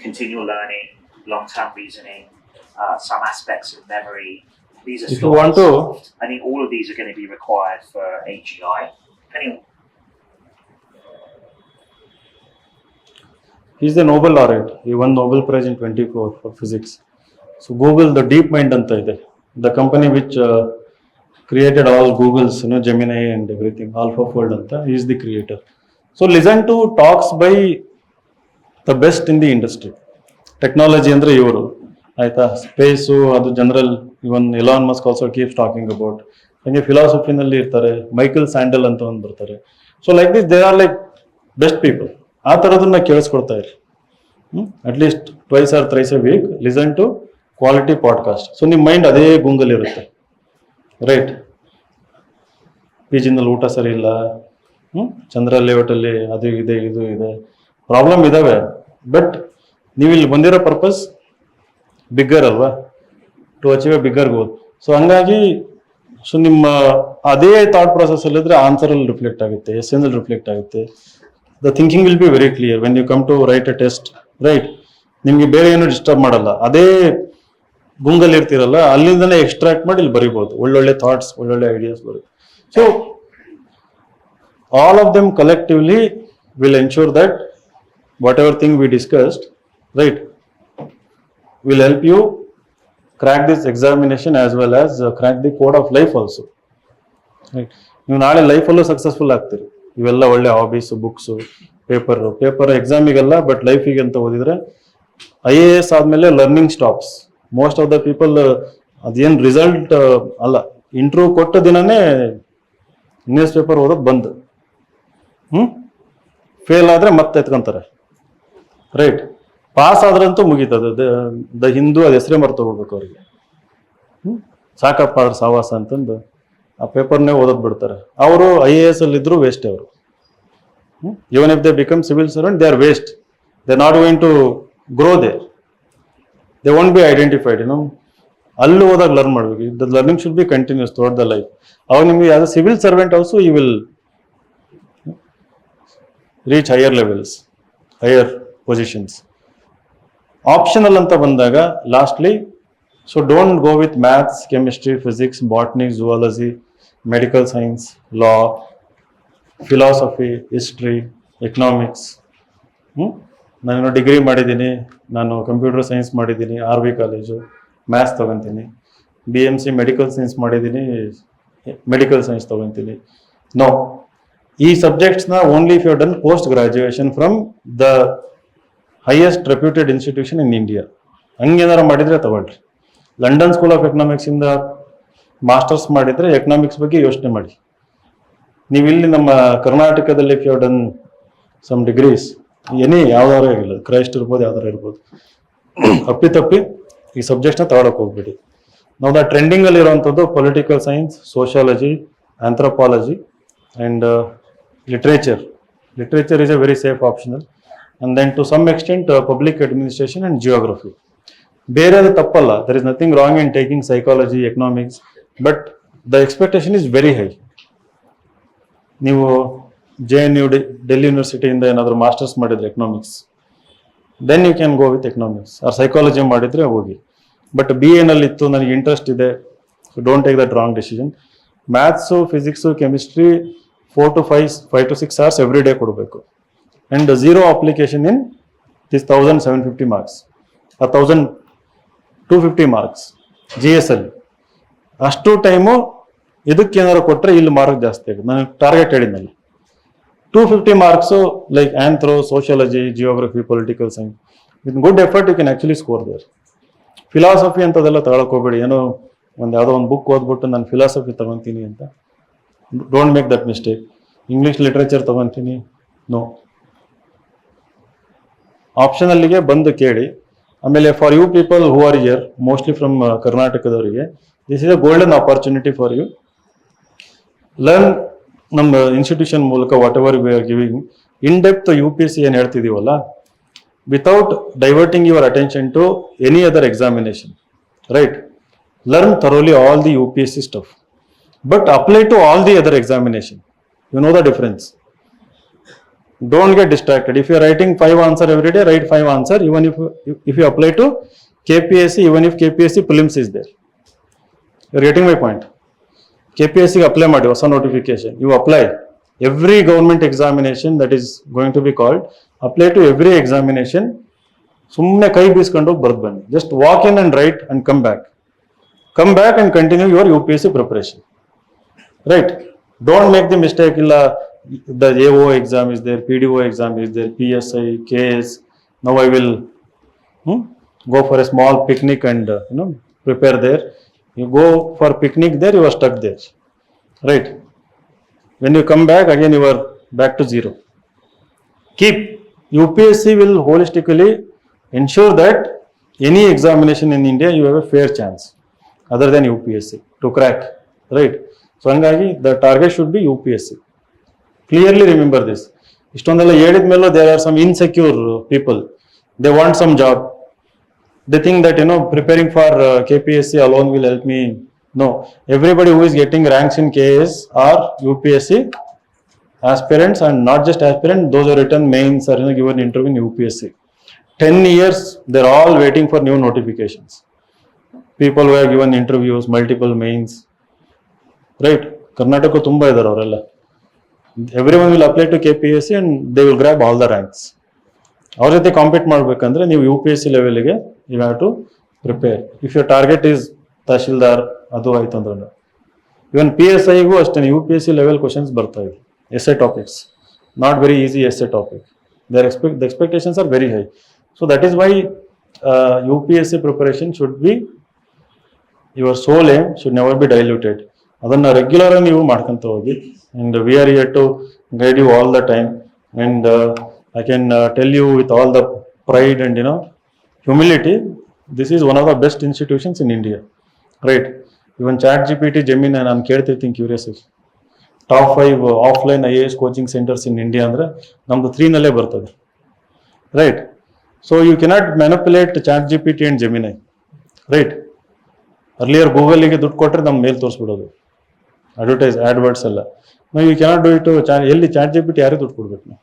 Speaker 5: Continual learning, long-term reasoning, some aspects of memory. These are
Speaker 1: If you want to,
Speaker 5: I think all of these are going to be required for AGI. Depending
Speaker 1: he's the Nobel laureate. He won Nobel Prize in 24 for physics. So Google, the deep mind anta ide, the company which created all Google's, Gemini and everything, AlphaFold anta, he is the creator. So listen to talks by the best in the industry. Technology ಅಂದರೆ ಇವರು ಆಯ್ತಾ, space ಅದು general, even Elon Musk also keeps talking about. ಹಂಗೆ ಫಿಲಾಸಫಿನಲ್ಲಿ ಇರ್ತಾರೆ, Michael Sandel ಅಂತ ಒಂದು ಬರ್ತಾರೆ. So like this they are like best people. ಆ ಥರದನ್ನ ಕೇಳಿಸ್ಕೊಡ್ತಾ ಇರಿ. At least twice or thrice a week listen to quality podcast. So ನಿಮ್ಮ ಮೈಂಡ್ ಅದೇ ಗುಂಗಲ್ಲಿರುತ್ತೆ, ರೈಟ್? ಪಿ ಜಿನಲ್ಲಿ ಊಟ ಸರಿ ಇಲ್ಲ, ಚಂದ್ರ ಲೇಔಟಲ್ಲಿ ಅದು ಇದೆ ಇದು ಇದೆ, ಪ್ರಾಬ್ಲಮ್ ಇದ್ದಾವೆ. ಬಟ್ ನೀವು ಇಲ್ಲಿ ಬಂದಿರೋ ಪರ್ಪಸ್ ಬಿಗ್ಗರ್ ಅಲ್ವಾ, to achieve a bigger goal. So ಹಂಗಾಗಿ ಸೊ ನಿಮ್ಮ ಅದೇ ಥಾಟ್ ಪ್ರೊಸೆಸ್ ಅಲ್ಲಿದ್ರೆ ಆನ್ಸರಲ್ಲಿ ರಿಫ್ಲೆಕ್ಟ್ ಆಗುತ್ತೆ, ಎಸ್ಸೆನಲ್ಲಿ ರಿಫ್ಲೆಕ್ಟ್ ಆಗುತ್ತೆ. The thinking will be very clear when you come to write a test, right? ನಿಮಗೆ ಬೇರೆ ಏನು ಡಿಸ್ಟರ್ಬ್ ಮಾಡಲ್ಲ, ಅದೇ ಗುಂಗಲ್ಲಿ ಇರ್ತೀರಲ್ಲ ಅಲ್ಲಿಂದನೇ ಎಕ್ಸ್ಟ್ರಾಕ್ಟ್ ಮಾಡಿ ಇಲ್ಲಿ ಬರಿಬೋದು. ಒಳ್ಳೊಳ್ಳೆ ಥಾಟ್ಸ್, ಒಳ್ಳೊಳ್ಳೆ ಐಡಿಯಾಸ್ ಬರುತ್ತೆ. So all of them collectively will ensure that whatever thing we discussed, right, will help you crack this examination as well as crack the code of life also, right? ನೀವು ನಾಳೆ ಲೈಫಲ್ಲೂ successful ಆಗ್ತೀರಿ. ಇವೆಲ್ಲ ಒಳ್ಳೆ hobbies, books, paper ಎಕ್ಸಾಮಿಗೆಲ್ಲ, but ಲೈಫಿಗೆ ಅಂತ ಓದಿದ್ರೆ IAS ಆದಮೇಲೆ learning stops. Most of the people ಅದೇನು result ಅಲ್ಲ, interview ಕೊಟ್ಟ ದಿನನೇ ನ್ಯೂಸ್ ಪೇಪರ್ ಓದೋದು ಬಂದು ಫೇಲ್ ಆದರೆ ಮತ್ತೆ ಎತ್ಕೊಂತಾರೆ, ರೈಟ್? ಪಾಸ್ ಆದ್ರಂತೂ ಮುಗೀತದೆ, ದ ಹಿಂದೂ ಅದು ಹೆಸರೇ ಮರ್ತೋಗ್ಬಿಡ್ಬೇಕು ಅವರಿಗೆ. ಸಾಕಪ್ಪ ಅದ್ರ ಸಾವಾಸ ಅಂತಂದು ಆ ಪೇಪರ್ನೇ ಓದೋದು ಬಿಡ್ತಾರೆ. ಅವರು IAS ಅಲ್ಲಿದ್ದರೂ ವೇಸ್ಟ್. ಅವರು even if they become civil servant, they are waste. They not going to grow there, they won't be identified. ಅಲ್ಲಿ ಹೋದಾಗ ಲರ್ನ್ ಮಾಡಬೇಕು. The learning should be continuous throughout the life. ಅವಾಗ ನಿಮಗೆ as a civil servant also you will reach higher levels, higher positions. Optional ಅಂತ ಬಂದಾಗ lastly, so don't go with maths, chemistry, physics, botany, zoology, medical science, law, philosophy, history, economics. ನಾನು degree ಮಾಡಿದ್ದೀನಿ, ನಾನು computer science ಮಾಡಿದ್ದೀನಿ, RV college, maths ತೊಗೊತೀನಿ. BMC medical science ಮಾಡಿದ್ದೀನಿ, medical science ತೊಗೊತೀನಿ. No, ಈ ಸಬ್ಜೆಕ್ಟ್ಸ್ನ only if you done post graduation from the highest reputed institution in India. ಹಂಗೇನಾರು ಮಾಡಿದರೆ ತಗೊಳ್ರಿ. ಲಂಡನ್ ಸ್ಕೂಲ್ ಆಫ್ ಎಕನಾಮಿಕ್ಸಿಂದ ಮಾಸ್ಟರ್ಸ್ ಮಾಡಿದರೆ ಎಕನಾಮಿಕ್ಸ್ ಬಗ್ಗೆ ಯೋಚನೆ ಮಾಡಿ. ನೀವು ಇಲ್ಲಿ ನಮ್ಮ ಕರ್ನಾಟಕದಲ್ಲಿ if you done some degrees, ಯಾವ್ದಾರು ಆಗಿಲ್ಲ, ಕ್ರೈಸ್ಟ್ ಇರ್ಬೋದು, ಯಾವ್ದಾರು ಇರ್ಬೋದು, ಅಪ್ಪಿತಪ್ಪಿ ಈ ಸಬ್ಜೆಕ್ಟ್ನ ತಗೊಳಕ್ಕೆ ಹೋಗ್ಬೇಡಿ. ನಾವು ಟ್ರೆಂಡಿಂಗಲ್ಲಿ ಇರುವಂಥದ್ದು political science, sociology, anthropology and literature. Literature is a very safe optional. And then to some extent public administration and geography. ಬೇರೆ ಅದು ತಪ್ಪಲ್ಲ, there is nothing wrong in taking psychology, economics, but the expectation is very high. ನೀವು JNU Delhi ಯೂನಿವರ್ಸಿಟಿಯಿಂದ ಏನಾದರೂ masters ಮಾಡಿದರೆ economics, then you can go with economics. Or psychology ಮಾಡಿದರೆ ಹೋಗಿ. But BA-ನಲ್ಲಿತ್ತು, ನನಗೆ ಇಂಟ್ರೆಸ್ಟ್ ಇದೆ, so don't take that wrong decision. Maths, physics, chemistry 4 to 6 hours every day ಕೊಡಬೇಕು. And zero application in this 1750 marks, 1250 marks GS ಅಲ್ಲಿ. ಅಷ್ಟು time ಇದಕ್ಕೇನಾದ್ರು ಕೊಟ್ಟರೆ ಇಲ್ಲಿ ಮಾರ್ಕ್ ಜಾಸ್ತಿ ಆಗುತ್ತೆ. ನಾನು ಟಾರ್ಗೆಟ್ ಹೇಳಿದ್ನಲ್ಲಿ 250 marks like anthro, sociology, geography, political science. With good effort you can actually score there. Philosophy ಅಂತದೆಲ್ಲ ತಗೊಳಕ್ ಹೋಗ್ಬೇಡಿ. ಏನೋ ಯಾವುದೋ ಒಂದು ಬುಕ್ ಓದ್ಬಿಟ್ಟು ನಾನು ಫಿಲಾಸಫಿ ತಗೊತೀನಿ ಅಂತ, don't make that mistake. English literature ತಗೊತೀನಿ, ನೋ. ಆಪ್ಷನಲ್ಲಿಗೆ ಬಂದು ಕೇಳಿ. ಆಮೇಲೆ for you people who are here, mostly from ಕರ್ನಾಟಕದವರಿಗೆ, this is a golden opportunity for you. Learn ನಮ್ಮ ಇನ್ಸ್ಟಿಟ್ಯೂಷನ್ ಮೂಲಕ whatever we are giving in depth UPSC ಏನು ಹೇಳ್ತಿದ್ದೀವಲ್ಲ, without diverting your attention to any other examination, right? Learn thoroughly all the UPSC stuff, but apply to all the other examination. You know the difference. Don't get distracted. If you are writing 5 answers every day, write 5 answers. Even if you apply to KPSC, even if KPSC prelims is there. You are getting my point. KPSC apply ಮಾಡಿ ಹೊಸ notification. You apply every government examination that is going to be called. Apply to every examination. ಸುಮ್ಮನೆ ಕೈ ಬೀಸ್ಕೊಂಡು ಬರ್ದು ಬನ್ನಿ. Just walk in and write and come back. Come back and continue your UPSC preparation, right? Don't make the mistake. ಇಲ್ಲ the AO exam is there, PDO exam is there, PSI, KS. Now I will go for a small picnic and prepare there. You go for picnic there, you are stuck there, right? When you come back again, you are back to zero. Keep UPSC will holistically ensure that any examination in India you have a fair chance other than UPSC to crack, right? So hangagi the target should be UPSC. Clearly remember this. ಇಷ್ಟೊಂದೆಲ್ಲ ಹೇಳಿದ ಮೇಲೂ there are some insecure people. They want some job. They think that preparing for KPSC alone will help me. No, everybody who is getting ranks in KS are UPSC aspirants, and not just aspirants, those who written mains or given interview in UPSC. 10 years they're all waiting for new notifications. People who have given interviews, multiple mains, right? Karnataka tumba idare avrella. Everyone will apply to KPSC and they will grab all the ranks. ಅವ್ರ ಜೊತೆ compete ಮಾಡಬೇಕಂದ್ರೆ ನೀವು UPSC ಲೆವೆಲ್ಗೆ you have to prepare. If your target is tahsildar ಅದು ಆಯ್ತು ಅಂದ್ರೆ ಇವನ್ PSIಗೂ ಅಷ್ಟೇ UPSC level questions ಬರ್ತಾ ಇದೆ. essay topics, not very easy essay topic. The expectations are very high. So that is why UPSC preparation should be, your sole aim should never be diluted. ಅದನ್ನು regular ಆಗಿ ನೀವು ಮಾಡ್ಕೊಂತ ಹೋಗಿ, and we are here to guide you all the time, and I can tell you with all the pride and humility, this is one of the best institutions in India, right? Even ChatGPT, Gemini, ನಾನು ಕೇಳ್ತಿರ್ತೀನಿ curious, top 5 offline IAS coaching centres in India ಅಂದರೆ ನಮ್ಮದು 3 ನಲ್ಲೇ ಬರ್ತದೆ, right? So you cannot manipulate ChatGPT and Gemini, right? Earlier ಗೂಗಲಿಗೆ ದುಡ್ಡು ಕೊಟ್ಟರೆ ನಮ್ಮ ಮೇಲೆ ತೋರಿಸ್ಬಿಡೋದು ಆಡ್ವರ್ಡ್ಸ್ ಎಲ್ಲ. No you cannot do it ಎಲ್ಲಿ ChatGPT ಯಾರಿಗೆ ದುಡ್ಡು ಕೊಡ್ಬೇಕು ನಾವು?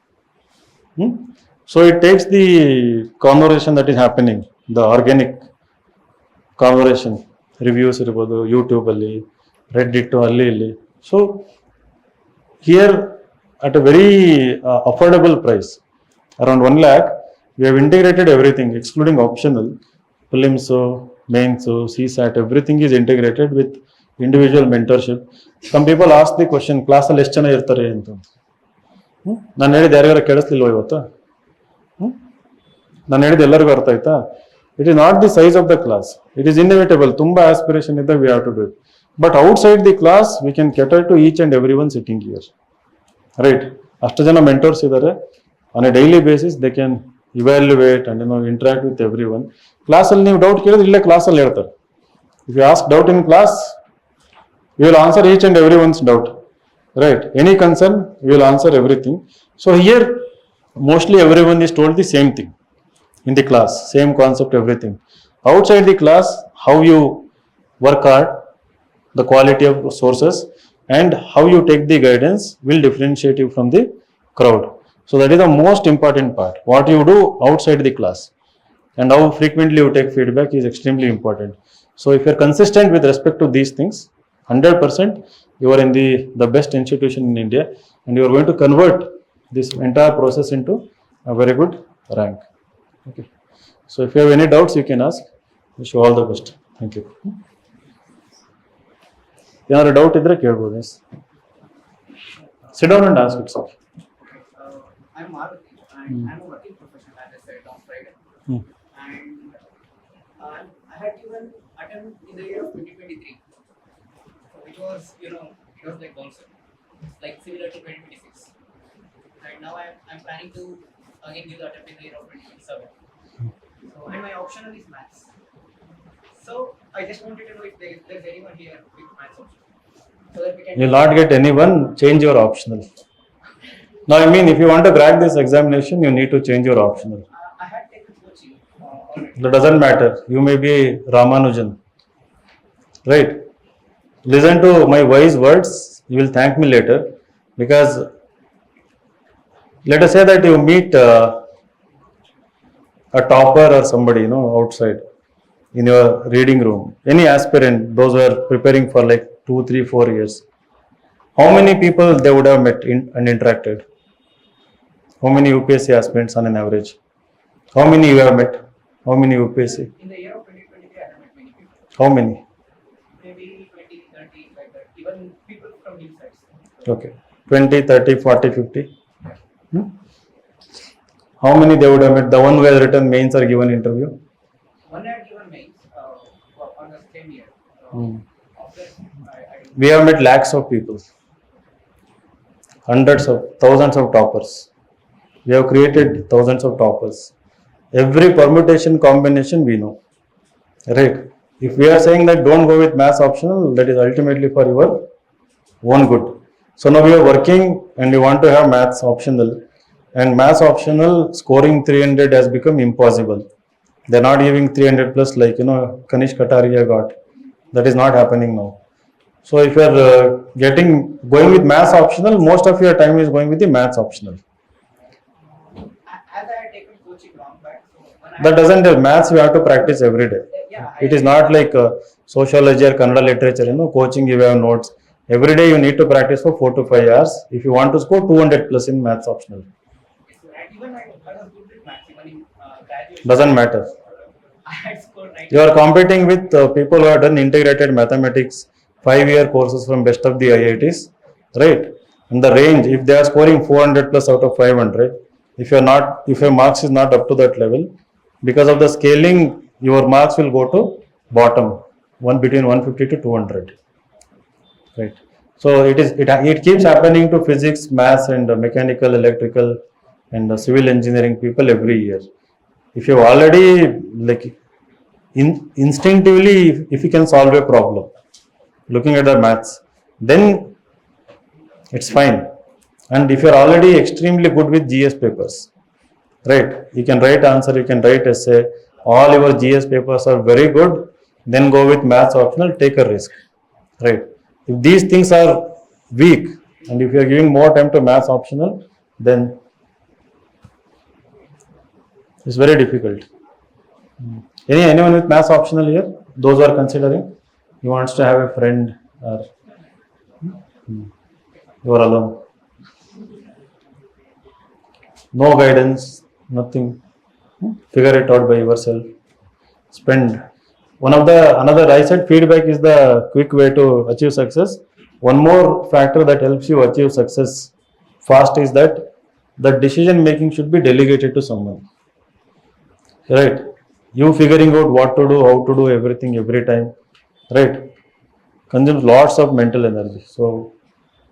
Speaker 1: So it takes the conversation that is happening, the organic conversation, reviews ಇರ್ಬೋದು ಯೂಟ್ಯೂಬಲ್ಲಿ, ರೆಡ್ಡಿಟ್ಟು ಅಲ್ಲಿ ಇಲ್ಲಿ. So here at a very affordable price, around 1 lakh, we have integrated everything excluding optional, prelims, mains, CSAT, everything is integrated with individual mentorship. Some people ask the question, class ಅಲ್ಲಿ ಎಷ್ಟು ಜನ ಇರ್ತಾರೆ ಅಂತ. ನಾನು ಹೇಳಿದ್ದು ಯಾರ್ಯಾರು ಕೇಳಿಸ್ಲಿಲ್ವ ಇವತ್ತು? ನಾನು ಹೇಳಿದ್ದು ಎಲ್ಲರಿಗೂ ಅರ್ಥ ಆಯ್ತಾ? It is not the size of the class, it is inevitable. ತುಂಬ ಆಸ್ಪಿರೇಷನ್ ಇದ್ದಾಗ we have to do it. But outside the class we can cater to each and every one sitting here, right? ಅಷ್ಟು ಜನ mentors ಇದ್ದಾರೆ. On a daily basis they can evaluate and interact with every one. ಕ್ಲಾಸಲ್ಲಿ ನೀವು doubt ಕೇಳಿದ್ರೆ ಇಲ್ಲೇ ಕ್ಲಾಸಲ್ಲಿ ಹೇಳ್ತಾರೆ. If you ask doubt in class, you will answer each and every once doubt, right? Any concern, we will answer everything. So here mostly everyone is told the same thing in the class, same concept, everything. Outside the class, how you work hard, the quality of sources, and how you take the guidance will differentiate you from the crowd. So that is the most important part. What you do outside the class and how frequently you take feedback is extremely important. So if you are consistent with respect to these things, 100% you are in the best institution in India, and you are going to convert this entire process into a very good rank. Okay. So if you have any doubts, you can ask. Wish you all the best. Thank you. ಏನಾದ್ರು doubt ಇದ್ರೆ ಕೇಳ್ಬೋದು. Sit down and ask it, sir.
Speaker 6: I'm Maruti, and I'm a working professional, as I said on Friday. And I had given attempt in the year of 2023. It was like concept, like similar to 2026. And now I'm planning to again give the attempt in the year of 2027. So, and my optional is maths. So I just wanted to know if there's anyone here with maths option, so that we can.
Speaker 1: You will not get anyone. Change your optional. Now I mean, if you want to crack this examination, you need to change your optional.
Speaker 6: I had taken coaching already.
Speaker 1: That doesn't matter. You may be Ramanujan, right? Listen to my wise words. You will thank me later, because let us say that you meet a topper or somebody outside in your reading room, any aspirant, those who are preparing for like 2, 3, 4 years. How many people they would have met and interacted? How many UPSC aspirants on an average? How many you have met? How many UPSC?
Speaker 6: In the year of 2023, I have met many people.
Speaker 1: How many?
Speaker 6: Maybe 20, 30, like that. Even people from Insights.
Speaker 1: Okay. 20, 30, 40, 50? How many they would have met? The one who has written mains or given interview?
Speaker 6: One had given mains on the same year.
Speaker 1: Hmm.
Speaker 6: Of that, I
Speaker 1: We have met lakhs of people, hundreds of thousands of toppers. We have created thousands of toppers. Every permutation combination we know, right? If we are saying that don't go with maths optional, that is ultimately for your own good. So now we are working and we want to have maths optional, and maths optional scoring 300 has become impossible. They're not giving 300 plus like Kanish Kataria got. That is not happening now. So if you are going with maths optional, most of your time is going with the maths optional.
Speaker 6: as I had taken coaching long back, so when I
Speaker 1: That doesn't have maths. You have to practice every day.
Speaker 6: yeah,
Speaker 1: It is not like sociology or Kannada literature. Coaching you have notes. Every day you need to practice for 4 to 5 hours if you want to score 200 plus in maths optional.
Speaker 6: even I was good with maths even in graduation.
Speaker 1: Doesn't matter.
Speaker 6: I had scored 90.
Speaker 1: You are competing with people who have done integrated mathematics 5-year courses from best of the IITs, right? And the range, if they are scoring 400 plus out of 500, if your marks is not up to that level, because of the scaling, your marks will go to bottom, between 150 to 200, right? So it keeps happening to physics, maths, and mechanical, electrical, and civil engineering people every year. If you already like instinctively, if you can solve a problem looking at the maths, then it's fine. And if you're already extremely good with GS papers, right, you can write answer, you can write essay, all your GS papers are very good, then go with maths optional, take a risk, right? If these things are weak and if you're giving more time to maths optional, then it's very difficult. Anyone with maths optional here? Those who are considering? He wants to have a friend or you are alone. No guidance, nothing. Figure it out by yourself. Spend. Another I said feedback is the quick way to achieve success. One more factor that helps you achieve success fast is that the decision making should be delegated to someone. Right? You figuring out what to do, how to do everything every time, right? Consumes lots of mental energy. So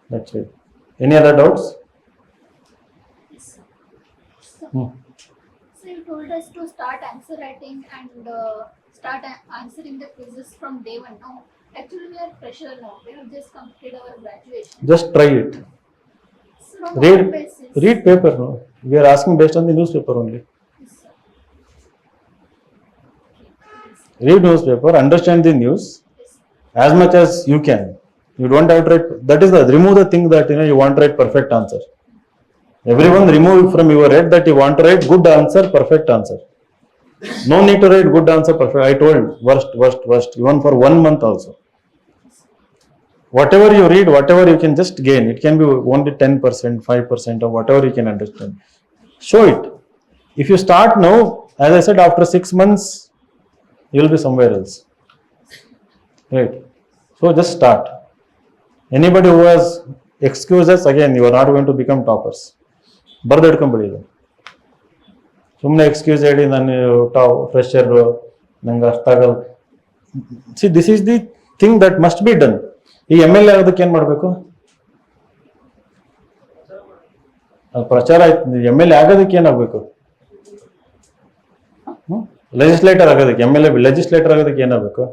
Speaker 1: that's it. Any other doubts?
Speaker 2: So, so you told us to start answer writing and start answering the quizzes from day one. Now, actually, we are fresher now. We have just completed our graduation.
Speaker 1: Just try it.
Speaker 2: So, on what basis?
Speaker 1: Read paper. No? We are asking based on the newspaper only.
Speaker 2: Yes, sir.
Speaker 1: Read newspaper, understand the news
Speaker 2: Yes.
Speaker 1: as much as you can. You don't have to write. That is remove the thing that you want to write perfect answer. Everyone remove from your head that you want to write good answer, perfect answer. No need to write good answer, perfect. I told worst, even for 1 month also. Whatever you read, whatever you can just gain. It can be only 10%, 5% or whatever you can understand. Show it. If you start now, as I said, after 6 months, you will be somewhere else. Right. So just start. Anybody who has excuses, again, you are not going to become toppers. ಬರ್ದಿಡ್ಕೊಂಬಿಡಿ. ಸುಮ್ಮನೆ excuse ಹೇಳಿ ನಾನು ಫ್ರೆಶರು ನಂಗೆ ಅರ್ಥ ಆಗಲ್ಲ. See this is the thing that must be done. ಈ MLA ಆಗೋದಕ್ಕೆ ಏನು ಮಾಡಬೇಕು? ಪ್ರಚಾರ ಆಯ್ತು. MLA ಆಗೋದಕ್ಕೆ ಏನಾಗಬೇಕು? ಲೆಜಿಸ್ಲೇಟರ್ ಆಗೋದಕ್ಕೆ MLA ಲೆಜಿಸ್ಲೇಟರ್ ಆಗೋದಕ್ಕೆ ಏನಾಗಬೇಕು?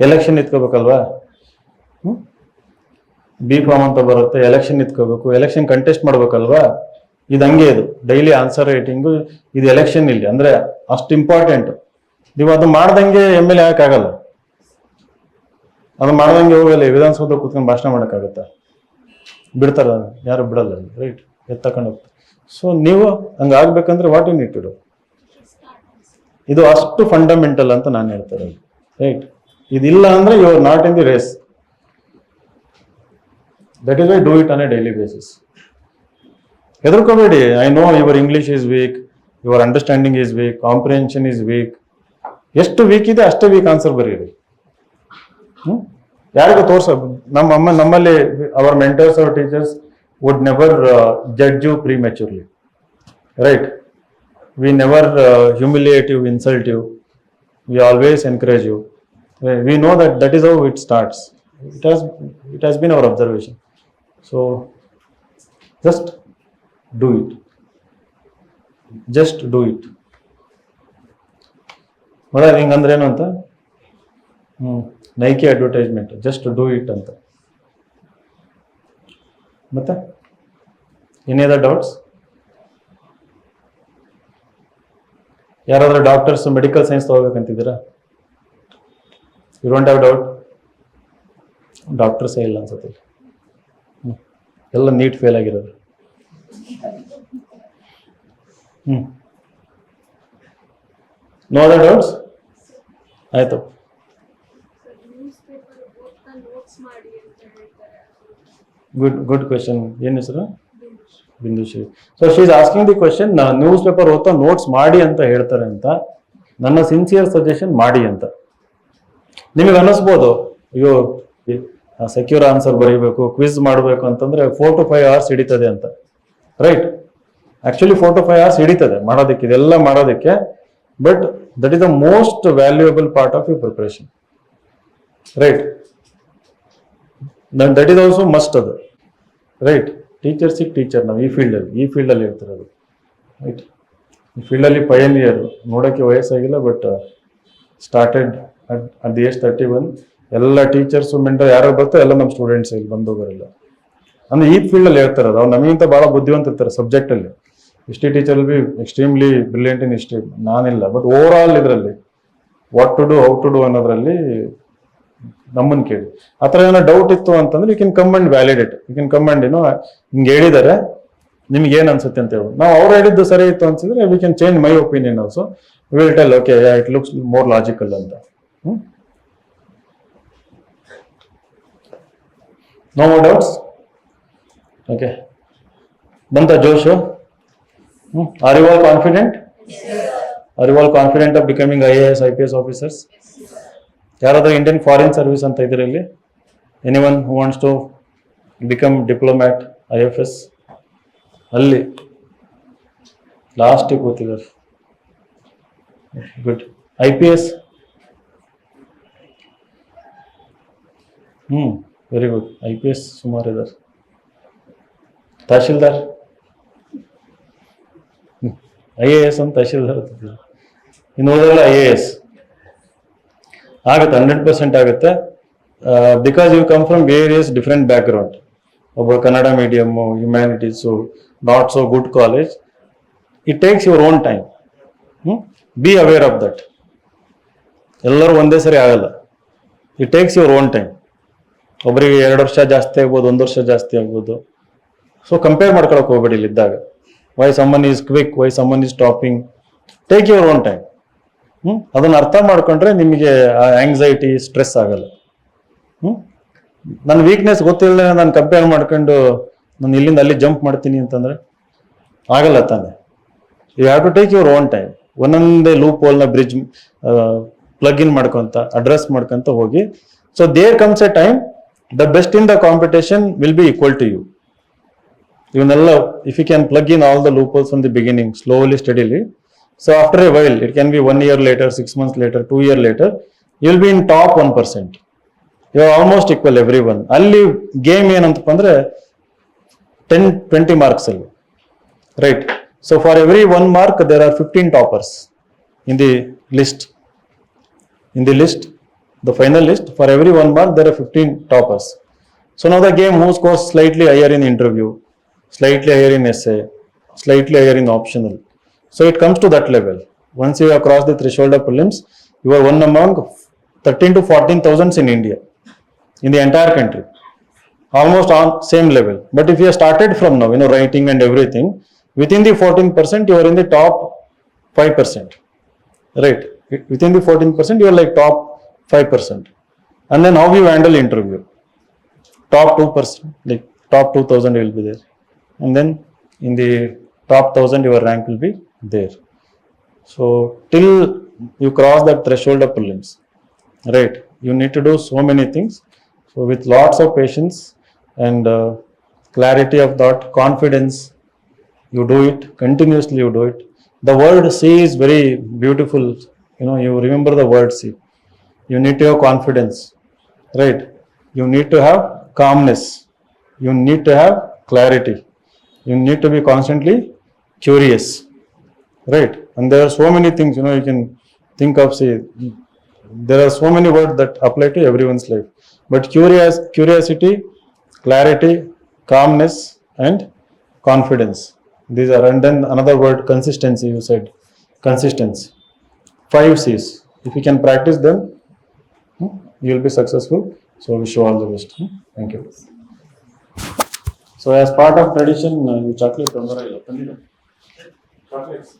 Speaker 1: ಎಲೆಕ್ಷನ್ ನಿಂತ್ಕೋಬೇಕಲ್ವಾ? ಬಿ ಫಾರ್ಮ್ ಅಂತ ಬರುತ್ತೆ, ಎಲೆಕ್ಷನ್ ನಿಂತ್ಕೋಬೇಕು, ಎಲೆಕ್ಷನ್ ಕಂಟೆಸ್ಟ್ ಮಾಡ್ಬೇಕಲ್ವಾ? ಇದು ಹಂಗೆ, ಇದು ಡೈಲಿ ಆನ್ಸರ್ ರೈಟಿಂಗು, ಇದು ಎಲೆಕ್ಷನ್ ಇಲ್ಲಿ ಅಂದ್ರೆ ಅಷ್ಟು ಇಂಪಾರ್ಟೆಂಟ್. ನೀವು ಅದು ಮಾಡ್ದಂಗೆ MLA ಆಗಕ್ಕಾಗಲ್ಲ. ಅದು ಮಾಡ್ದಂಗೆ ಹೋಗಲ್ಲ, ವಿಧಾನಸೌಧ ಕೂತ್ಕೊಂಡು ಭಾಷಣ ಮಾಡೋಕ್ಕಾಗತ್ತಾ? ಬಿಡ್ತಾರ? ಯಾರು ಬಿಡಲ್ಲ, ರೈಟ್? ಎತ್ತಕೊಂಡು ಹೋಗ್ತಾರೆ. ಸೊ ನೀವು ಹಂಗಾಗ್ಬೇಕಂದ್ರೆ what you need to do, ಇದು ಅಷ್ಟು ಫಂಡಮೆಂಟಲ್ ಅಂತ ನಾನು ಹೇಳ್ತಾರೆ, ರೈಟ್? ಇದಿಲ್ಲ ಅಂದ್ರೆ you are not in the race. That is why do it on a daily basis. ಹೆದರ್ಕೋಬೇಡಿ. I know your English is weak, your understanding is weak, comprehension is weak. ಎಷ್ಟು weak ಇದೆ ಅಷ್ಟೇ weak answer ಬರೀರಿ. ಯಾರಿಗೂ ತೋರ್ಸ ನಮ್ಮಲ್ಲಿ our mentors our teachers would never judge you prematurely, right? We never humiliate you, insult you. We always encourage you. We know that is how it starts. It has been our observation. So just do it. Just do it. ಮೊದಲ ಹಿಂಗಂದ್ರೆ ಏನು ಅಂತ Nike advertisement, just do it ಅಂತ. ಮತ್ತೆ any other doubts? ಯಾರಾದ್ರೂ doctors medical science ತಗೋಬೇಕಂತಿದ್ದೀರಾ? You don't have doubt? ಡಾಕ್ಟರ್ಸೇ ಇಲ್ಲ ಅನ್ಸುತ್ತೆ, ಎಲ್ಲ ನೀಟ್ ಫೇಲ್ ಆಗಿರೋರು. No other doubts? ಆಯ್ತು. Good question. ಏನು ಹೆಸರು? Bindushree. So she is asking the question, newspaper ಓದ್ತಾ ನೋಟ್ಸ್ ಮಾಡಿ ಅಂತ ಹೇಳ್ತಾರೆ ಅಂತ. ನನ್ನ ಸಿನ್ಸಿಯರ್ ಸಜೆಷನ್ ಮಾಡಿ ಅಂತ. ನಿಮಗೆ ಅನ್ನಿಸ್ಬೋದು, ಅಯ್ಯೋ ಸೆಕ್ಯೂರ್ ಆನ್ಸರ್ ಬರೀಬೇಕು, ಕ್ವಿಜ್ ಮಾಡಬೇಕು ಅಂತಂದ್ರೆ 4 to 5 hours ಹಿಡಿತದೆ ಅಂತ, ರೈಟ್? ಆಕ್ಚುಲಿ 4 to 5 hours ಹಿಡಿತದೆ ಮಾಡೋದಕ್ಕೆ, ಇದೆಲ್ಲ ಮಾಡೋದಕ್ಕೆ. But that is the most valuable part of you preparation, right? That is also must ಅದು, ರೈಟ್? ಟೀಚರ್ಸಿಗೆ ಟೀಚರ್ ನಾವು ಈ ಫೀಲ್ಡಲ್ಲಿ ಇರ್ತಿರೋದು, ರೈಟ್? ಈ ಫೀಲ್ಡಲ್ಲಿ ಪಯನಿಯರ್. ನೋಡೋಕ್ಕೆ ವಯಸ್ಸಾಗಿಲ್ಲ, but started at the age 31. ಎಲ್ಲ ಟೀಚರ್ಸು ಮೆಂಟರ್ ಯಾರು ಬರ್ತಾರೆ ಎಲ್ಲ ನಮ್ಮ ಸ್ಟೂಡೆಂಟ್ಸ್ ಇಲ್ಲಿ ಬಂದೋಗರೆಲ್ಲ ಅಂದ್ರೆ ಈ ಫೀಲ್ಡಲ್ಲಿ ಹೇಳ್ತಿರೋದು. ಅವ್ರು ನಮಗಿಂತ ಭಾಳ ಬುದ್ಧಿವಂತ ಇರ್ತಾರೆ ಸಬ್ಜೆಕ್ಟಲ್ಲಿ. History teacher be extremely brilliant in history, ನಾನಿಲ್ಲ. ಬಟ್ ಓವರ್ ಆಲ್ ಇದರಲ್ಲಿ what to do, how to do ಅನ್ನೋದ್ರಲ್ಲಿ ನಮ್ಮನ್ನು ಕೇಳಿ. ಆ ಥರ ಏನೋ ಡೌಟ್ ಇತ್ತು ಅಂತಂದ್ರೆ you can come and validate. You can come and ಹಿಂಗೆ ಹೇಳಿದ್ದಾರೆ, ನಿಮ್ಗೆ ಏನು ಅನ್ಸುತ್ತೆ ಅಂತ ಹೇಳಿ. ನಾವು ಅವ್ರು ಹೇಳಿದ್ದು ಸರಿ ಇತ್ತು ಅನ್ಸಿದ್ರೆ we can change my opinion also. Will tell okay it looks more logical ಅಂತ. No more doubts? ಓಕೆ, ಬಂತ ಜೋಶು? Are you all confident? Are you all confident of becoming IAS IPS officers? ಯಾರಾದರೂ ಇಂಡಿಯನ್ ಫಾರಿನ್ ಸರ್ವಿಸ್ ಅಂತ ಇದ್ರೆ ಇಲ್ಲಿ? Anyone who wants to become diplomat IFS? ಅಲ್ಲಿ ಲಾಸ್ಟಿಗೆ ಕೂತಿದ್ದಾರೆ. Good. IPS? Very good. IPS ಸುಮಾರು ಇದ್ದಾರೆ. ತಹಶೀಲ್ದಾರ್? IAS ಅಂತ ತಹಶೀಲ್ದಾರ್ ಇನ್ನು ಹೋದ್ರಲ್ಲ IAS ಆಗುತ್ತೆ, 100% ಆಗುತ್ತೆ. Because you come from various different background. ಒಬ್ಬ Kannada medium, humanities, not so good college. It takes your own time. Be aware of that. ಎಲ್ಲರೂ ಒಂದೇ ಸರಿ ಆಗಲ್ಲ. It takes your own time. ಒಬ್ಬರಿಗೆ 2 ವರ್ಷ ಜಾಸ್ತಿ ಆಗ್ಬೋದು, 1 ವರ್ಷ ಜಾಸ್ತಿ ಆಗ್ಬೋದು. ಸೊ ಕಂಪೇರ್ ಮಾಡ್ಕೊಳಕ್ ಹೋಗ್ಬೇಡಿ ಇಲ್ಲಿದ್ದಾಗ. Why someone is quick, why someone is topping. Take your own time. ಅದನ್ನ ಅರ್ಥ ಮಾಡ್ಕೊಂಡ್ರೆ ನಿಮಗೆ ಆಂಗ್ಸೈಟಿ, ಸ್ಟ್ರೆಸ್ ಆಗಲ್ಲ. ನನ್ನ ವೀಕ್ನೆಸ್ ಗೊತ್ತಿಲ್ಲ, ನಾನು ಕಂಪೇರ್ ಮಾಡ್ಕೊಂಡು ನಾನು ಇಲ್ಲಿಂದ ಅಲ್ಲಿ ಜಂಪ್ ಮಾಡ್ತೀನಿ ಅಂತಂದ್ರೆ ಆಗಲ್ಲ ತಾನೆ. You have to take your own time. ಒಂದೊಂದೇ ಲೂಪ್ ಹೋಲ್ನ ಬ್ರಿಡ್ಜ್ ಪ್ಲಗ್ ಇನ್ ಮಾಡ್ಕೊಂತ, ಅಡ್ರೆಸ್ ಮಾಡ್ಕೊಂತ ಹೋಗಿ. So there comes a time the best in the competition will be equal to you. ಇವನ್ನೆಲ್ಲ if you can plug in all the loopholes from the beginning, slowly, steadily. So after a while, it can be 1 year later, 6 months later, 2 years later, you will be in top 1%. You are almost equal everyone. ಅಲ್ಲಿ game ಏನಂತಪ್ಪ ಅಂದ್ರೆ 10-20 marks ಅಲ್ಲಿ, right? So for every 1 mark, there are 15 toppers in the list. The final list, for every 1 mark, there are 15 toppers. So now the game who scores slightly higher in interview, slightly higher in essay, slightly higher in optional. So it comes to that level. Once you have crossed the threshold of prelims, you are one among 13 to 14,000 in India, in the entire country, almost on same level. But if you have started from now, writing and everything, within the 14%, you are in the top 5%, right? Within the 14%, you are like top 5%. And then how you handle interview? Top 2%, like top 2,000 will be there. And then in the top 1,000, your rank will be there. So till you cross that threshold of prelims, right, you need to do so many things. So with lots of patience and clarity of thought, confidence, you do it, continuously you do it. The word see is very beautiful. You remember the word see. You need to have confidence, right? You need to have calmness. You need to have clarity. You need to be constantly curious, right? And there are so many things, you can think of, say, there are so many words that apply to everyone's life. But curiosity, clarity, calmness, and confidence. These are, and then another word, consistency, you said. Consistency. 5 C's. If you can practice them, you will be successful. So wish you all the best. Thank you. So as part of tradition, chocolate. Chocolates.